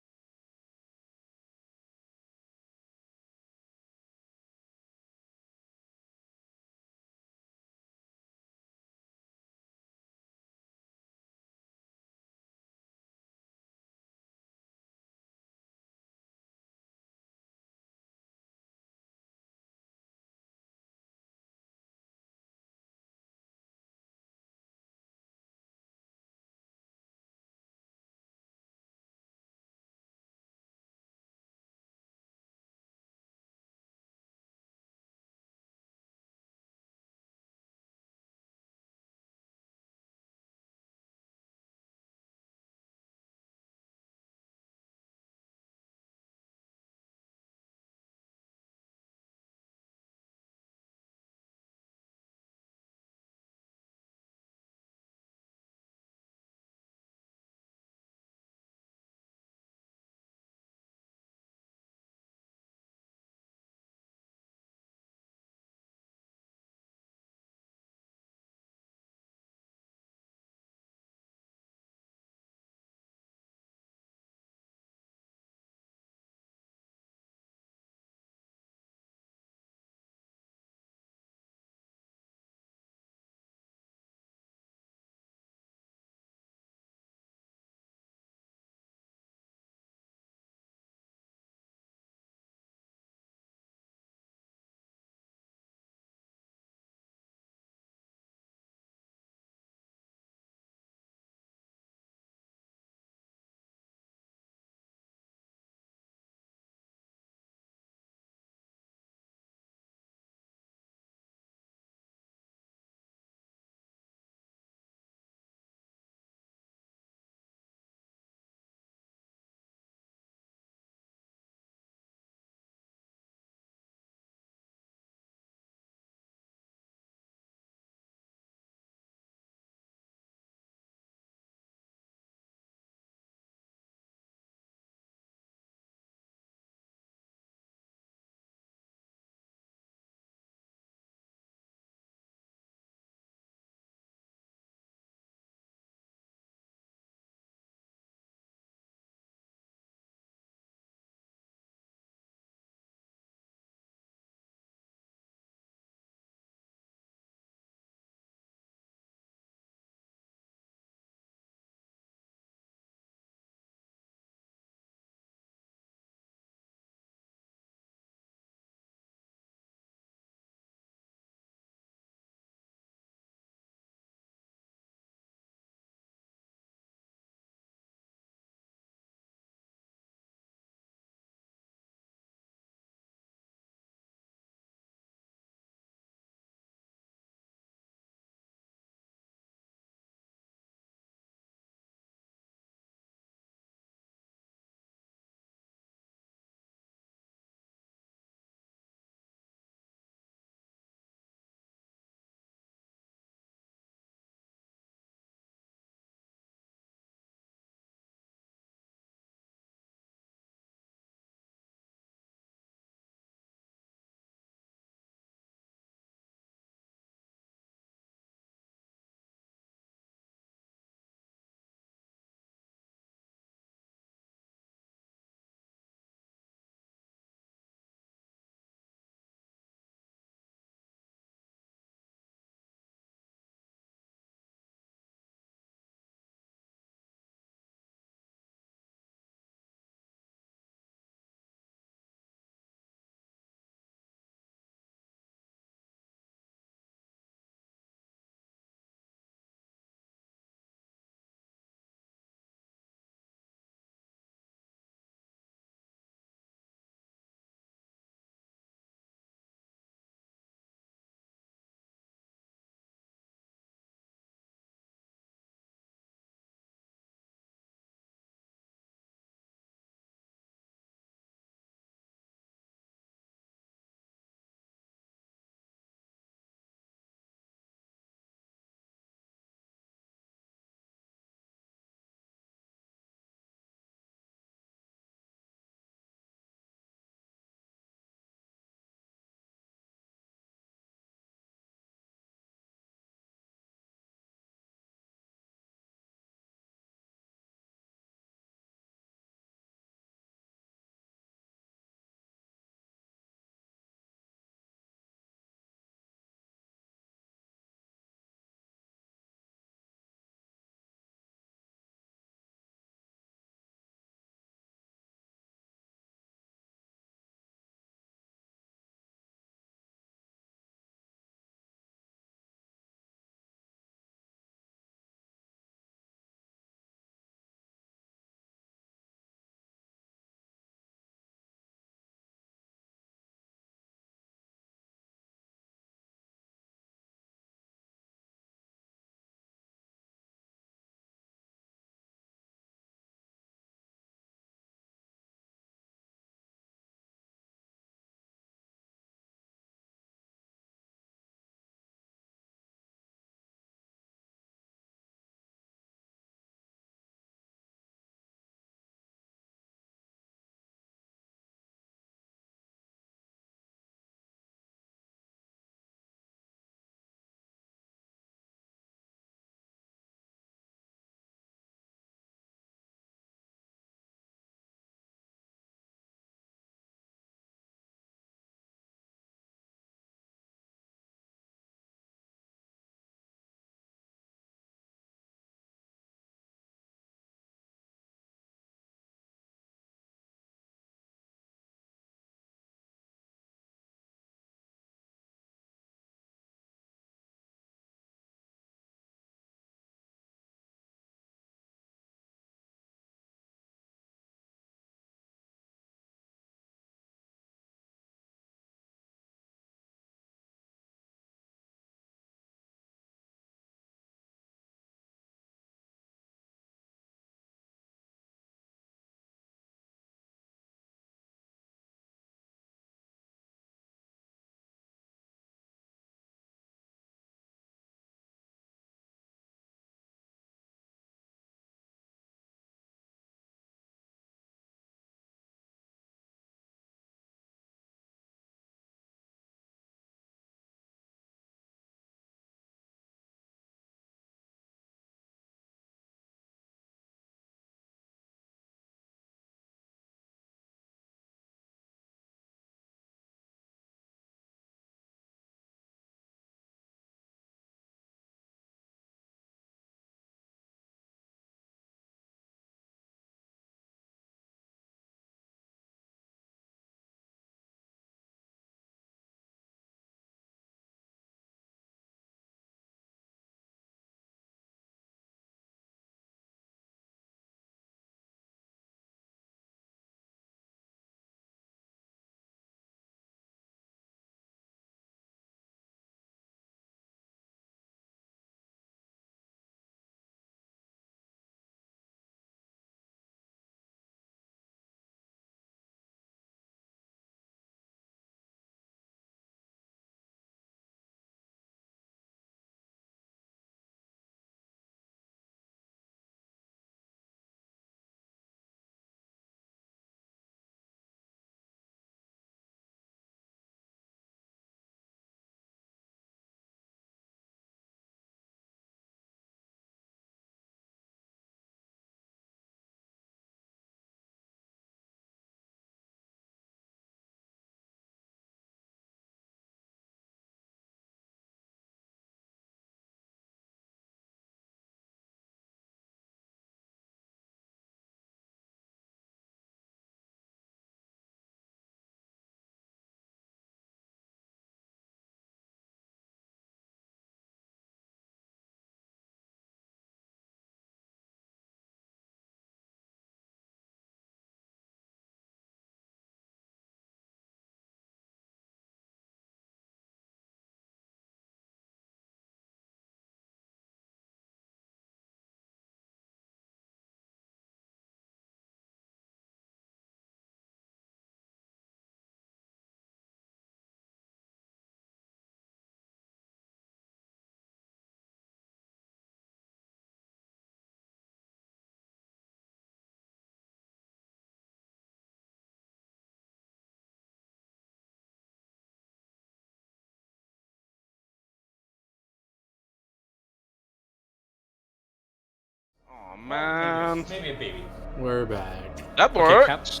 Oh man, Maybe a baby. We're back. that Okay, worked. Cat.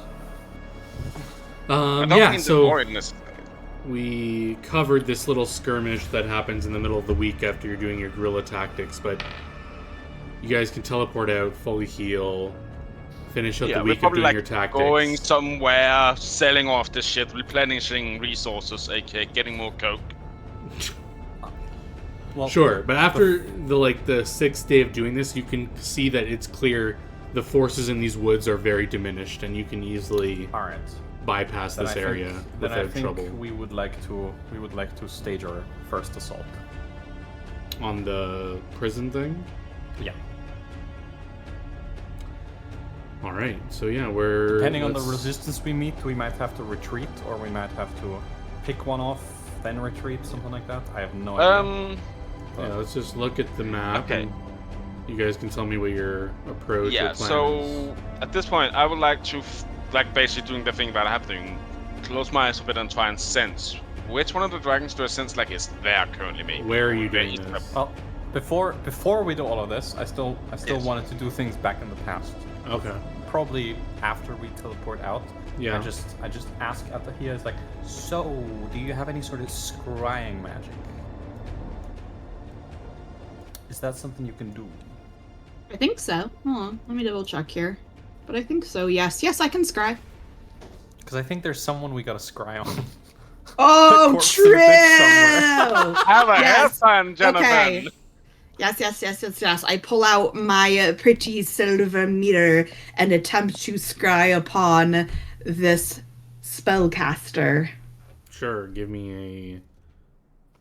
I don't Yeah, mean the so voidness. we covered this little skirmish that happens in the middle of the week after you're doing your guerrilla tactics, but you guys can teleport out, fully heal, finish out Yeah, the we're week of probably doing like your tactics. going somewhere, selling off this shit, replenishing resources, aka getting more coke. Well, Sure, but after the 6th day of doing this, you can see that it's clear the forces in these woods are very diminished, and you can easily all right. bypass Then this I think- area then I without think trouble. we would like to stage our first assault. On the prison thing? Yeah. Alright, so yeah, we're... Depending on the let's- resistance we meet, we might have to retreat, or we might have to pick one off, then retreat, something like that. I have no idea. Yeah, let's just look at the map. Okay. And you guys can tell me what your approach Yeah, or plan is. so at this point, I would like to, basically doing the thing that I have doing, close my eyes a bit and try and sense which one of the dragons do I sense like is there currently. Maybe. Where are you Where doing is this? Well, before we do all of this, I still Yes. wanted to do things back in the past. Okay. Probably after we teleport out. Yeah. I just ask Atahia, is like, so do you have any sort of scrying magic? Is that something you can do? I think so. Hold on, let me double check here. But I think so. Yes, I can scry. Because I think there's someone we gotta scry on. Oh, corpse in true. a pit somewhere. Have a Yes. hairpan, Jonathan. Okay. Yes. I pull out my pretty silver mirror and attempt to scry upon this spellcaster. Sure, give me a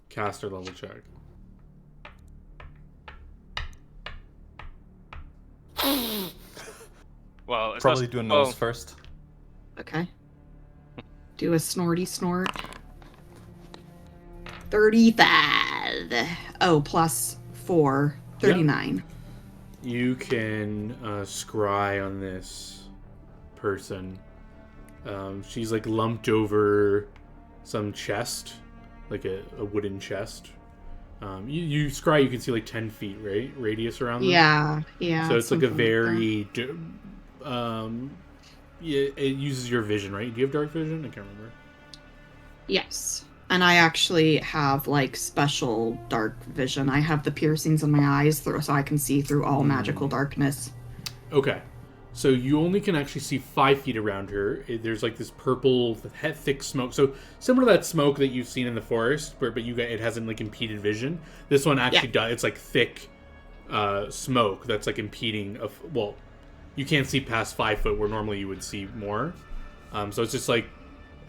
caster level check. Well, it's Probably not, do a well, nose first. Okay. Do a snorty snort. 35. Oh, plus 4. 39. You can scry on this person. She's like lumped over some chest, like a wooden chest. You scry, you can see like 10 feet, right? Radius around them. Yeah. So it's like a something very, yeah, it uses your vision, right? Do you have dark vision? I can't remember. Yes. And I actually have like special dark vision. I have the piercings in my eyes so I can see through all magical darkness. Okay. So you only can actually see 5 feet around her. There's like this purple, thick smoke. So similar to that smoke that you've seen in the forest, but it hasn't like impeded vision. This one actually does. It's like thick smoke that's like impeding. Well, you can't see past 5 foot where normally you would see more. So it's just like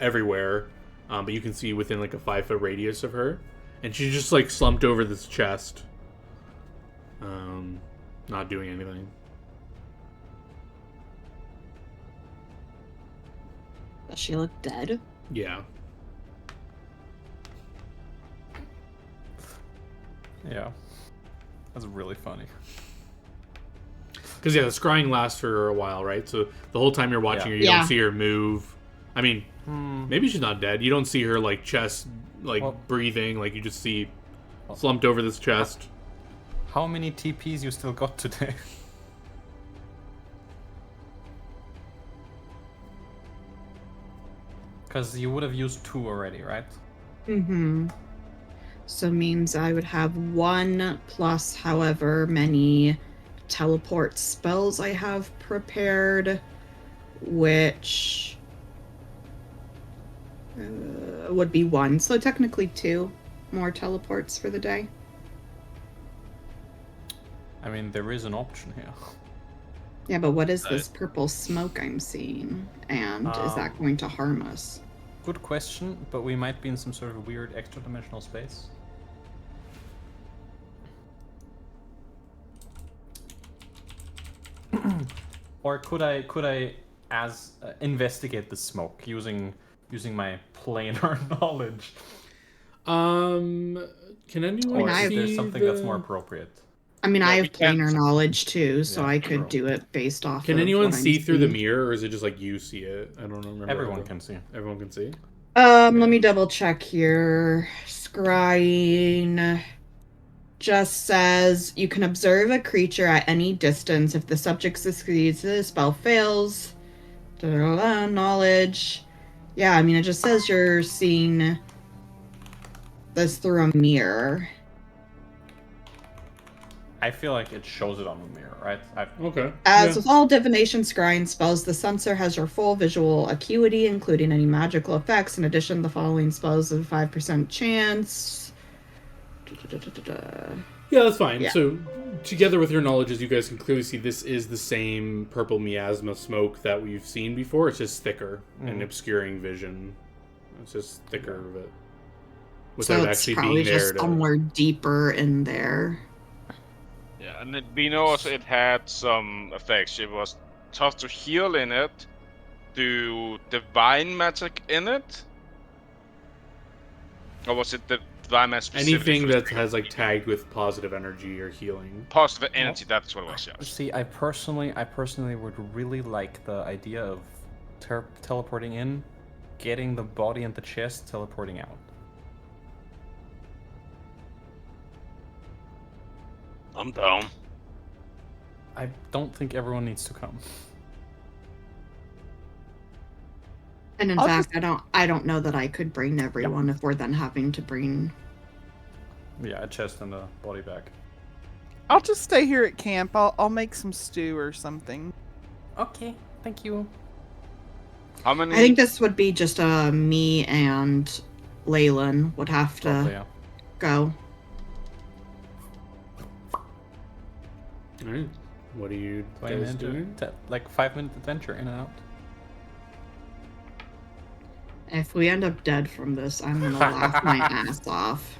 everywhere. But you can see within like a 5 foot radius of her. And she's just like slumped over this chest. Not doing anything. Does she look dead? Yeah. Yeah. That's really funny. Because, yeah, the scrying lasts for a while, right? So the whole time you're watching her, you don't see her move. I mean, maybe she's not dead. You don't see her, like, chest, like, breathing. Like, you just see slumped over this chest. How many TPs you still got today? Because you would have used 2 already, right? Mm-hmm. So means I would have 1 plus however many teleport spells I have prepared, which would be 1. So technically 2 more teleports for the day. I mean, there is an option here. Yeah, but what is this purple smoke I'm seeing? And is that going to harm us? Good question, but we might be in some sort of weird extra-dimensional space. Or could I investigate the smoke using my planar knowledge? Can anyone Or I is there see something that's more appropriate? I mean, I we have planar can't- knowledge too, so Yeah, I could true. do it based off Can of anyone what I'm see through the seeing. mirror, or is it just like you see it? I don't remember. Everyone can see. Everyone can see? Let me double check here. Scrying. just says you can observe a creature at any distance. If the subject succeeds, the spell fails. Knowledge. Yeah, I mean, it just says you're seeing this through a mirror. I feel like it shows it on the mirror, right? Okay. As with all divination scrying spells, the sensor has your full visual acuity, including any magical effects. In addition, the following spells have a 5% chance. Yeah, that's fine. Yeah. So, together with your knowledge, as you guys can clearly see, this is the same purple miasma smoke that we've seen before. It's just thicker and obscuring vision. It's just thicker, but without So it's actually probably being there. just somewhere deeper in there. Yeah, and we know also it had some effects. It was tough to heal in it, do divine magic in it, or was it the divine magic specific Anything for that string? has like tagged with positive energy or healing. Positive energy, that's what it was, yes. See, I personally would really like the idea of teleporting in, getting the body and the chest, teleporting out. I'm down. I don't think everyone needs to come. And in I'll fact, I don't know that I could bring everyone if we're then having to bring. Yeah, a chest and a body bag. I'll just stay here at camp. I'll make some stew or something. Okay, thank you. How many? I think this would be just me and Leyland would have to Probably, yeah. go. All right. What are you 20 guys minute, doing? like 5-minute adventure in and out. If we end up dead from this, I'm gonna laugh my ass off.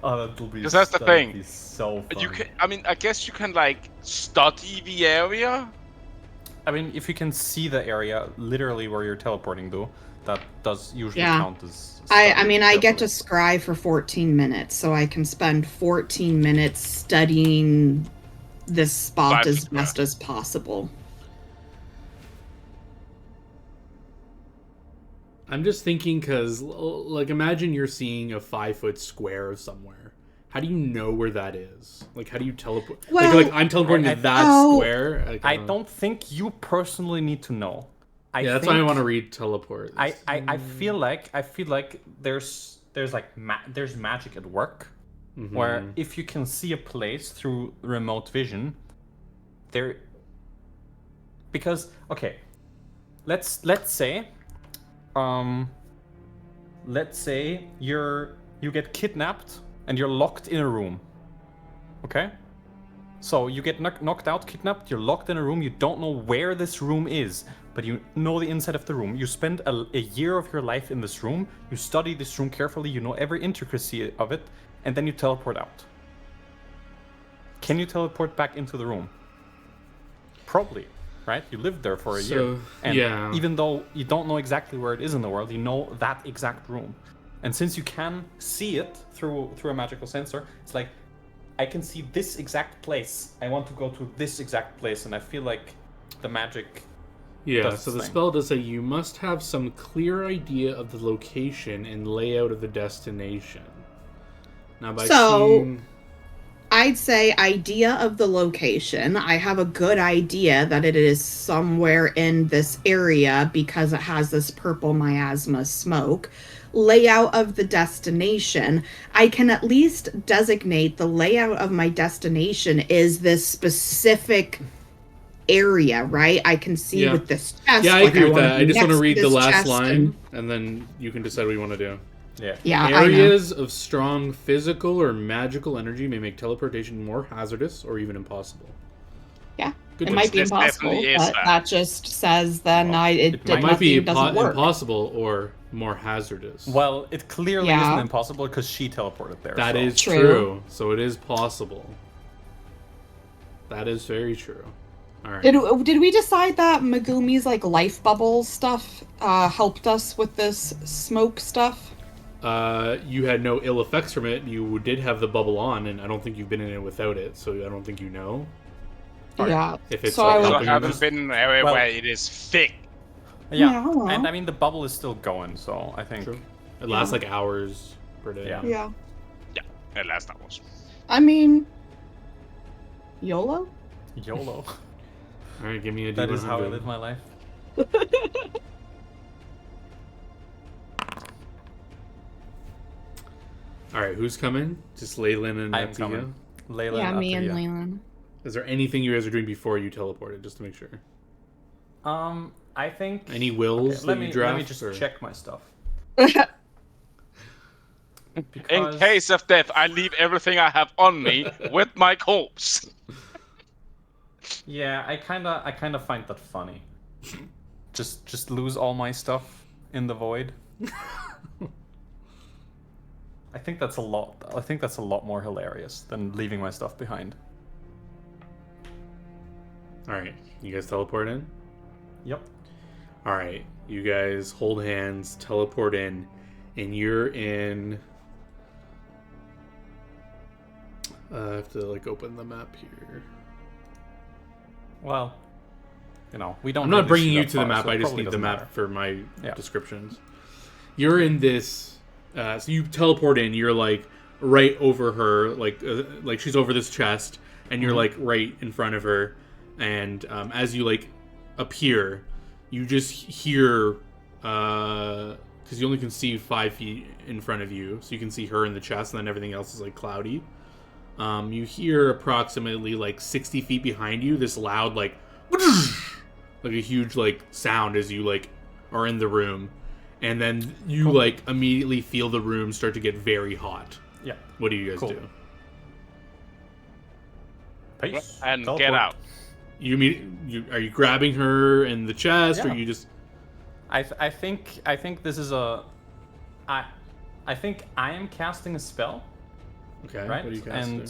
Oh, that'll be. Because that's the that'll thing. Be so fun. You can. I mean, I guess you can like study the area. I mean, if you can see the area literally where you're teleporting to, that does usually Yeah. count as. I mean, I get to carefully. scry for 14 minutes, so I can spend 14 minutes studying this spot That's as best as possible. I'm just thinking because, like, imagine you're seeing a 5-foot square of somewhere. How do you know where that is? Like, how do you teleport? Well, like I'm teleporting I- to that Oh. square. Like, I don't think you personally need to know. Yeah, that's why I want to read teleport. I feel like there's like there's magic at work, where if you can see a place through remote vision, there. Because okay, let's say you get kidnapped and you're locked in a room. Okay? So you get knocked out, kidnapped, you're locked in a room, you don't know where this room is, but you know the inside of the room. You spend a year of your life in this room, you study this room carefully, you know every intricacy of it, and then you teleport out. Can you teleport back into the room? Probably, right? You lived there for a year. And yeah. even though you don't know exactly where it is in the world, you know that exact room. And since you can see it through a magical sensor, it's like, I can see this exact place. I want to go to this exact place, and I feel like the magic. Yeah, does so the its thing. spell does say you must have some clear idea of the location and layout of the destination. Now, by So- seeing... I'd say idea of the location. I have a good idea that it is somewhere in this area because it has this purple miasma smoke. Layout of the destination. I can at least designate the layout of my destination is this specific area, right? I can see Yeah. with this chest. Yeah, I agree with wanna that. be I just want to next read the this last chest line, and then you can decide what you want to do. Yeah. Yeah, I know. Areas of strong physical or magical energy may make teleportation more hazardous or even impossible. Yeah, Good it to might be This impossible, definitely is but that. that just says then Well, it It might be doesn't work. impossible or more hazardous. Well, it clearly Yeah. isn't impossible because she teleported there. That so. is True. true. So it is possible. That is very true. All right. Did we decide that Megumi's like life bubble stuff helped us with this smoke stuff? You had no ill effects from it. You did have the bubble on, and I don't think you've been in it without it, so I don't think you know. Yeah. If it's So like I would- So I helping you haven't this. been in an area Well- where it is thick. Yeah, Yeah, well. and I mean the bubble is still going, so I think. True. It lasts like hours per day. Yeah. Yeah. Yeah, last hours. I mean, YOLO? YOLO. All right, give me a D100. That is how I live my life. All right, who's coming? Just Leyland and I'm Atia? coming. Layla Yeah, and me and Atia. Leland. Is there anything you guys are doing before you teleported, just to make sure? I think. Any wills Okay, that you draft? let me just or- check my stuff. In Because- case of death, I leave everything I have on me with my corpse. Yeah, I kinda find that funny. Just lose all my stuff in the void. I think that's a lot. I think that's a lot more hilarious than leaving my stuff behind. All right, you guys teleport in? Yep. All right, you guys hold hands, teleport in, and you're in. I have to like open the map here. Well, we don't. I'm not really bringing shoot you that to the far, map. so it I just probably need the doesn't map matter. for my Yeah. descriptions. You're in this. So you teleport in. You're like right over her, like she's over this chest, and you're like right in front of her. And as you like appear, you just hear because you only can see 5 feet in front of you, so you can see her in the chest, and then everything else is like cloudy. You hear approximately like 60 feet behind you this loud like a huge like sound as you like are in the room, and then you like immediately feel the room start to get very hot. Yeah. What do you guys Cool. do? Peace. And Teleport. get out. Are you grabbing her in the chest, Yeah. or you just? I think this is a. I think I am casting a spell, Okay. right? What are you casting?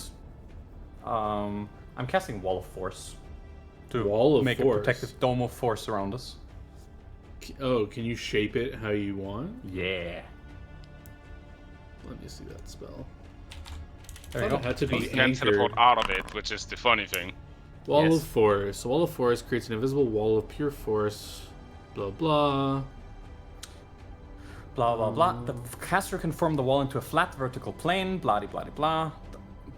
And I'm casting Wall of Force to Wall of make Force? a protective dome of force around us. Oh, can you shape it how you want? Yeah. Let me see that spell. There you Thought go. it had to be You can anchored. teleport out of it, which is the funny thing. Wall Yes. of Force. Wall of Force creates an invisible wall of pure force. Blah blah. Blah blah blah. The caster can form the wall into a flat vertical plane. Blah de blah de blah.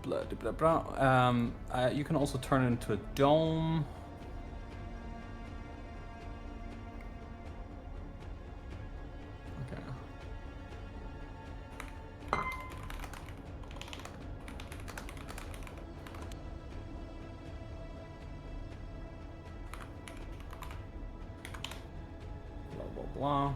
Blah de blah blah. You can also turn it into a dome. Okay. Blah blah blah.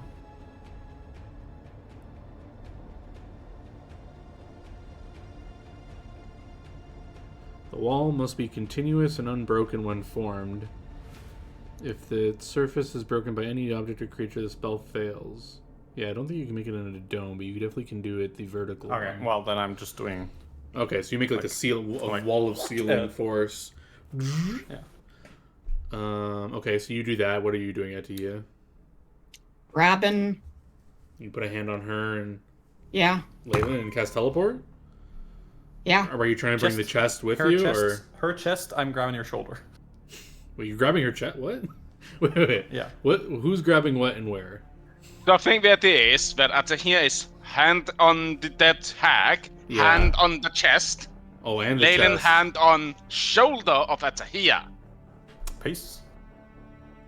The wall must be continuous and unbroken when formed. If the surface is broken by any object or creature, the spell fails. Yeah, I don't think you can make it into a dome, but you definitely can do it the vertical. Okay, one. well then I'm just doing. Okay, so you make like a like- wall of ceiling Yeah. force. Yeah. Okay, so you do that. What are you doing, Atia? Grabbing. You put a hand on her and Yeah. Leyland and cast teleport? Yeah. Or are you trying to bring the chest with her you, chest, or her chest? I'm grabbing your shoulder. well, you're grabbing her chest? What? Wait. Yeah. What? Who's grabbing what and where? The thing that is that at here is hand on the dead hag, Yeah. hand on the chest, Oh, and the Leyland chest. hand on shoulder of Atahia, Peace.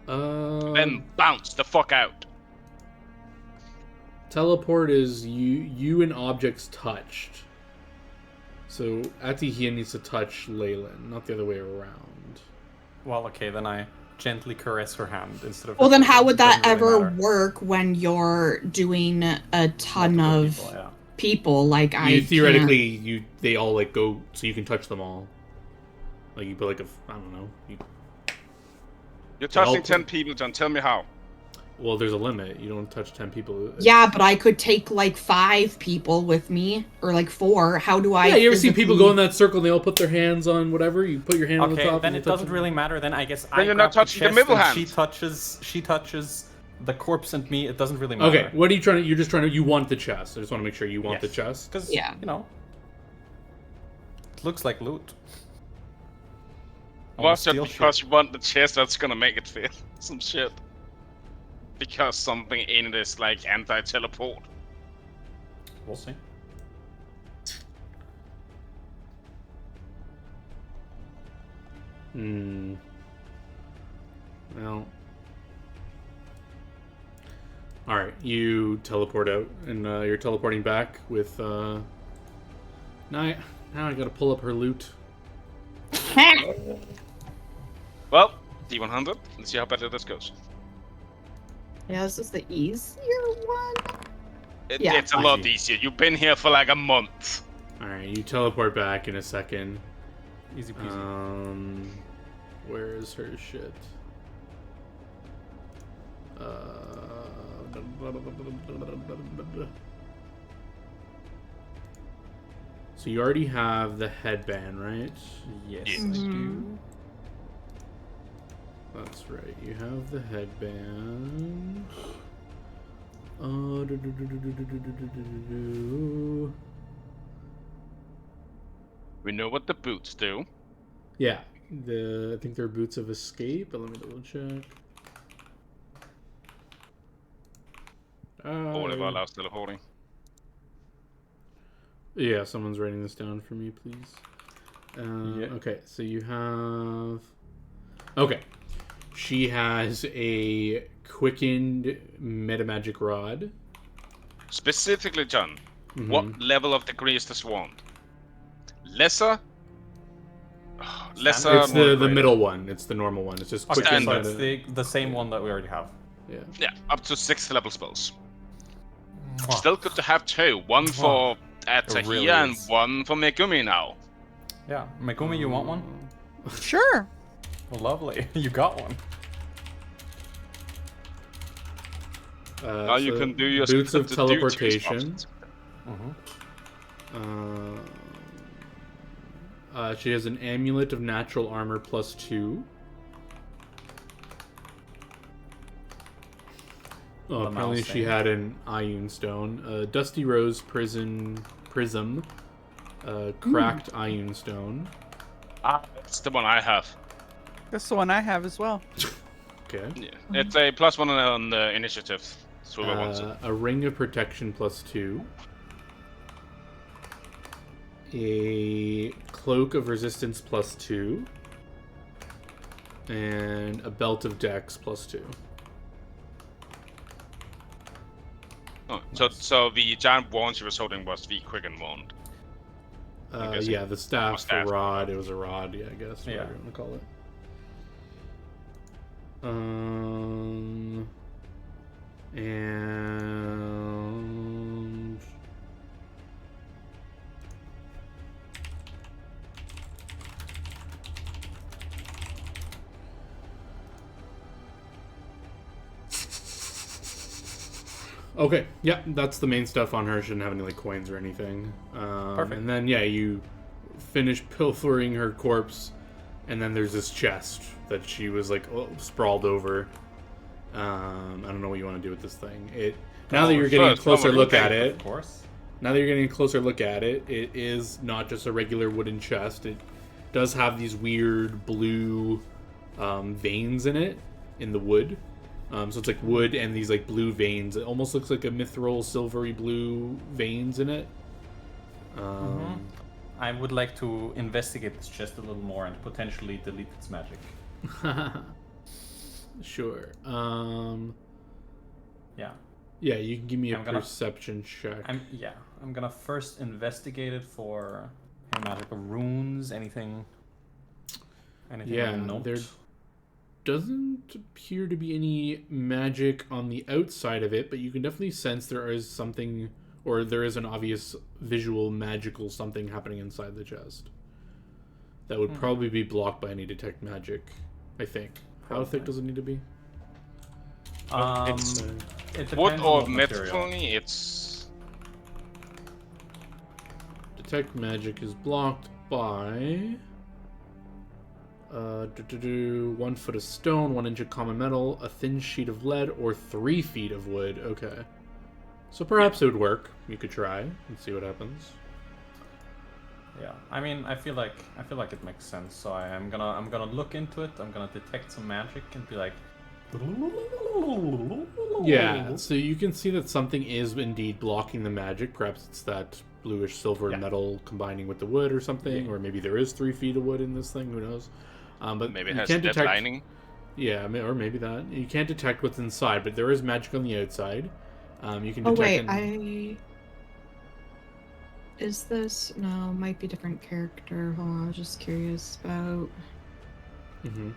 then bounce the fuck out. Teleport is you and objects touched. So Atihia needs to touch Leyland, not the other way around. Well, okay, then I gently caress her hand instead of. Well, her then shoulder. how would that Doesn't really ever matter. work when you're doing a ton Multiple of people, yeah. people? Like I You theoretically can't- they all like go so you can touch them all. Like you put like I don't know. You're touching Help. 10 people, John. Tell me how. Well, there's a limit. You don't touch 10 people. Yeah, but I could take like 5 people with me, or like 4. How do I? Yeah, you ever see people physically- go in that circle and they all put their hands on whatever? You put your hand on the Okay, top. then and it you touch doesn't them. really matter. Then I guess Then I you're grab not touching the chest middle and hand. She touches the corpse and me. It doesn't really matter. Okay, what are you trying to? You're just trying to. You want the chest. I just want to make sure you want Yes. the chest. Because Yeah. it looks like loot. I wanna Was it steal because shit. you want the chest that's gonna make it fit? Some shit. Because something in it is like anti-teleport. We'll see. Hmm. Well. Alright, you teleport out, and you're teleporting back with, Now I gotta pull up her loot. Well, D100. Let's see how better this goes. Yeah, this is the easier one. Yeah. It's a lot easier. You've been here for like a month. Alright, you teleport back in a second. Easy peasy. Where is her shit? So you already have the headband, right? Yes, Yes. I do. That's right. You have the headband. We know what the boots do. Yeah, I think they're boots of escape, but let me double check. Or if I allow teleporting. Yeah, someone's writing this down for me, please. Yeah. Okay, so you have. Okay, she has a quickened metamagic rod. Specifically, John, Mhm. what level of degree is this wand? Lesser? Lesser. It's the greater. middle one. It's the normal one. It's just Okay, quickened. so Standard. it's the same one that we already have. Yeah. Yeah, up to 6th level spells. Mwah. Still good to have two. One for It really Tahia and is. one for Megumi now. Yeah, Megumi, you want one? Sure. Well, lovely. You got one. Now you So can do your boots of the duty teleportation. responses. She has an amulet of natural armor +2. Oh, The apparently mouse she thing. had an Ioun stone, Dusty Rose prism, cracked Ioun stone. Ah, that's the one I have. That's the one I have as well. Okay. Yeah. It's a +1 on the initiative. So whoever wants it. A ring of protection +2. A cloak of resistance +2. And a belt of dex +2. Oh, so the giant wand she was holding was the Quicken wand. I'm guessing. Yeah, the staff, Or staff. the rod. It was a rod, yeah, I guess. Yeah. Whatever you want to call it. And okay, yeah, that's the main stuff on her. Shouldn't have any like coins or anything. Perfect. And then yeah, you finish pilfering her corpse, and then there's this chest that she was like sprawled over. I don't know what you want to do with this thing. Now that you're getting a First, closer I'm look looking, at it, Of course. now that you're getting a closer look at it, it is not just a regular wooden chest. It does have these weird blue veins in it, in the wood. So it's like wood and these like blue veins. It almost looks like a mithril silvery blue veins in it. I would like to investigate this chest a little more and potentially delete its magic. Sure. Yeah. Yeah, you can give me a I'm gonna- perception check. I'm gonna first investigate it for any magical runes, anything Yeah, of note. there doesn't appear to be any magic on the outside of it, but you can definitely sense there is something, or there is an obvious visual magical something happening inside the chest. That would probably be blocked by any detect magic, I think. How thick does it need to be? It's It depends wood on or what material. metapony, it's... Detect magic is blocked by 1 foot of stone, 1 inch of common metal, a thin sheet of lead, or 3 feet of wood. Okay, so perhaps it would work. You could try and see what happens. Yeah, I mean, I feel like it makes sense. So I'm gonna look into it. I'm gonna detect some magic and be like, Yeah, so you can see that something is indeed blocking the magic. Perhaps it's that bluish silver Yeah. metal combining with the wood or something, or maybe there is 3 feet of wood in this thing. Who knows? But Maybe it you has can't dead detect. lining. Yeah, or maybe that. You can't detect what's inside, but there is magic on the outside. You can Oh detect. wait, Is this no? Might be different character. Hold on, I was just curious about. Mm-hmm.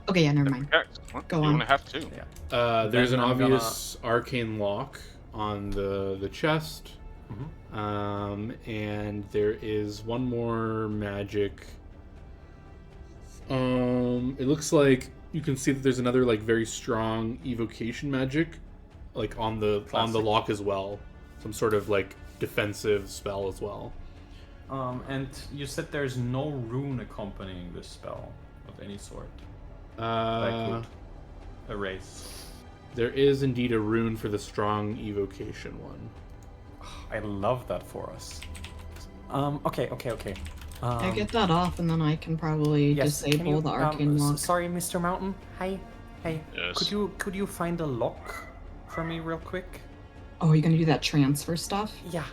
Okay, yeah, never mind. What? Go You on. only have two. Yeah. There's Then an I'm gonna- obvious arcane lock on the chest. And there is one more magic. It looks like you can see that there's another like very strong evocation magic, like on the Classic. lock as well. Some sort of like defensive spell as well. And you said there's no rune accompanying this spell of any sort that I could erase. There is indeed a rune for the strong evocation one. I love that for us. Okay. I get that off, and then I can probably Yes, can disable you, the arcane lock. Sorry, Mr. Mountain. Hey. Yes. Could you find a lock for me real quick? Oh, are you gonna do that transfer stuff? Yeah.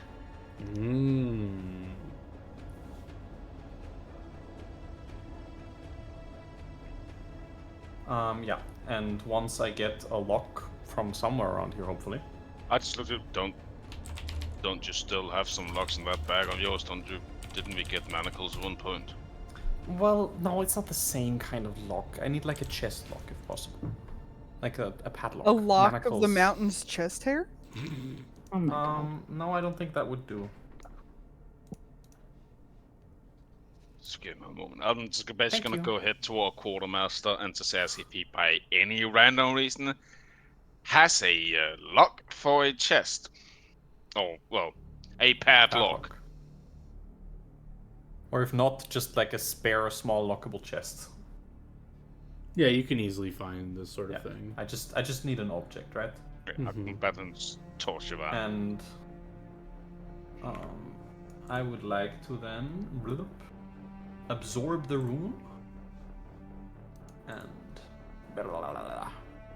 Yeah. And once I get a lock from somewhere around here, hopefully. I just looked at don't you still have some locks in that bag of yours? Didn't we get manacles at one point? Well, no, it's not the same kind of lock. I need like a chest lock if possible. Like a padlock. A lock of the Manacles. mountain's chest hair? Oh my god. No, I don't think that would do. Just give me a moment. I'm just basically Thank gonna you. go ahead to our quartermaster and just ask if he, by any random reason, has a lock for a chest. Oh, well, a padlock. Or if not, just like a spare small lockable chest. Yeah, you can easily find this sort of Yeah. thing. I just need an object, right? Okay, I can bet and just torch you that. And I would like to then absorb the rune and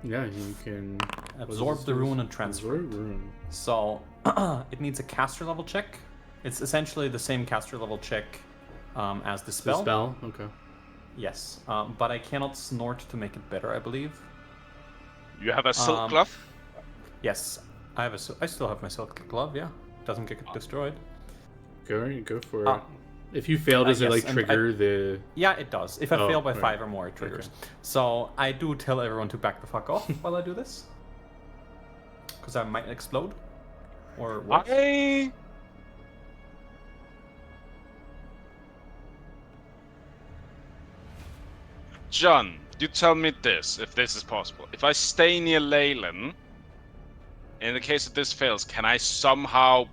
Yeah, you can absorb the rune and transfer. Absorb rune. So it needs a caster level check. It's essentially the same caster level check as the spell. The spell? Okay. Yes, but I cannot snort to make it better, I believe. You have a silk Um, glove? Yes, I still have my silk glove. Yeah, doesn't get destroyed. Go for it. If you fail, does it yes, like and trigger the? Yeah, it does. If I Oh, fail by right. 5 or more, it triggers. So I do tell everyone to back the fuck off while I do this, because I might explode. Or what? John, you tell me this, if this is possible. If I stay near Leyland, in the case that this fails, can I somehow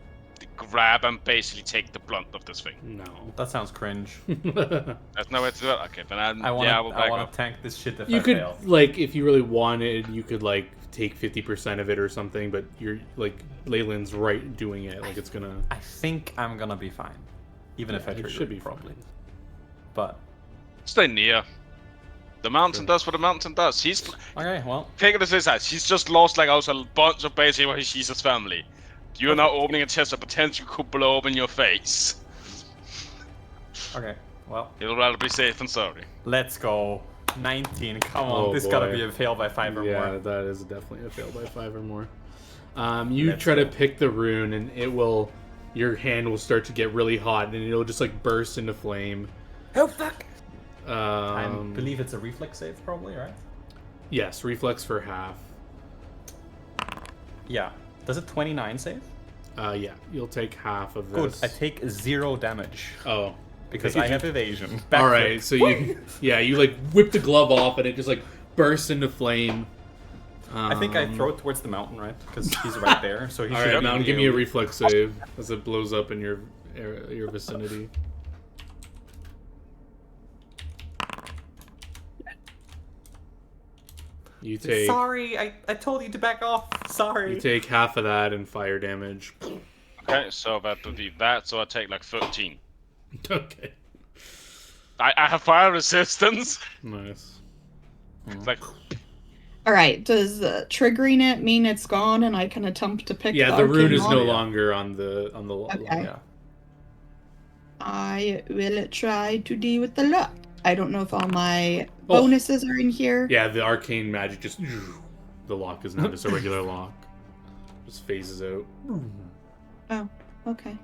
grab and basically take the blunt of this thing? No. That sounds cringe. There's no way to do it? Okay, then I will want back to up. tank this shit if You I could fail. like, if you really wanted, you could like take 50% of it or something. But you're like, Leyland's right doing it. Like it's gonna. I think I'm gonna be fine, even if I it trigger should be it properly. fine. But Stay near. The mountain does what the mountain does. He's okay, well, figure this out. He's just lost like also a bunch of basically his family. You're now opening a chest that potentially could blow up in your face. okay, well, You'd rather be safe than sorry. let's go. 19. Come on, Oh, this gotta boy. be a fail by 5 or Yeah, more. that is definitely a fail by 5 or more. You Let's try to go. pick the rune, and it will. Your hand will start to get really hot, and it'll just like burst into flame. Oh fuck! I Um, believe it's a reflex save, probably, right? Yes, reflex for half. Yeah. Does it 29 save? Yeah, you'll take half of Good. this. I take 0 damage Oh, because okay. I have evasion. All Backflip. right, so you like whip the glove off, and it just like bursts into flame. I think I throw it towards the mountain, right? Because he's right there, so he All should right, be now in the give me a AoE. reflex save as it blows up in your vicinity. You take Sorry, I told you to back off. Sorry. you take half of that and fire damage. Okay, so that would be that, so I take like 13. Okay, I have fire resistance. nice. It's like, All right. Does triggering it mean it's gone and I can attempt to pick? Yeah, the rune arcane is lock? no longer on the Okay. lock. Yeah. I will try to deal with the luck. I don't know if all my bonuses are in here. Yeah, the arcane magic just the lock is now just a regular lock. Just phases out. Oh, okay.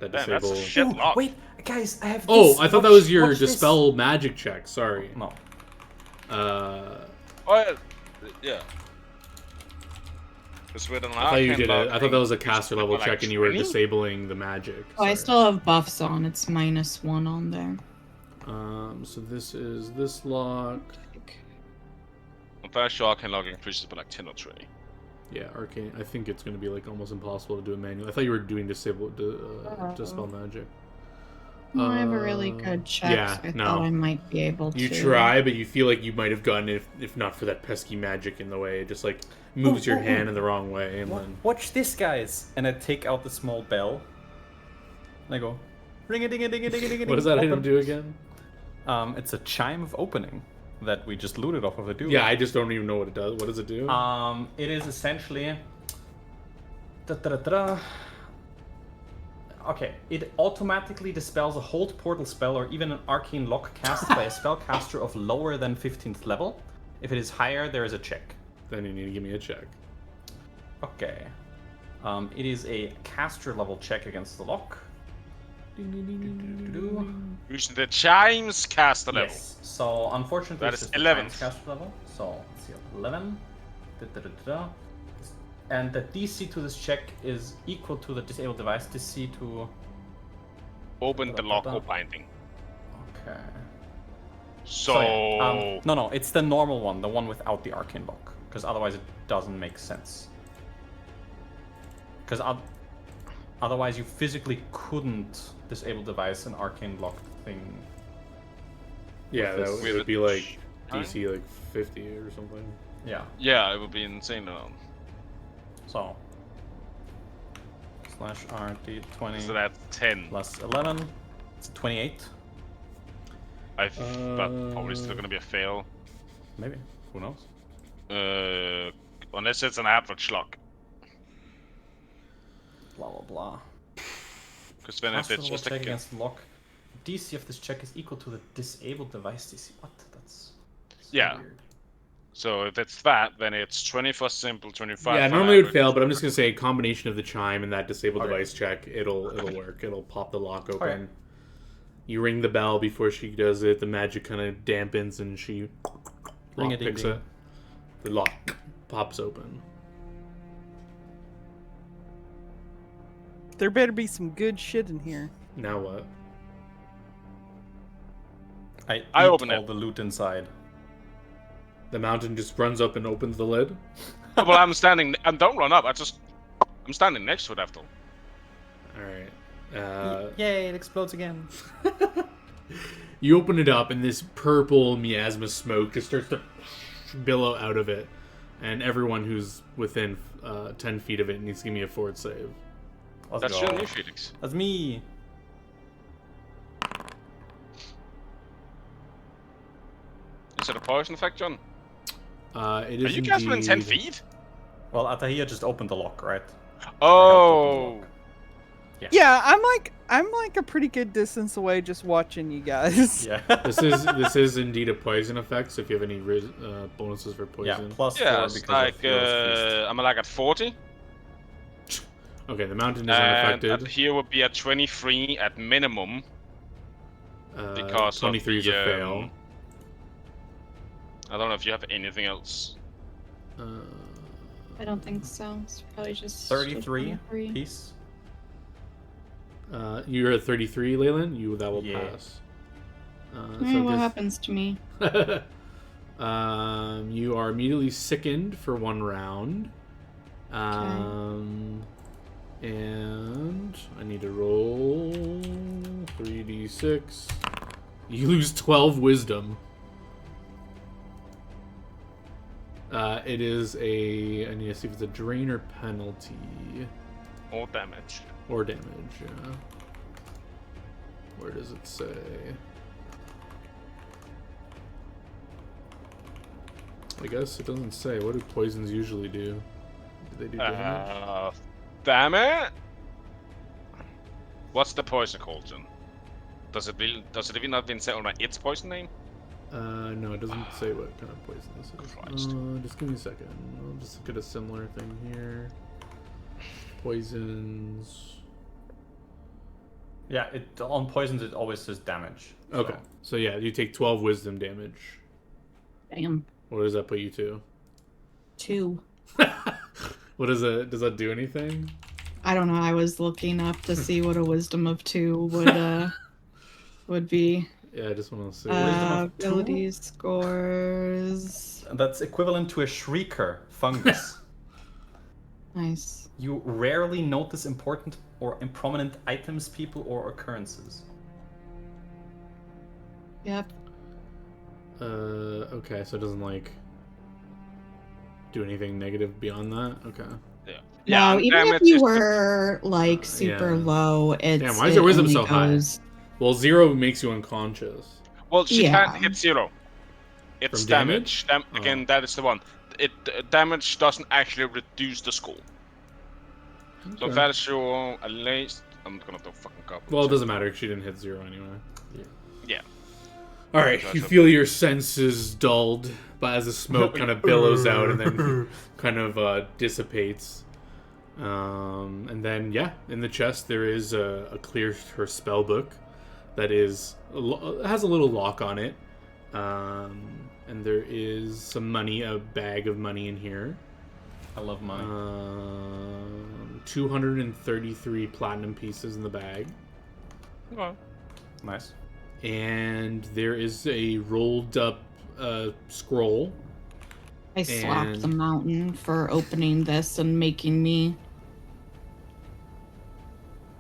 That Damn, that's a disable. shit lock. Wait, guys, I have. Oh, this. I thought that Watch- was your watch this. dispel magic check. Sorry. No. Oh, yeah. Because with an I thought you arcane did it. I thought that was a lock, caster you level like check, and you were 20? disabling the magic. Oh, I Sorry. still have buffs on. It's -1 on there. So this is this lock. I'm very sure arcane lock increases by like 10 or 20. Yeah, arcane. I think it's going to be like almost impossible to do it manually. I thought you were doing dispel magic. Well, I have a really good check. yeah, so I no. thought I might be able You to. try, but you feel like you might have gotten it if not for that pesky magic in the way. It just like moves your hand in the wrong way, and then Watch this, guys. And I take out the small bell. And I go, ring a ding a ding a ding a ding a ding. what does that item open. do again? It's a chime of opening that we just looted off of a dude. Yeah, I just don't even know what it does. What does it do? It is essentially. Da-da-da-da. Okay, it automatically dispels a hold portal spell or even an arcane lock cast by a spellcaster of lower than 15th level. If it is higher, there is a check. Then you need to give me a check. Okay. It is a caster level check against the lock. Using the chimes caster level. Yes. So unfortunately, That it's is just 11th. the caster level. So let's see, 11. Da-da-da-da. And the DC to this check is equal to the disabled device DC to. Open the lock or binding. Okay. So, yeah, no, it's the normal one, the one without the arcane lock, because otherwise it doesn't make sense. Because otherwise you physically couldn't disable device an arcane lock thing. Yeah, that this- would be like Huh? DC like 50 or something. Yeah. yeah, it would be insane. So slash RD 20 So that's 10. plus 11. It's 28. But probably still gonna be a fail. Maybe. Who knows? Unless it's an average lock. Blah blah blah. Because then if Caster it's level just check like against lock. DC of this check is equal to the disabled device DC. What? That's so Yeah. weird. So if it's that, then it's 20 for simple, 25 Yeah, for normally it would average. fail, but I'm just gonna say a combination of the chime and that disabled Okay. device check. It'll work. It'll pop the lock open. Okay. You ring the bell before she does it. The magic kind of dampens and she Ring a lock ding picks ding. it. The lock pops open. There better be some good shit in here. Now what? I eat open all it. the loot inside. The mountain just runs up and opens the lid. Well, I'm standing. And don't run up. I'm standing next to it after. All right. Yay! It explodes again. You open it up, and this purple miasma smoke just starts to billow out of it, and everyone who's within 10 feet of it needs to give me a fort save. Let's That's go. your new Felix. That's me. Is it a poison effect, John? It Are is you guys within 10 indeed- feet? Well, Atahia just opened the lock, right? Oh. Yeah, I'm like a pretty good distance away just watching you guys. Yeah. This is indeed a poison effect. So if you have any bonuses for Yeah. poison, Plus Yeah, 4 it's because like of Hero's Feast. I'm like at 40, okay, the mountain is and unaffected. here would be at 23 at minimum because 23 of is a the, fail. I don't know if you have anything else. I don't think so. It's probably just 33 piece. You're at 33, Leyland. That will Yeah. pass. What happens to me? You are immediately sickened for 1 round. And I need to roll 3d6. You lose 12 wisdom. It is I need to see if it's a drain or penalty. Or damage. Or damage, yeah. Where does it say? I guess it doesn't say. What do poisons usually do? Do they do damage? Damn it! What's the poison called then? Does it even not been said on its poison name? No, it doesn't say what kind of poison this is. Christ. Just give me a second. I'll just look at a similar thing here. Poisons. Yeah, on poisons it always says damage. Okay. So yeah, you take 12 wisdom damage. Damn. What does that put you to? 2. What does that do anything? I don't know. I was looking up to see what a wisdom of 2 would be. Yeah, I just want to see. Wisdom of 2? Ability scores. That's equivalent to a shrieker fungus. Nice. You rarely notice important or prominent items, people, or occurrences. Yep. Okay, so it doesn't like do anything negative beyond that. Okay. Yeah. No, even if damage you is were like super yeah. low, it's Damn, why is your wisdom only so high? goes- Well, 0 makes you unconscious. Well, she Yeah. can't hit 0. It's From damage. damage? Again, that is the one. Damage doesn't actually reduce the score. So Okay. that is your at least. I'm gonna do fucking goblin. Well, it check. doesn't matter. She didn't hit 0 anyway. Yeah. All right, Gotcha. you feel your senses dulled, but as the smoke kind of billows out and then kind of dissipates. And then, yeah, in the chest there is a clear her spell book that is has a little lock on it, and there is some money, a bag of money in here. I love money. 233 platinum pieces in the bag. Okay. Nice. And there is a rolled up scroll. I slapped And- the mountain for opening this and making me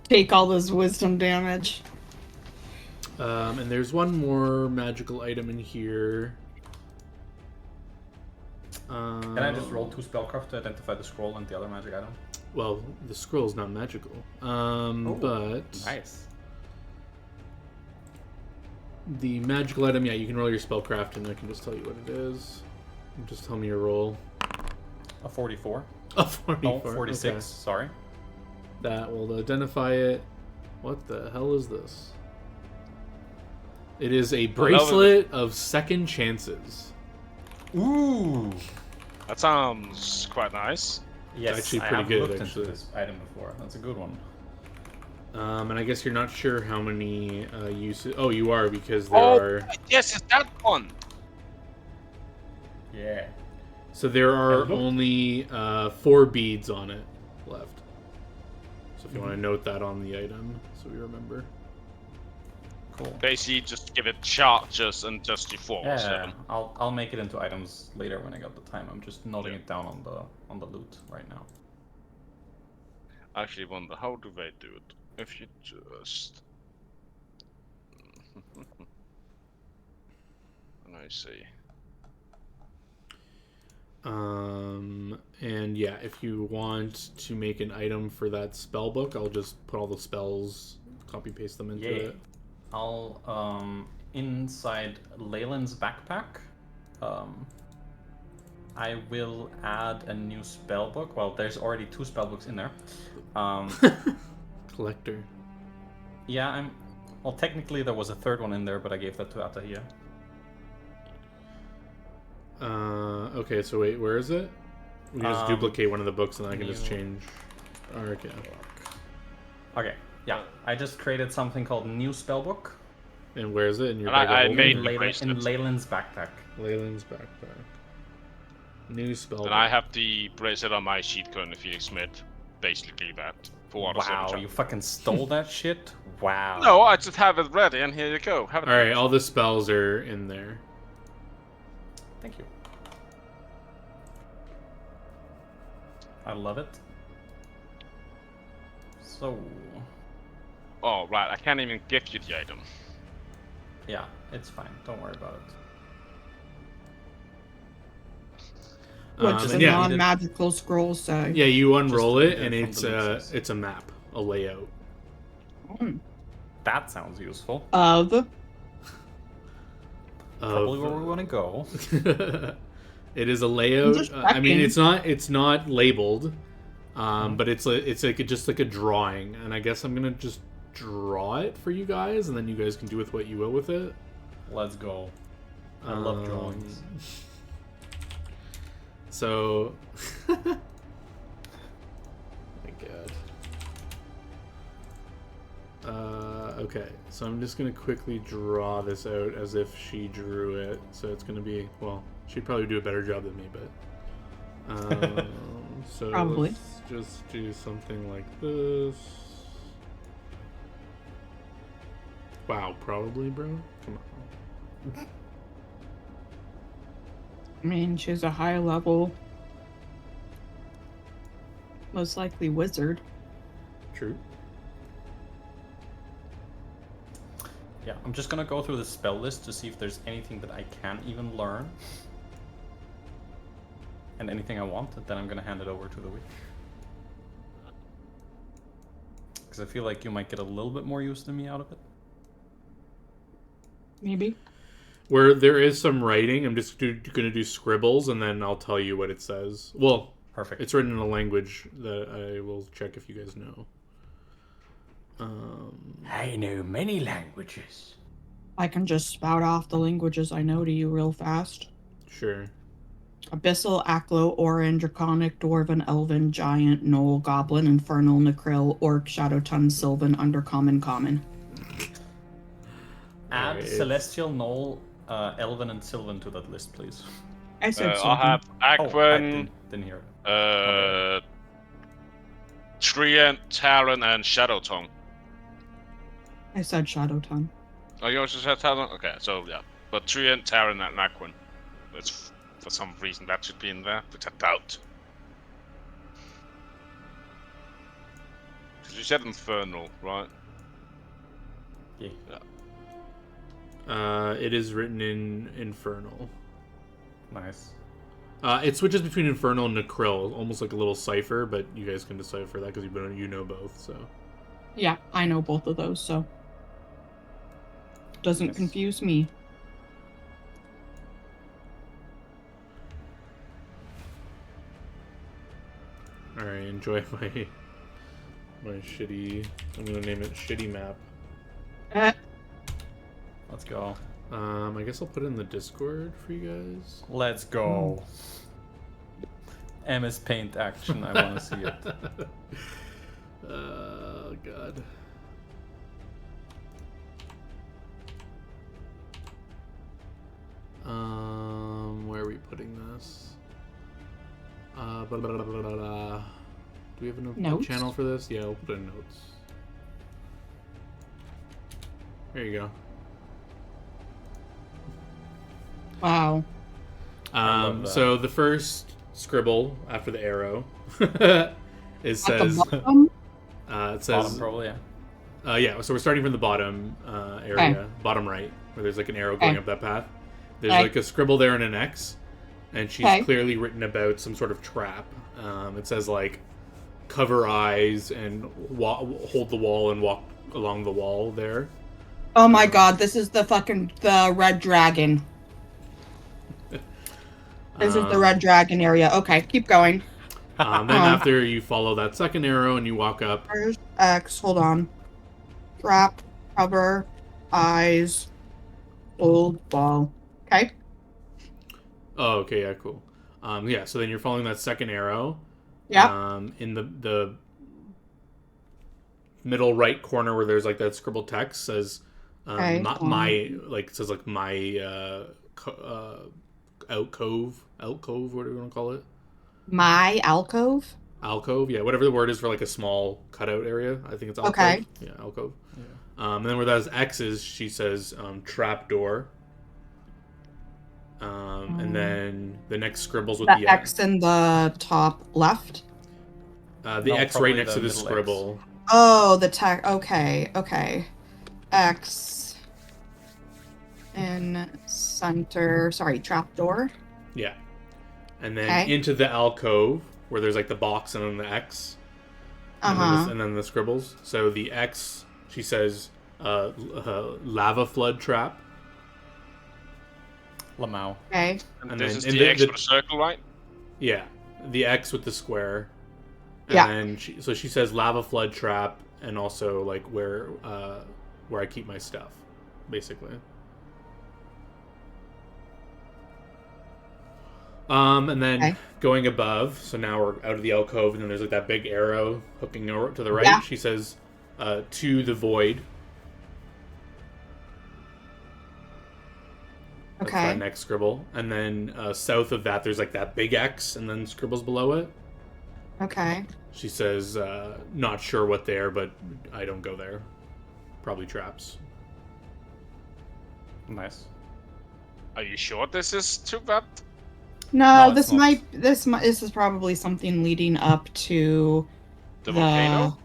take all this wisdom damage. And there's one more magical item in here. Can I just roll 2 spellcraft to identify the scroll and the other magic item? Well, the scroll's not magical. But Nice. the magical item, yeah, you can roll your spellcraft and I can just tell you what it is. Just tell me your roll. A 44. Oh, 44. Oh, 46. Okay. Sorry. That will identify it. What the hell is this? It is a bracelet of second chances. Ooh. That sounds quite nice. Yes, actually I pretty have good, looked actually. into this item before. That's a good one. And I guess you're not sure how many uses. Oh, you are, because there Oh, are. yes, it's that one. Yeah. So there are Hello? only 4 beads on it left. So if you want to note that on the item, so we remember. Cool. Basically, just give it charges and just default. Yeah, I'll make it into items later when I got the time. I'm just noting it down on the loot right now. I actually wonder how do they do it? If you just. And I see. And yeah, if you want to make an item for that spell book, I'll just put all the spells, copy paste them into Yeah. it. I'll inside Leyland's backpack, I will add a new spell book. Well, there's already 2 spell books in there. Collector. Yeah, well, technically there was a 3rd one in there, but I gave that to Atahia. Okay, so wait, where is it? We can just duplicate one of the books and I can just new- change. Oh, okay. Okay, yeah, I just created something called New Spellbook And where is it? In your And I- bag of I holding? made- in, the in bracelets. Leyland's backpack. Leyland's backpack. New spell. And I have the bracelet on my sheet currently, Felix Smith. Basically that. For what Wow, you fucking stole that shit? Wow. No, I just have it ready, and here you go. Have it. All right, all the spells are in there. Thank you. I love it. So, Oh, right. I can't even give you the item. yeah, it's fine. Don't worry about it. What does a and yeah, non-magical scroll say? yeah, you unroll Just it and from it's the pieces. it's a map, a layout. That sounds useful. Of Probably where we want to go. It is a layout. just I mean, checking. it's not labeled, but it's like just like a drawing, and I guess I'm gonna just draw it for you guys, and then you guys can do with what you will with it. Let's go. I love drawings. So, my God. Okay, so I'm just gonna quickly draw this out as if she drew it. So it's gonna be, well, she'd probably do a better job than me, but so Probably. let's just do something like this. Wow, probably, bro. Come on. I mean, she's a high level, most likely wizard. True. Yeah, I'm just gonna go through the spell list to see if there's anything that I can even learn. And anything I want, and then I'm gonna hand it over to the witch. Because I feel like you might get a little bit more use than me out of it. Maybe. Where there is some writing, I'm just going to do scribbles, and then I'll tell you what it says. Well, Perfect. it's written in a language that I will check if you guys know. I know many languages. I can just spout off the languages I know to you real fast. Sure. Abyssal, Aklo, Orin, Draconic, Dwarven, Elven, Giant, Gnoll, Goblin, Infernal, Necril, Orc, Shadowton, Sylvan, Undercommon, Common. Add Alright. Celestial, Gnoll, Elven, and Sylvan to that list, please. I said I Sylvan. have Oh, I Aquan, didn't hear it. Treant, Talon, and Shadow Tongue. I said Shadowton. Oh, you also said Talon? Okay, so yeah. But Treant, Talon, and Aquan. It's, for some reason that should be in there, which I doubt. Because you said Infernal, right? Yeah. It is written in Infernal. Nice. It switches between Infernal and Necril, almost like a little cipher, but you guys can decipher that because you know both, so. Yeah, I know both of those, so. Doesn't Yes. confuse me. Alright, enjoy my shitty, I'm gonna name it Shitty Map. Let's go. I guess I'll put it in the Discord for you guys. Let's go. MS Paint action, I want to see it. Oh, God. Where are we putting this? Blah, blah, blah, blah, blah. Do we have a Notes? channel for this? Yeah, we'll put in notes. There you go. Wow. love that. So the first scribble after the arrow, it At says, the bottom? it says, Bottom, probably, yeah. yeah. So we're starting from the bottom area, bottom right, where there's like an arrow going up that path. There's like a scribble there and an X, and she's clearly written about some sort of trap. It says like, cover eyes and hold the wall and walk along the wall there. Oh my god, this is the red dragon. This is the red dragon area. Okay, keep going. Then after you follow that second arrow and you walk up, Where's X? Hold on. Trap, cover, eyes, old ball. Okay. oh, okay, yeah, cool. Yeah, so then you're following that second arrow. Yeah. In the middle right corner where there's like that scribbled text says, my like it says like my alcove, whatever you want to call it. My alcove. Alcove, yeah, whatever the word is for like a small cutout area. I think it's alcove. Okay. Yeah, alcove. Yeah. And then where those X's, she says trap door. And then the next scribbles with The the X in the top left. the No, X probably right next the to the middle X. scribble. Oh, the tech. Okay. X in center. Sorry, trapdoor. Yeah. And then into the alcove where there's like the box and then the X. And then the scribbles. So the X, she says, lava flood trap. Lamau. Okay. And, And this then- is and the the- X the- with the circle, right? Yeah, the X with the square. And Yeah. then she says lava flood trap, and also like where I keep my stuff, basically. And then Okay. going above, so now we're out of the alcove, and then there's like that big arrow hooking over to the right. Yeah. She says, to the void. That's Okay. that next scribble. And then south of that, there's like that big X, and then scribbles below it. Okay. She says, not sure what they are, but I don't go there. Probably traps. Nice. Are you sure this is too bad? No, No, it's this is probably something leading up to The volcano?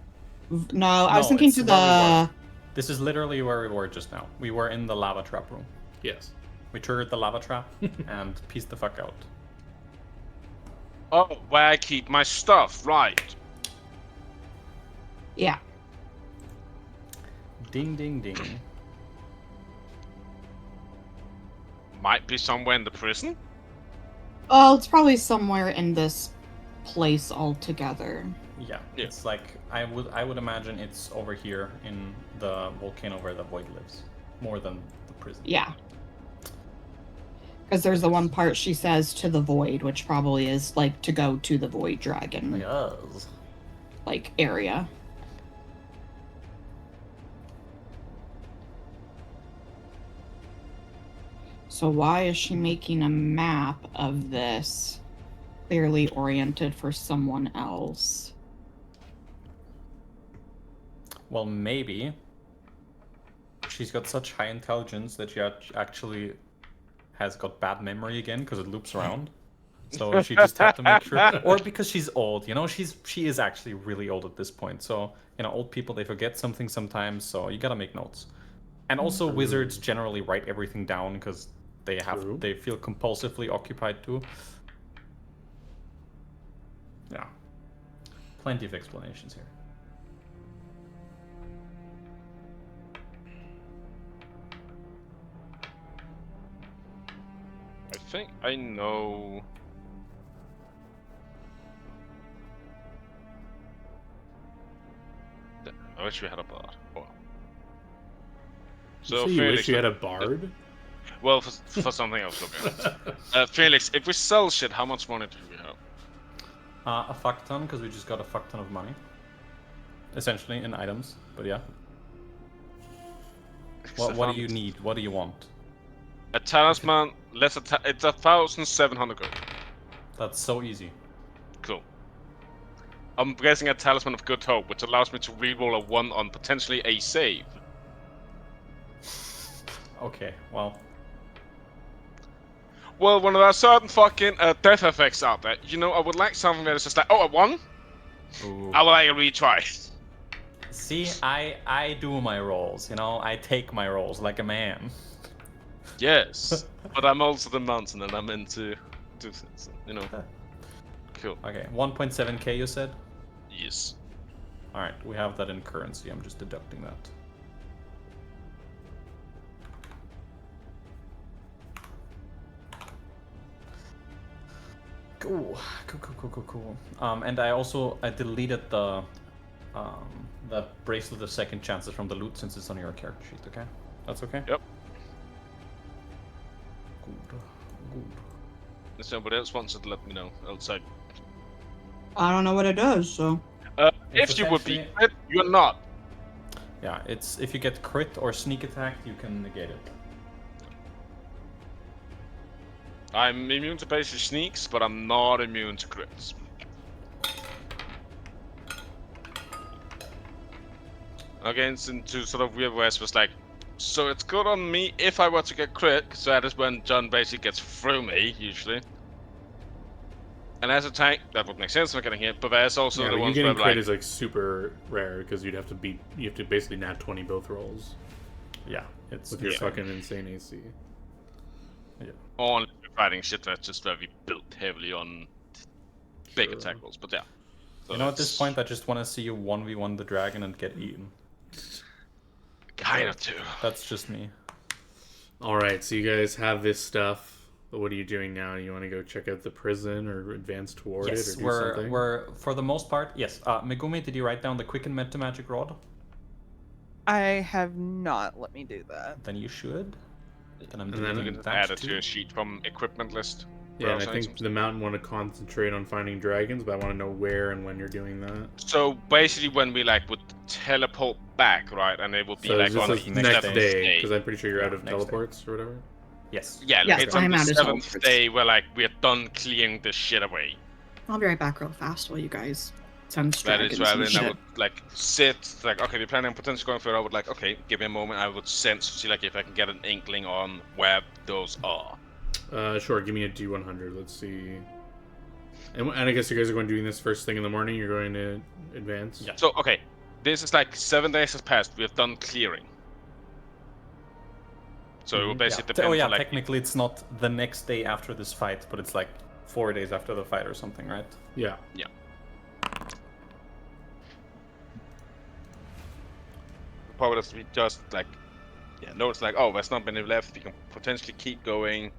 No, I was No, thinking it's to where we the. This is literally where we were just now. We were in the lava trap room. Yes. We triggered the lava trap and pieced the fuck out. Oh, where I keep my stuff, right. Yeah. Ding, ding, ding. Might be somewhere in the prison? Oh, it's probably somewhere in this place altogether. Yeah, Yeah. it's like I would imagine it's over here in the volcano where the void lives, more than the prison. Yeah. Because there's the one part she says to the void, which probably is like to go to the void dragon Yes. like area. So why is she making a map of this clearly oriented for someone else? Well, maybe she's got such high intelligence that she actually has got bad memory again because it loops around. So she just had to make sure, or because she's old, you know, she is actually really old at this point. So you know, old people, they forget something sometimes. So you gotta make notes. And also, wizards generally write everything down because they True. they feel compulsively occupied too. Yeah, plenty of explanations here. I think I know. I wish we had a bard. Oh. So you wish you had a bard? Well, for something else, okay. Felix, if we sell shit, how much money do we have? A fuck ton, because we just got a fuck ton of money. Essentially, in items, but yeah. What do you need? What do you want? A talisman, it's 1,700 gold. That's so easy. Cool. I'm guessing a talisman of good hope, which allows me to reroll a 1 on potentially a save. Okay, well, Well, when there are certain fucking death effects out there, you know, I would like something that is just like, oh, a 1? ooh. I will like a retry. See, I do my rolls, you know, I take my rolls like a man. Yes, but I'm also the mountain and I'm into do things, you know. Cool. Okay, 1.7k you said? Yes. Alright, we have that in currency, I'm just deducting that. Cool. And I deleted the bracelet of second chances from the loot since it's on your character sheet, okay? That's okay? Yep. Good. If somebody else wants it, let me know outside. I don't know what it does, so. It's If you would be essentially- crit, you're not. Yeah, it's if you get crit or sneak attack, you can negate it. I'm immune to basic sneaks, but I'm not immune to crits. Again, into sort of weird ways was like, so it's good on me if I were to get crit, so that is when John basically gets through me, usually. And as a tank, that would make sense for getting hit, but there's also Yeah, the but you ones where getting crit like, is like super rare because you have to basically nat 20 both rolls Yeah, it's with your Yeah. fucking insane AC. on fighting shit that's just very built heavily on big Sure. attack rolls, but yeah. So you know, at this that's point, I just want to see you 1v1 the dragon and get eaten. kind of too. That's just me. All right, so you guys have this stuff. What are you doing now? You want to go check out the prison or advance toward it Yes, or do we're something? we're for the most part. Yes. Megumi, did you write down the quicken meta magic rod? I have not. Let me do that. Then you should. And I'm And then You doing can just that add it too. to your sheet from equipment list. Yeah, and I browse think items. the mountain want to concentrate on finding dragons, but I want to know where and when you're doing that. So basically, when we like would teleport back, right, and it would be So like is this on like the next seventh day? Because I'm pretty sure you're Yeah, out of next day. teleports or whatever. Yes. Yeah, Yes, it's on I'm the out of seventh teleports. day where like we're done clearing this shit away. I'll be right back real fast while you guys send That dragons is right, and and I shit. would like sit like, okay, we're planning on potentially going for it. I would like, okay, give me a moment. I would sense to see like if I can get an inkling on where those are. Sure. Give me a D100. Let's see. And I guess you guys are going doing this first thing in the morning. You're going to advance. Yeah. So okay, this is like 7 days has passed. We have done clearing. So it will Mhm. basically Oh depend yeah, on like technically it's not the next day after this fight, but it's like 4 days after the fight or something, right? Yeah. probably we just like no, it's like, oh, there's not many left. We can potentially keep going.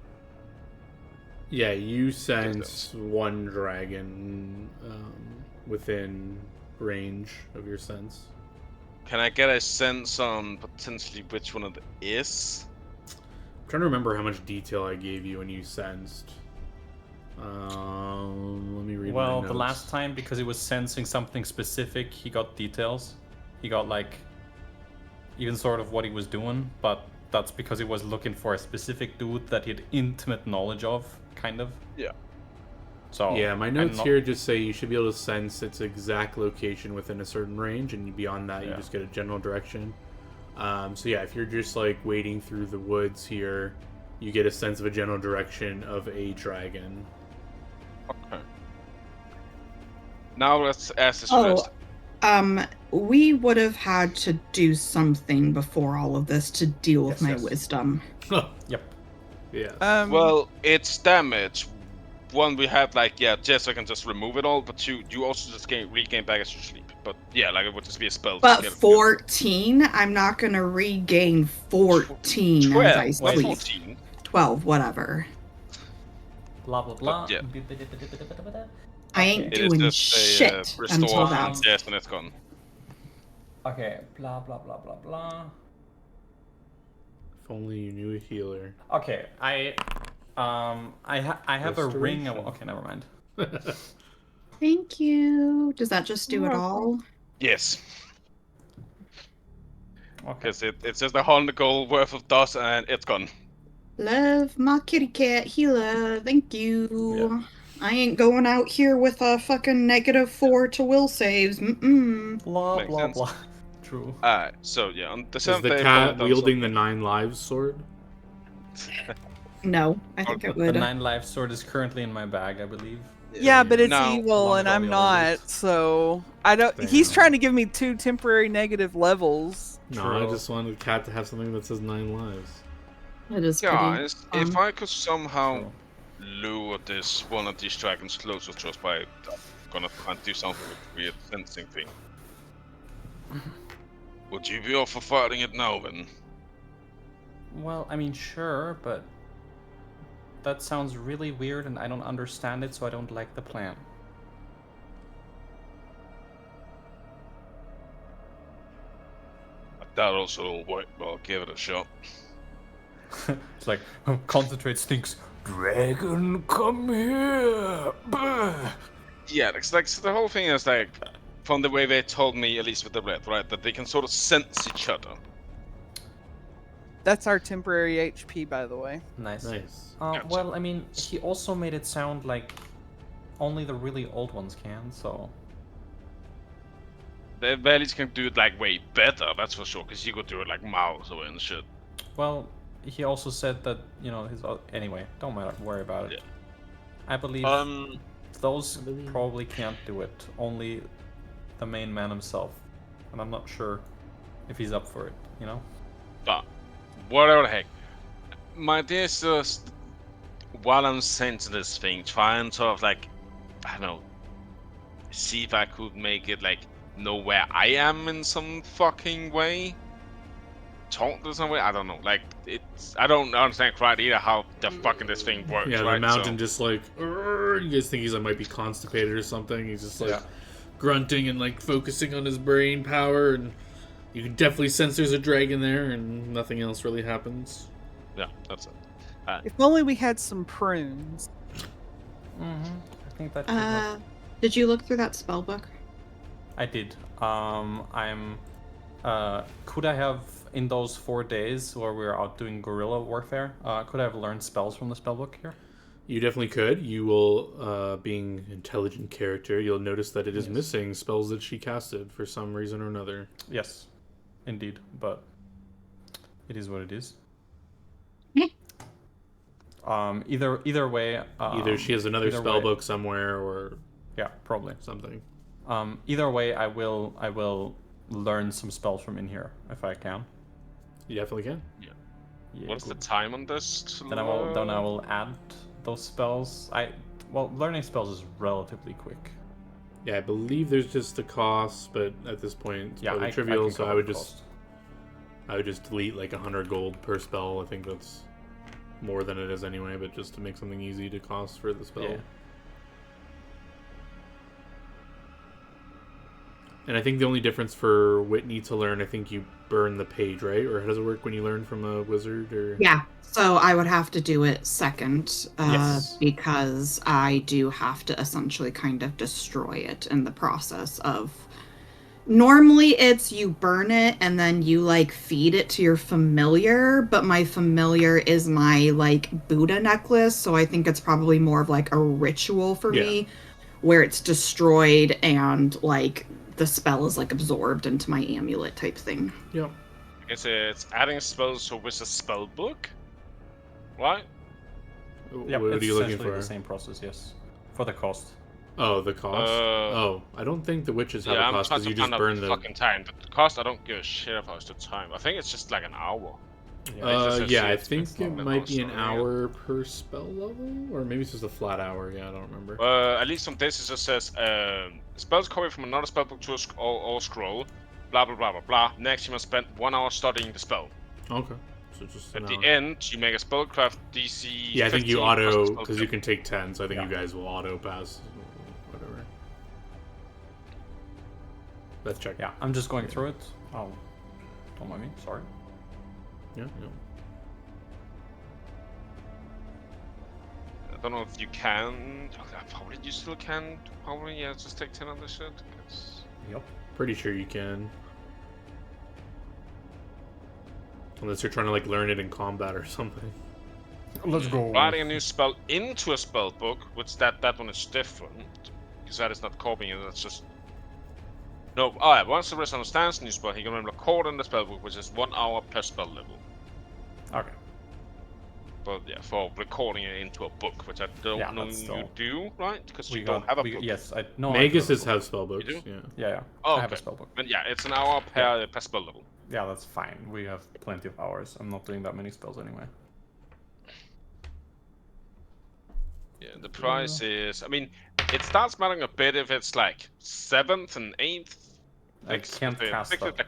Yeah. You sense one dragon within range of your sense. Can I get a sense on potentially which one it is? I'm trying to remember how much detail I gave you when you sensed. Let me read. Well, my the notes. last time, because he was sensing something specific, he got details. He got like even sort of what he was doing, but that's because he was looking for a specific dude that he had intimate knowledge of, kind of. Yeah. So Yeah, my I'm notes not- here just say you should be able to sense its exact location within a certain range, and beyond that, you Yeah. just get a general direction. So yeah, if you're just like wading through the woods here, you get a sense of a general direction of a dragon. Okay. Now let's ask this Oh, first. we would have had to do something before all of this to deal with Yes, my yes. wisdom. Yep. Yeah. Well, it's damage. One, we have like, Jess, I can just remove it all, but two, you also just regain back as you sleep. But yeah, like it would just be a spell. to But get it 14, I'm not gonna regain 14 as I 12, not sleep. 14. 12, whatever. Blah blah blah. yeah. I ain't It is doing just a shit restore until from that. death and it's gone. Okay. Blah blah blah blah blah. If only you knew a healer. Okay, I have a ring. Restoration. Okay, never mind. Thank you. Does that just do it all? Yes, Okay. because it's just 100 gold worth of dust and it's gone. Love my kitty cat healer. Thank you. Yeah. I ain't going out here with a fucking -4 to will saves. Mm-mm. Blah Makes blah sense. blah. True. Alright, so yeah, on the Is 7th the day, cat probably done wielding the 9 lives sword? No, I think it The would. 9 life sword is currently in my bag, I believe. Yeah, but it's No, evil along and with all I'm the other not, loot. so I don't. Damn. He's trying to give me 2 temporary negative levels. No, True. I just wanted the cat to have something that says 9 lives. It is pretty. Guys, if fun. I could somehow True. lure one of these dragons closer to us by gonna try and do something with weird sensing thing. Would you be all for fighting it now then? Well, I mean, sure, but that sounds really weird and I don't understand it, so I don't like the plan. That also will work, but I'll give it a shot. It's like, concentrate stinks. Dragon, come here! Bah! Yeah, it's like so the whole thing is like, from the way they told me, at least with the red, right, that they can sort of sense each other. That's our temporary HP, by the way. Nice. Nice. Gotcha. Well, I mean, he also made it sound like only the really old ones can, so... They at least can do it like way better, that's for sure, because you could do it like miles away and shit. Well, he also said that, you know, his... Anyway, don't matter, worry about it. Yeah. I believe those probably can't do it. Only the main man himself. And I'm not sure if he's up for it, you know? But whatever the heck. My idea is just while I'm sensing this thing, try and sort of like, I don't know, see if I could make it like know where I am in some fucking way. taunt in some way. I don't know. Like I don't understand quite either how the fucking this thing works. Yeah, right? the mountain So, just like, "Urgh," you guys think he's like might be constipated or something. He's just like grunting and like focusing on his brain power, and you can definitely sense there's a dragon there, and nothing else really happens. yeah, that's it. If only we had some prunes. I think that should help. Did you look through that spell book? I did. Could I have, in those 4 days where we were out doing guerrilla warfare, could I have learned spells from the spellbook here? You definitely could. You will, being an intelligent character, you'll notice that it is missing spells that she casted for some reason or another. Yes, indeed, but it is what it is. Either way. Either she has another either spell way- book somewhere, or Yeah, probably. something. Either way, I will learn some spells from in here if I can. You definitely can. Yeah, What's the good. time on this? Then I will add those spells. Learning spells is relatively quick. Yeah, I believe there's just a cost, but at this point it's probably I trivial. can So cover the cost. I would just delete like 100 gold per spell. I think that's more than it is anyway, but just to make something easy to cost for the spell. Yeah. And I think the only difference for Whitney to learn, I think you burn the page, right? Or how does it work when you learn from a wizard? Or Yeah. So I would have to do it second, Yes. because I do have to essentially kind of destroy it in the process of. Normally it's you burn it and then you like feed it to your familiar, but my familiar is my like Buddha necklace, so I think it's probably more of like a ritual for me where it's destroyed and like the spell is like absorbed into my amulet type thing. Yep. It's adding spells to Wizard's spell book, right? Yeah, What it's are you looking essentially for? the same process, yes. For the cost. Oh, the cost? I don't think the witches have Yeah, a I'm cost trying because to you just find out burn the the. fucking time. But the cost, I don't give a shit about the time. I think it's just like an hour. Yeah, I it's think it not might be an also, yeah. hour per spell level, or maybe it's just a flat hour. Yeah, I don't remember. At least on this it just says spells copied from another spellbook to a or scroll. Blah blah blah blah blah. Next, you must spend 1 hour studying the spell. Okay, so just At an the hour. end, you make a spellcraft DC. Yeah, I think you 15 auto plus the because spell you can take 10, so I think Yeah. you guys will auto pass. Whatever. Let's check. Yeah, I'm just going through it. Oh, don't mind me. Sorry. Yeah. I don't know if you can. Probably you still can. Probably yeah. Just take 10 on this shit. 'cause- Yep. Pretty sure you can. Unless you're trying to like learn it in combat or something. Let's go. Writing a new spell into a spell book, which that one is different, because that is not copying it. That's just no. Oh yeah. Once the wizard understands the new spell, he can record in the spell book, which is 1 hour per spell level. Okay. But yeah, for recording it into a book, which I don't Yeah, know that's you still- do, right? Because We you don't got- have a we- book. Yes, I know. Maguses have spell books. You do? Yeah. Yeah. Oh, I have a okay. spell book. But yeah, it's an hour per spell level. Yeah, that's fine. We have plenty of hours. I'm not doing that many spells anyway. Yeah, the price is. I mean, it starts mattering a bit if it's like 7th and 8th. I can't cast sixth is that.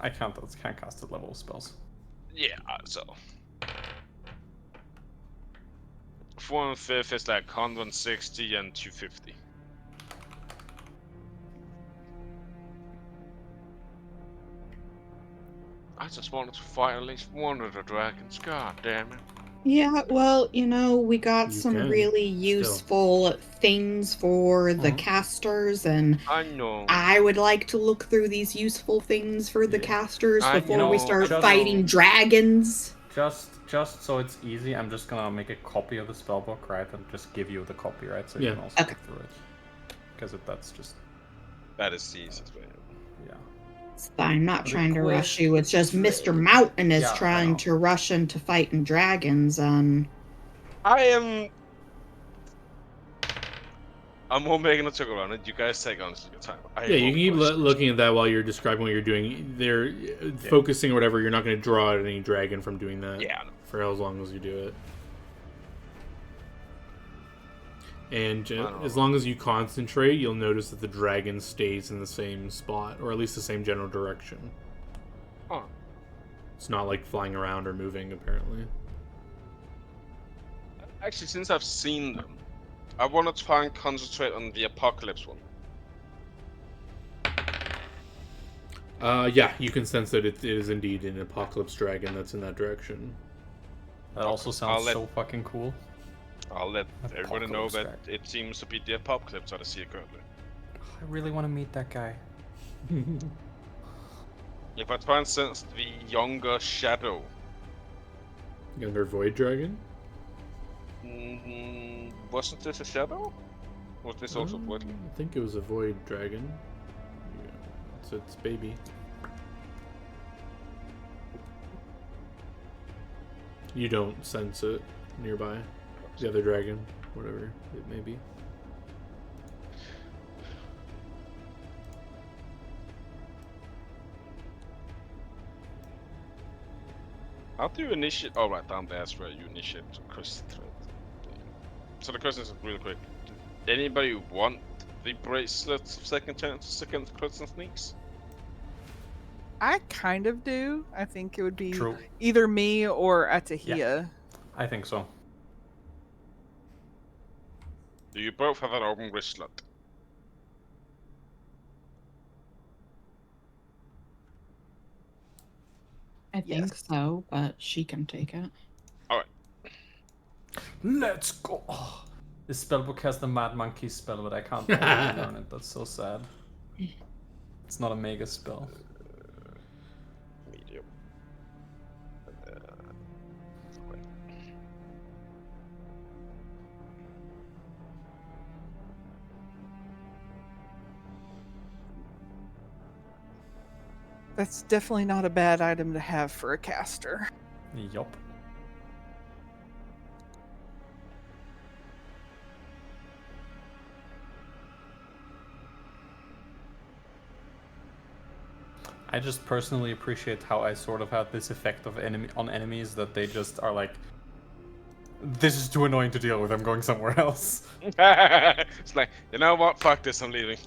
I can't cast that level of spells. Yeah, so 4th and 5th is like 160 and 250. I just wanted to fight at least one of the dragons. God damn it! Yeah, well, we got You some can, really useful things for the Mhm. casters, and I know. I would like to look through these useful things for the Yeah. casters I before know, we start just- fighting dragons. Just so it's easy, I'm just gonna make a copy of the spellbook, right, and just give you the copy, right, so Yeah. you can also Okay. look through it. Because that's just That is the easiest way. yeah. I'm not trying to rush you. It's just Mr. Mountain is Yeah, I trying know. to rush into fighting dragons, and I am. I'm more making a took around it. You guys take on your time. I Yeah, you have can keep questions. looking at that while you're describing what you're doing. They're focusing or whatever. You're not going to draw out any dragon from doing that. Yeah, I know. For as long as you do it. And as long as you concentrate, you'll notice that the dragon stays in the same spot, or at least the same general direction. Oh. It's not like flying around or moving, apparently. Actually, since I've seen them, I want to try and concentrate on the Apocalypse one. Yeah, you can sense that it is indeed an Apocalypse Dragon that's in that direction. That also I'll sounds let- so fucking cool. I'll let everybody know Apocalypse that Dragon. it seems to be the Apocalypse that I see it currently. I really want to meet that guy. If I try and sense the younger Shadow, Younger Void Dragon? wasn't this a Shadow? Was this also Void? I think it was a Void Dragon. Yeah, it's its baby. You don't sense it nearby. The other dragon, whatever it may be. How do you initiate? Oh, right, down there's where you initiate Chris thread. So the question is really quick. Did anybody want the bracelet second chance against crits and sneaks? I kind of do. I think it would be True. either me or Atahia. Yeah. I think so. Do you both have an open bracelet? I think so, but she can take it. Let's go! Oh, this spellbook has the Mad Monkey spell, but I can't learn it. That's so sad. It's not a mega spell. Medium. That's definitely not a bad item to have for a caster. Yup. I just personally appreciate how I sort of had this effect of enemies that they just are like, this is too annoying to deal with, I'm going somewhere else. It's like, you know what? Fuck this, I'm leaving.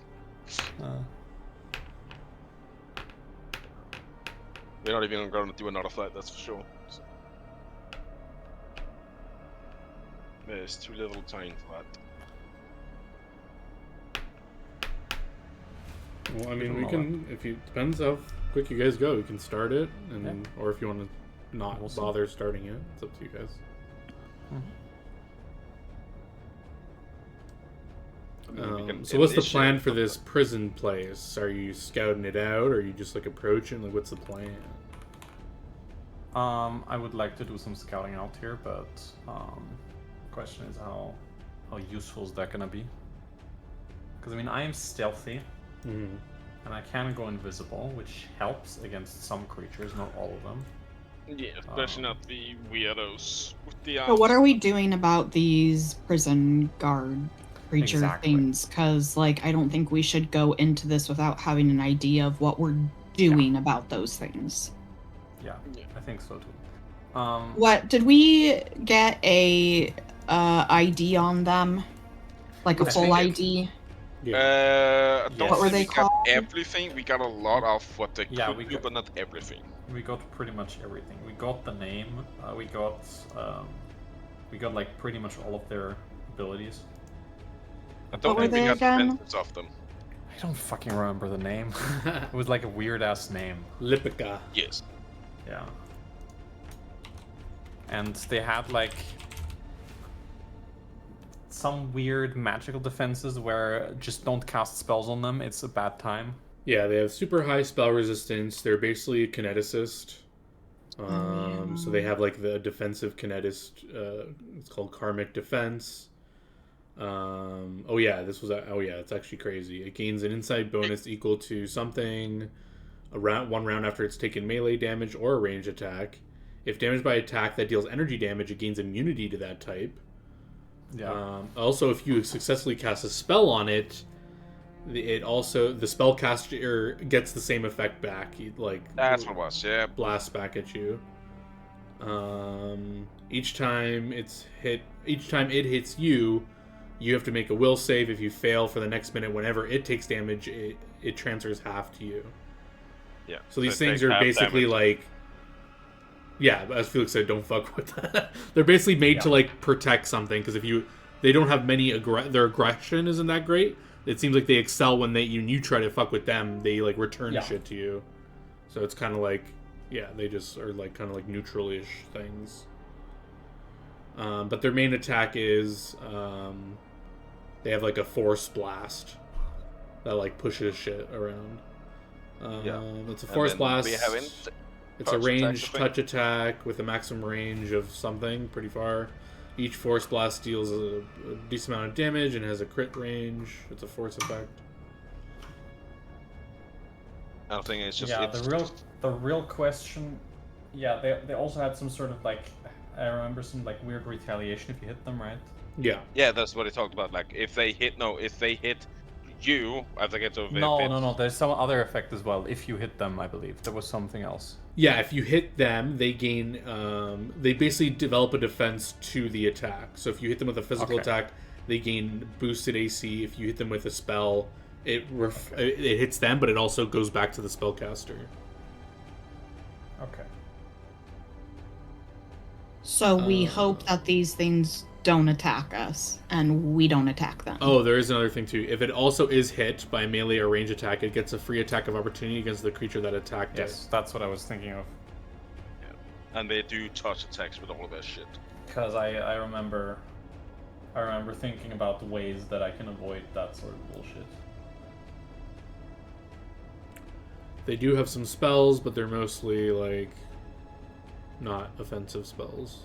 We're not even going to do another flight, that's for sure. So. There's too little time for that. Well, I mean, don't we know can. If you depends how quick you guys go, we can start it, and Yeah. or if you want to not We'll see. bother starting it, it's up to you guys. I mean, we can So, what's the initiate plan for it, this prison place? Are you scouting it out, or are you just like approaching? Like, what's the plan? I would like to do some scouting out here, but question is how useful is that gonna be? Because I mean, I am stealthy, Mm-hmm. and I can go invisible, which helps against some creatures, not all of them. Yeah, especially not the weirdos with the But what arms. are we doing about these prison guard creature Exactly. things? Because, like, I don't think we should go into this without having an idea of what we're doing about those things. Yeah, Yeah. I think so too. What did we get a ID on them? Like a I full think ID? I don't What think were they we got called? everything. We got a lot of what they Yeah, could we do, got- but not everything. We got pretty much everything. We got the name. We got like pretty much all of their abilities. I don't were think we they got again? defenses of them. I don't fucking remember the name. It was like a weird ass name. Lipica. Yes. Yeah. And they had like some weird magical defenses where just don't cast spells on them. It's a bad time. Yeah, they have super high spell resistance. They're basically a kineticist. So they have like the defensive kinetist. It's called karmic defense. It's actually crazy. It gains an insight bonus equal to something one round after it's taken melee damage or a range attack. If damaged by attack that deals energy damage, it gains immunity to that type. Yeah. Also, if you successfully cast a spell on it, the spellcaster gets the same effect back. That's what it was, yeah. Blasts back at you. Each time it hits you, you have to make a will save. If you fail for the next minute, whenever it takes damage, it transfers half to you. Yeah. So these it things takes are half basically damage. like Yeah, as Felix said, don't fuck with that. They're basically made to like protect something because they don't have many their aggression isn't that great. It seems like they excel when you try to fuck with them. They like return shit to you. So it's kind of like, yeah, they just are like kind of like neutral-ish things. But their main attack is they have like a force blast that like pushes shit around. It's a force blast. It's a ranged touch attack with a maximum range of something pretty far. Each force blast deals a decent amount of damage and has a crit range. It's a force effect. I think it's just the real question. Yeah, they also had some sort of like, I remember some like weird retaliation if you hit them, right? Yeah. Yeah, that's what he talked about. Like if they hit you, I think it's over. No. There's some other effect as well. If you hit them, I believe there was something else. Yeah, if you hit them, they gain. They basically develop a defense to the attack. So if you hit them with a physical attack, they gain boosted AC. If you hit them with a spell, it hits them, but it also goes back to the spellcaster. Okay. So we hope that these things don't attack us, and we don't attack them. Oh, there is another thing too. If it also is hit by a melee or range attack, it gets a free attack of opportunity against the creature that attacked it. Yes, that's what I was thinking of. Yeah. And they do touch attacks with all of that shit. Because I remember thinking about the ways that I can avoid that sort of bullshit. They do have some spells, but they're mostly like not offensive spells.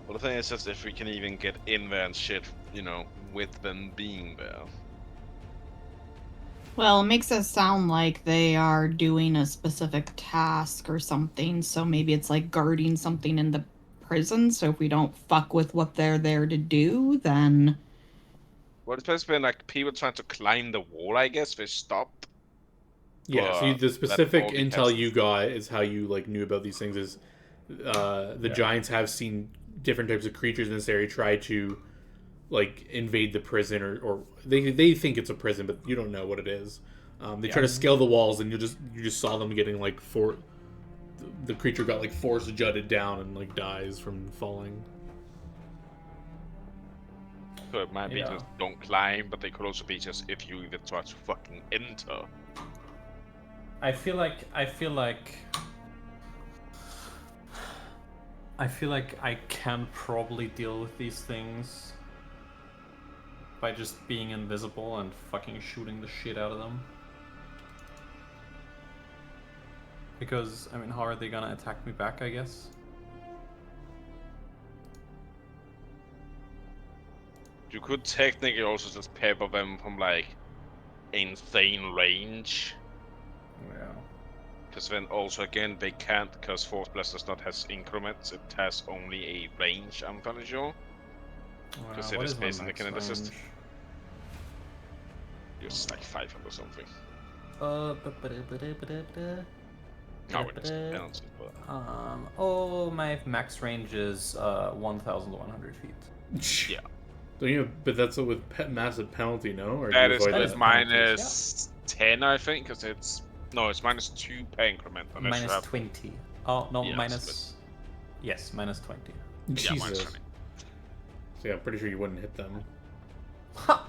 Well, the thing is just if we can even get in there and shit, with them being there. Well, it makes it sound like they are doing a specific task or something, so maybe it's like guarding something in the prison, so if we don't fuck with what they're there to do, then... Well, it's supposed to be like people trying to climb the wall, I guess, they stopped. Yeah, so the specific intel you got is how you like knew about these things is the Giants have seen different types of creatures in this area try to like invade the prison or they think it's a prison, but you don't know what it is. They try to scale the walls, and you just saw them getting like the creature got like force jutted down and like dies from falling. So it might be just don't climb, but they could also be just if you even try to fucking enter. I feel like I can probably deal with these things by just being invisible and fucking shooting the shit out of them. Because, I mean, how are they gonna attack me back, I guess? You could technically also just pepper them from like insane range. Yeah. Because then also again they can't, because Force Blast does not has increments, it has only a range, I'm pretty sure. Because it is based on the kineticist. It's like 500 or something. No, it doesn't balance it, but... my max range is 1,100 feet. Yeah. But that's with massive penalty, no? Or that is minus 10, I think, because it's... No, it's minus 2 per increment. Minus 20. Oh, no, yes, minus... Yes, minus 20. Jesus. Yeah, minus 20. So yeah, I'm pretty sure you wouldn't hit them. Ha!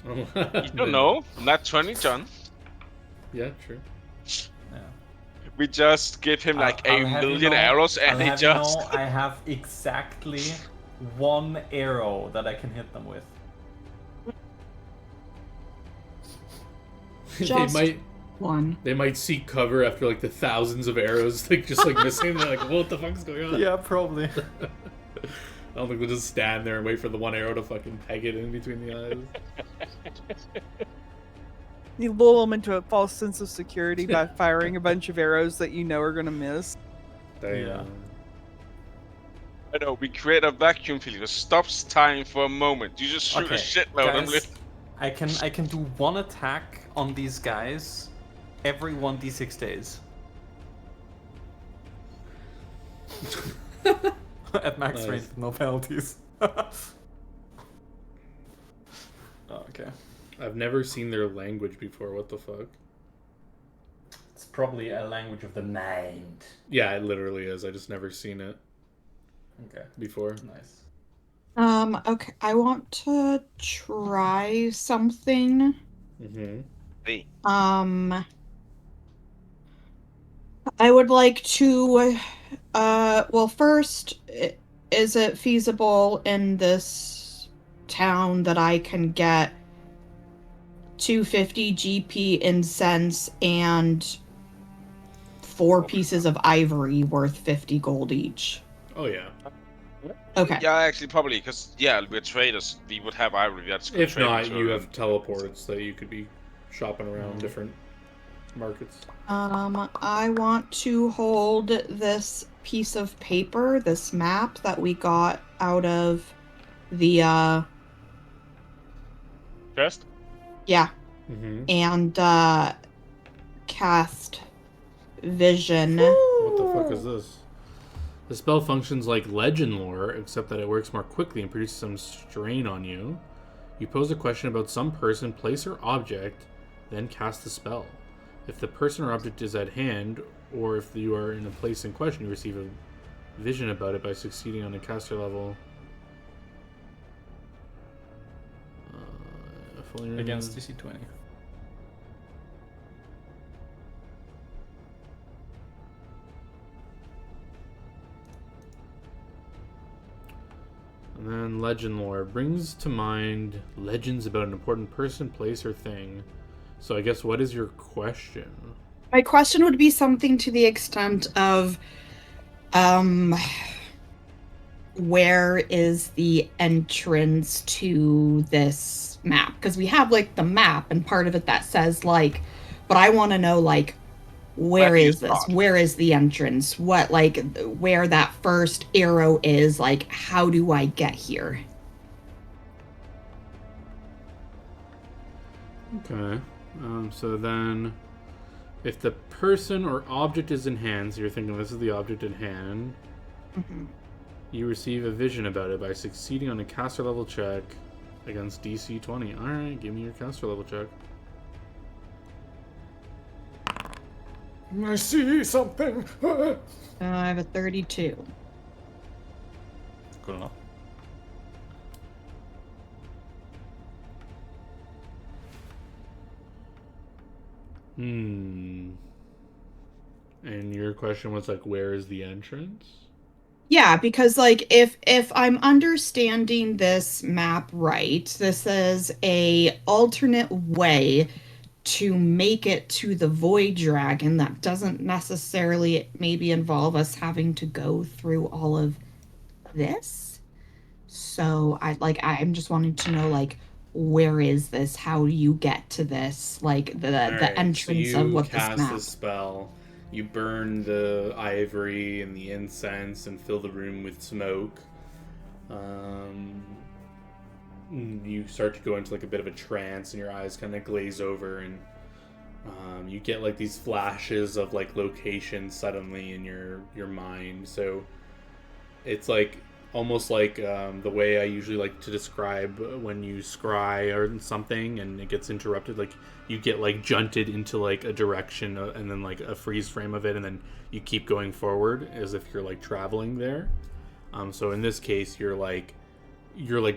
You don't know. Not 20, John. Yeah, true. Yeah. We just give him like a million arrows and he just... I have exactly 1 arrow that I can hit them with. Just they one. might seek cover after like the thousands of arrows like just like missing. They're like, what the fuck's going on? Yeah, probably. I don't think we'll just stand there and wait for the 1 arrow to fucking peg it in between the eyes. You lull them into a false sense of security by firing a bunch of arrows that you know are going to miss. Yeah. I know, we create a vacuum field that stops time for a moment. You just shoot a shitload and guys, I can do 1 attack on these guys every 1d6 days. At max range, no penalties. Okay. I've never seen their language before. What the fuck? It's probably a language of the mind. Yeah, it literally is. I just never seen it Okay, before. nice. Okay, I want to try something. Mm-hmm. Hey. I would like to, well, first, is it feasible in this town that I can get 250 GP incense and 4 pieces of ivory worth 50 gold each? Oh yeah. Okay. Yeah, actually, probably, because, yeah, we're traders. We would have ivory. That's good If trade not, you material. have teleports that you could be shopping around different markets. I want to hold this piece of paper, this map that we got out of the, First? yeah, Mm-hmm. and, cast vision. What the fuck is this? The spell functions like legend lore, except that it works more quickly and produces some strain on you. You pose a question about some person, place, or object, then cast the spell. If the person or object is at hand, or if you are in the place in question, you receive a vision about it by succeeding on a caster level. Against DC 20. And then legend lore brings to mind legends about an important person, place, or thing. So I guess what is your question? My question would be something to the extent of, where is the entrance to this map? Because we have like the map and part of it that says like, but I want to know like, where do you is this? start? Where is the entrance? What, like, where that first arrow is? Like, how do I get here? Okay. So then, if the person or object is in hand, so you're thinking this is the object in hand, you receive a vision about it by succeeding on a caster level check against DC 20. Alright, give me your caster level check. I see something. I have a 32. Good enough. And your question was like, where is the entrance? Yeah, because like if I'm understanding this map right, this is a alternate way to make it to the Void Dragon that doesn't necessarily maybe involve us having to go through all of this. So I'm just wanting to know like, where is this? How do you get to this? Like the entrance of what this cast map. this spell. You burn the ivory and the incense and fill the room with smoke. You start to go into like a bit of a trance, and your eyes kind of glaze over, and you get like these flashes of like location suddenly in your mind. So it's like almost like the way I usually like to describe when you scry or something and it gets interrupted, like you get like junted into like a direction and then like a freeze frame of it, and then you keep going forward as if you're like traveling there. So in this case, you're like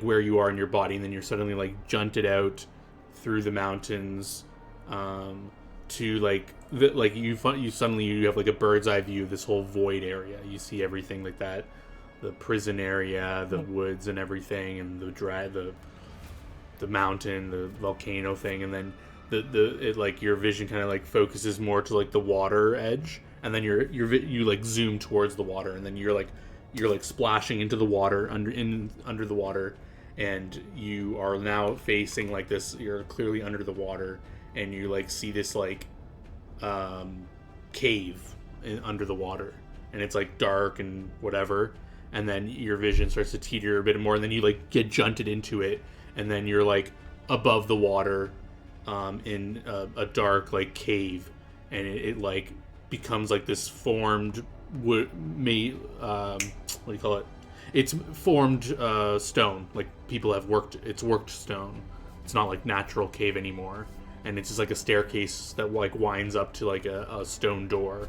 where you are in your body, and then you're suddenly like junted out through the mountains to like you suddenly you have like a bird's eye view of this whole void area. You see everything like that. The prison area, the woods and everything, and the mountain, the volcano thing, and then it like your vision kind of like focuses more to like the water edge, and then you like zoom towards the water, and then you're like splashing into the water under the water, and you are now facing like this. You're clearly under the water, and you like see this like cave under the water, and it's like dark and whatever. And then your vision starts to teeter a bit more, and then you like get junted into it, and then you're like above the water in a dark like cave, and it like becomes like this formed what do you call it? It's formed stone. Like people have worked. It's worked stone. It's not like natural cave anymore. and it's just like a staircase that like winds up to like a stone door,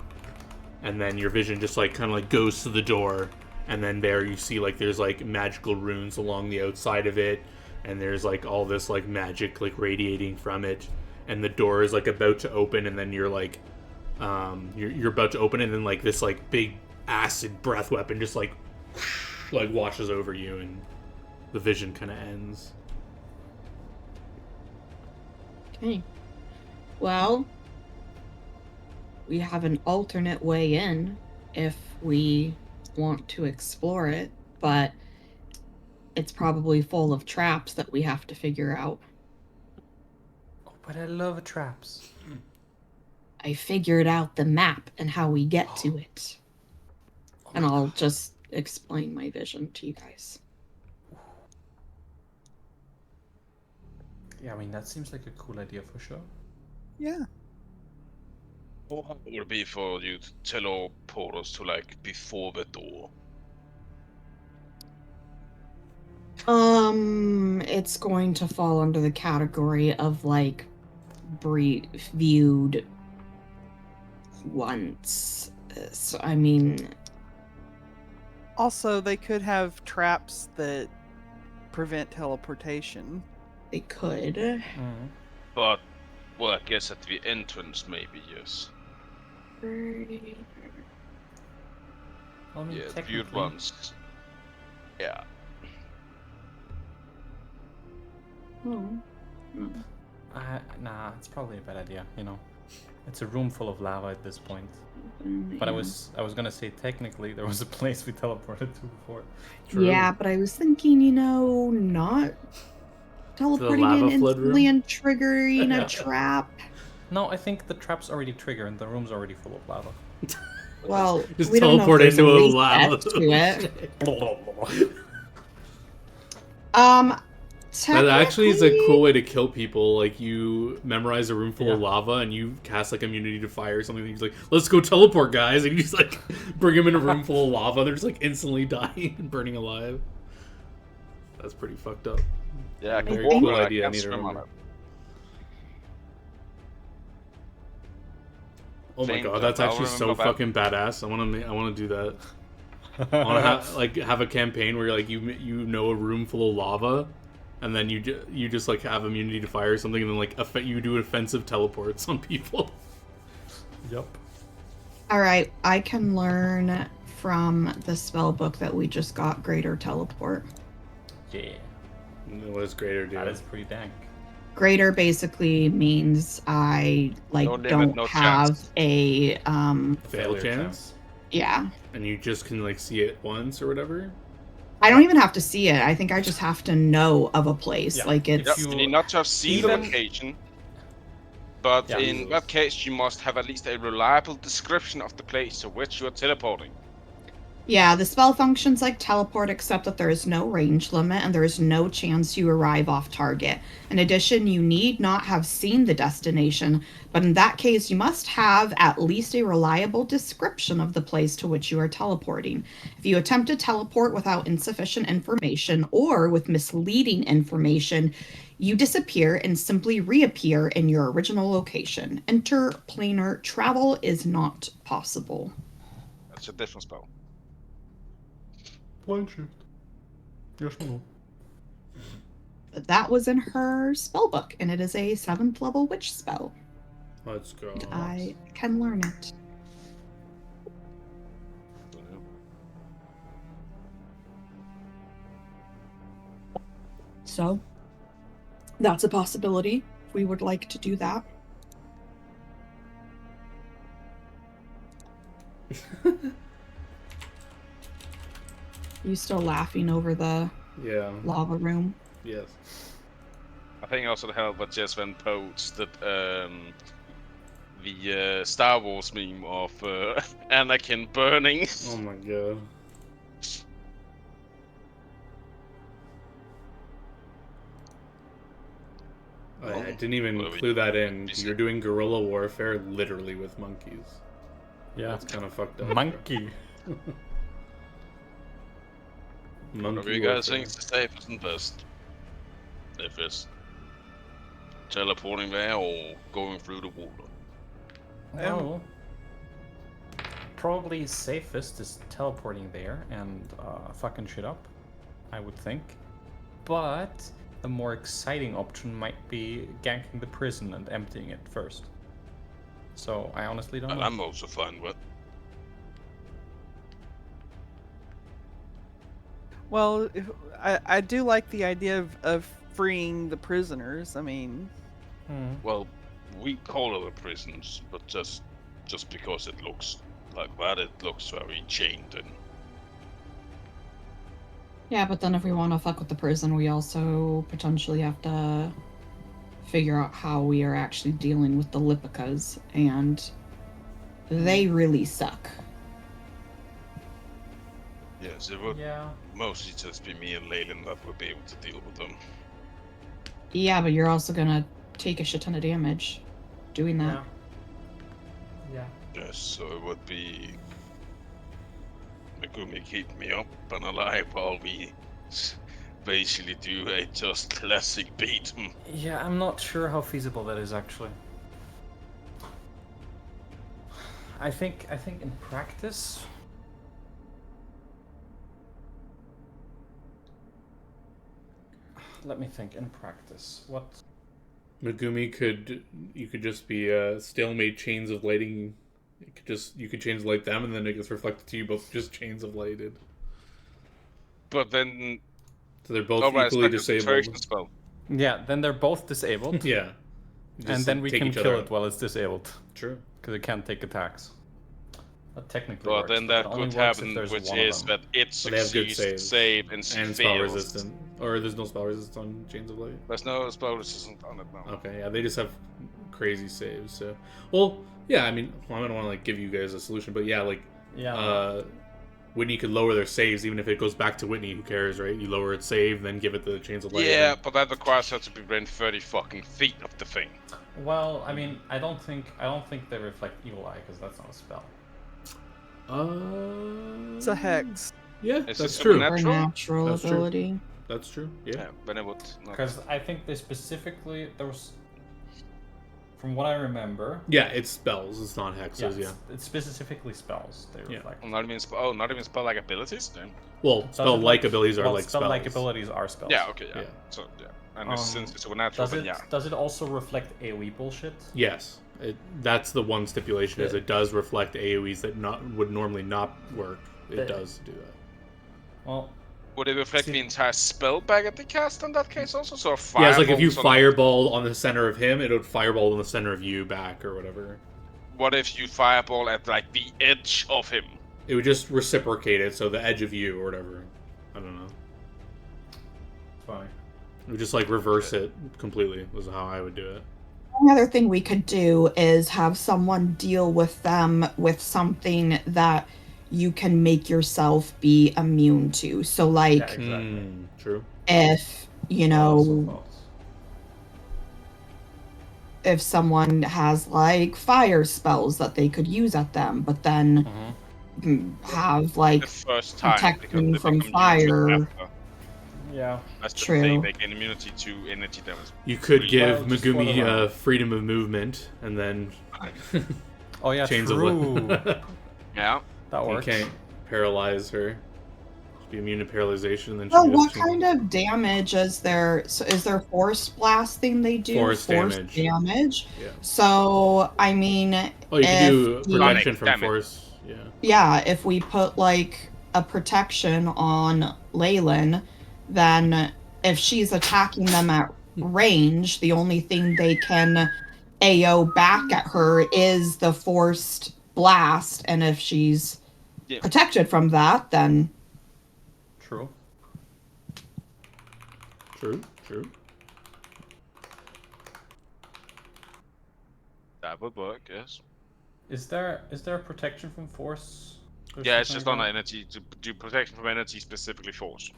and then your vision just like kind of like goes to the door, and then there you see like there's like magical runes along the outside of it, and there's like all this like magic like radiating from it, and the door is like about to open, and then you're like you're about to open it, and then like this like big acid breath weapon just like washes over you, and the vision kind of ends. Okay. Well, we have an alternate way in if we want to explore it, but it's probably full of traps that we have to figure out. Oh, but I love traps. I figured out the map and how we get to it. And I'll just explain my vision to you guys. Yeah, I mean, that seems like a cool idea for sure. Yeah. How hard would it be for you to teleport us to like before the door? It's going to fall under the category of like viewed once. So, I mean, Also, they could have traps that prevent teleportation. they could. Mm. But, well, I guess at the entrance maybe, yes. Well, I mean, Yeah, viewed technically- once. Yeah. Oh. Nah, it's probably a bad idea. You know, it's a room full of lava at this point. But I was gonna say technically there was a place we teleported to before. True. Yeah, but I was thinking, not teleporting lava in flood instantly room? and triggering a trap. No, I think the trap's already triggered and the room's already full of lava. Well, Just we don't know teleport if there's into a reset lava. to it. That actually is a technically- cool way to kill people. Like, you memorize a room full of Yeah. lava, and you cast like immunity to fire or something. And he's like, "Let's go teleport, guys!" And you just like bring them in a room full of lava. They're just like instantly dying and burning alive. That's pretty fucked up. Yeah, I can Very walk cool on it, I idea. I can't need to swim on remember. it. Oh my Think god, that that's I'll actually so remember that. fucking badass. I want to do that. I want to have a campaign where like you know a room full of lava, and then you just like have immunity to fire or something, and then like you do offensive teleports on people. Yup. All right, I can learn from the spell book that we just got, Greater Teleport. Yeah, What is greater do? that is pretty dank. Greater basically means I No limit, don't no have chance. a fail Failure chance, yeah. and you just can like see it once or whatever. I don't even have to see it. I think I just have to know of a place. Yeah, Like if it's Yep, you- you need not to have seen the even- location. But Yeah. in that case, you must have at least a reliable description of the place to which you are teleporting. yeah, the spell functions like teleport, except that there is no range limit and there is no chance you arrive off target. In addition, you need not have seen the destination, but in that case, you must have at least a reliable description of the place to which you are teleporting. If you attempt to teleport without insufficient information or with misleading information, you disappear and simply reappear in your original location. Interplanar travel is not possible. That's a different spell. Blind shift. Yes, no. But that was in her spell book, and it is a 7th level witch spell. Let's go. And I can learn it. So, that's a possibility. If we would like to do that. You still laughing over the Yeah. lava room? Yes. I think also the help what just when posted the Star Wars meme of Anakin burning. Oh my god. I didn't even Well, we- clue that in. is You're it- doing guerrilla warfare literally with monkeys. Yeah. That's kind of fucked up. Monkey. What Monkey do you guys warfare. think is the safest and best? If it's Teleporting there or going through the water? Well, probably safest is teleporting there and fucking shit up, I would think. But a more exciting option might be ganking the prison and emptying it first. So I honestly don't And know. I'm also fine with. Well, I do like the idea of freeing the prisoners. I mean, Well, we call it prisons, but just because it looks like that, it looks very chained and. Yeah, but then if we want to fuck with the prison, we also potentially have to figure out how we are actually dealing with the Lipicas, and they really suck. Yes, it would Yeah. mostly just be me and Leyland that would be able to deal with them. Yeah, but you're also gonna take a shit ton of damage doing that. Yeah. Yes, so it would be Megumi keep me up and alive while we basically do a just classic beat 'em. Yeah, I'm not sure how feasible that is actually. I think in practice. Let me think. In practice, what? Megumi you could just be stalemate chains of lighting. You could change light them, and then it gets reflected to you both just chains of lighted. But then So they're both Nova has equally like a deterrence disabled. spell. Yeah, then they're both disabled. Yeah. And Just, then like, we take can each other kill out. it while it's disabled. True. Because it can't take attacks. That technically But works, then but that only could works if happen, there's which one of is them. that it But they have good succeeds to saves. save and And spell fails. resistant. Or there's no spell resistance on Chains of Light. There's no spell resistance on it now. Okay, yeah, they just have crazy saves. So, well, yeah, I mean, I don't want to like give you guys a solution, but yeah, like, Yeah. Whitney could lower their saves even if it goes back to Whitney. Who cares, right? You lower its save, then give it the Chains of Light. Yeah, but that requires her to be within 30 fucking feet of the thing. Well, I mean, I don't think they reflect Evil Eye because that's not a spell. it's a hex. Yeah, It's that's a true. supernatural. Or natural That's true. ability. That's true. Yeah. Yeah, then it would not. Because I think they specifically there was, from what I remember. Yeah, it's spells. It's not hexes. Yeah. It's specifically spells they Yeah. reflect. Not even spell like abilities then. Well, Does spell it like abilities are well, like spell spells. like abilities are spells. Yeah, okay, yeah. Yeah. So yeah. And since it's supernatural, Does then it yeah. does it also reflect AoE bullshit? Yes, that's the one stipulation is Yeah. it does reflect AOE's that would normally not work. It Yeah. does do that. Well, Would it reflect See- the entire spell bag at the cast in that case also? So a Yeah, it's like if you fireballs on- fireball on the center of him, it would fireball on the center of you back or whatever. What if you fireball at like the edge of him? It would just reciprocate it, so the edge of you or whatever. I don't know. fine. It would just like reverse it completely. Was how I would do it. Another thing we could do is have someone deal with them with something that you can make yourself be immune to. So, like, Yeah, exactly. True. if, you Also know, false. if someone has, like, fire spells that they could use at them, but then have, like, The first time protect because them they from become fire. neutral after. Yeah. That's the True. thing. They gain immunity to energy damage. You could Well, give just for the Megumi round. freedom of movement, and then Oh yeah, chains true. of light. Yeah. That You works. can't paralyze her. She'd be immune to paralyzation, and then So she what kind of damage is there? So is there force blast thing they do? Force damage. damage? Yeah. So I mean, Oh, you can do if you- protection from Damage. force. Yeah. yeah, if we put like a protection on Leyland, then if she's attacking them at range, the only thing they can AO back at her is the forced blast, and if she's Yeah. protected from that, then True. True. True. That would work, yes. Is there a protection from force? or Yeah, it's something just like on that? energy to do protection from energy, specifically force.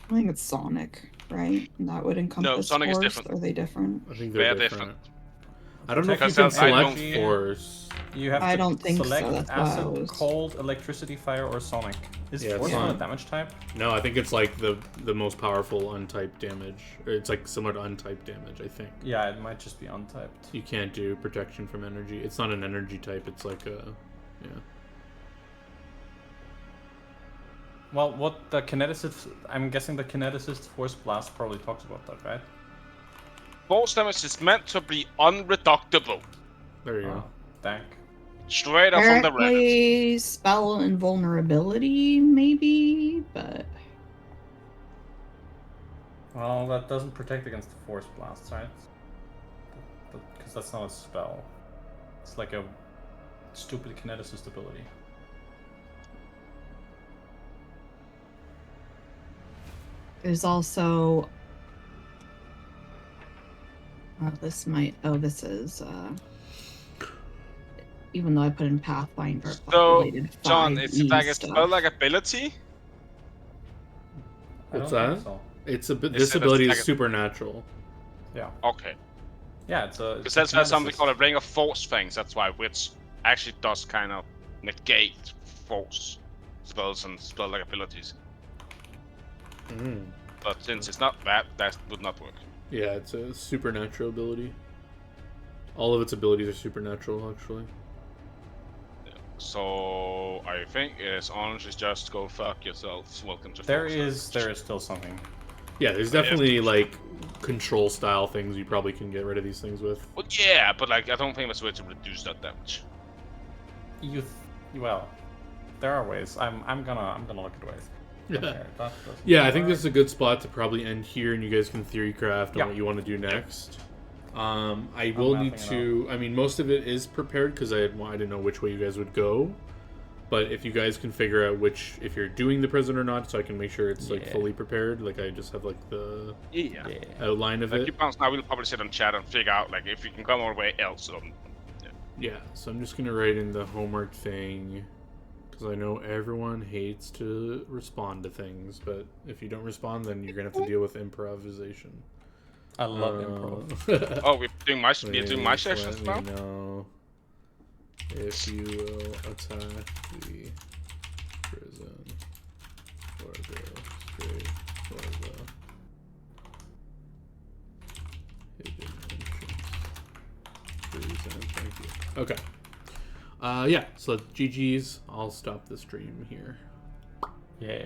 I think it's Sonic, right? And that would encompass Sonic is force. different. Are they different? I think They're they're different. different. I don't know if you Because can I select don't- force. You have I to don't think so, select that's why I acid, was- cold, electricity, fire, or sonic. Is Yeah, it's force not a not- damage type? No, I think it's like the most powerful untyped damage. Or it's like similar to untyped damage, I think. Yeah, it might just be untyped. You can't do protection from energy. It's not an energy type, it's like a... Yeah. Well, what the kineticist... I'm guessing the kineticist force blast probably talks about that, right? Force damage is meant to be unreductible. There you Oh, go. dank. Straight up from the Reddit. Apparently, spell invulnerability, maybe, but Well, that doesn't protect against the force blasts, right? Because that's not a spell. It's like a stupid kineticist ability. there's also. This might. Oh, this is. Even though I put in Pathfinder, So, populated John, 5E is it like a stuff. spell like ability? I What's don't that? think so. It's a Is this it a- ability like is a- supernatural. Yeah. Okay. Yeah, it's a... Because it's a that's something kineticist. called a ring of force things, that's why, which actually does kind of negate force spells and spell like abilities. Mm. But since it's not that, that would not work. Yeah, it's a supernatural ability. All of its abilities are supernatural, actually. So I think it's honestly just go fuck yourselves. Welcome to There force is still something. Yeah, there's Yeah. definitely like control style things you probably can get rid of these things with. Well, yeah, but like I don't think that's a way to reduce that damage. Well, there are ways. I'm gonna look at ways. Yeah. Okay, that doesn't Yeah, I think work. this is a good spot to probably end here, and you guys can theory craft on Yeah. what you want to do next. I will need mapping it to. I mean, most of it is prepared because I didn't know which way you guys would go. But if you guys can figure out if you're doing the prison or not, so I can make sure it's like Yeah. fully prepared. Like I just have like the Yeah. outline of Like it. you bounce now, we'll probably sit on chat and figure out like if you can come our way else. Yeah, so I'm just gonna write in the homework thing because I know everyone hates to respond to things, but if you don't respond, then you're gonna have to deal with improvisation. I love improv. improv. Oh, we're doing my sessions now. Let me know if you will attack the prison or go straight for the hidden entrance. Prison, thank you. Okay. Yeah, so GG's. I'll stop the stream here. Yeah.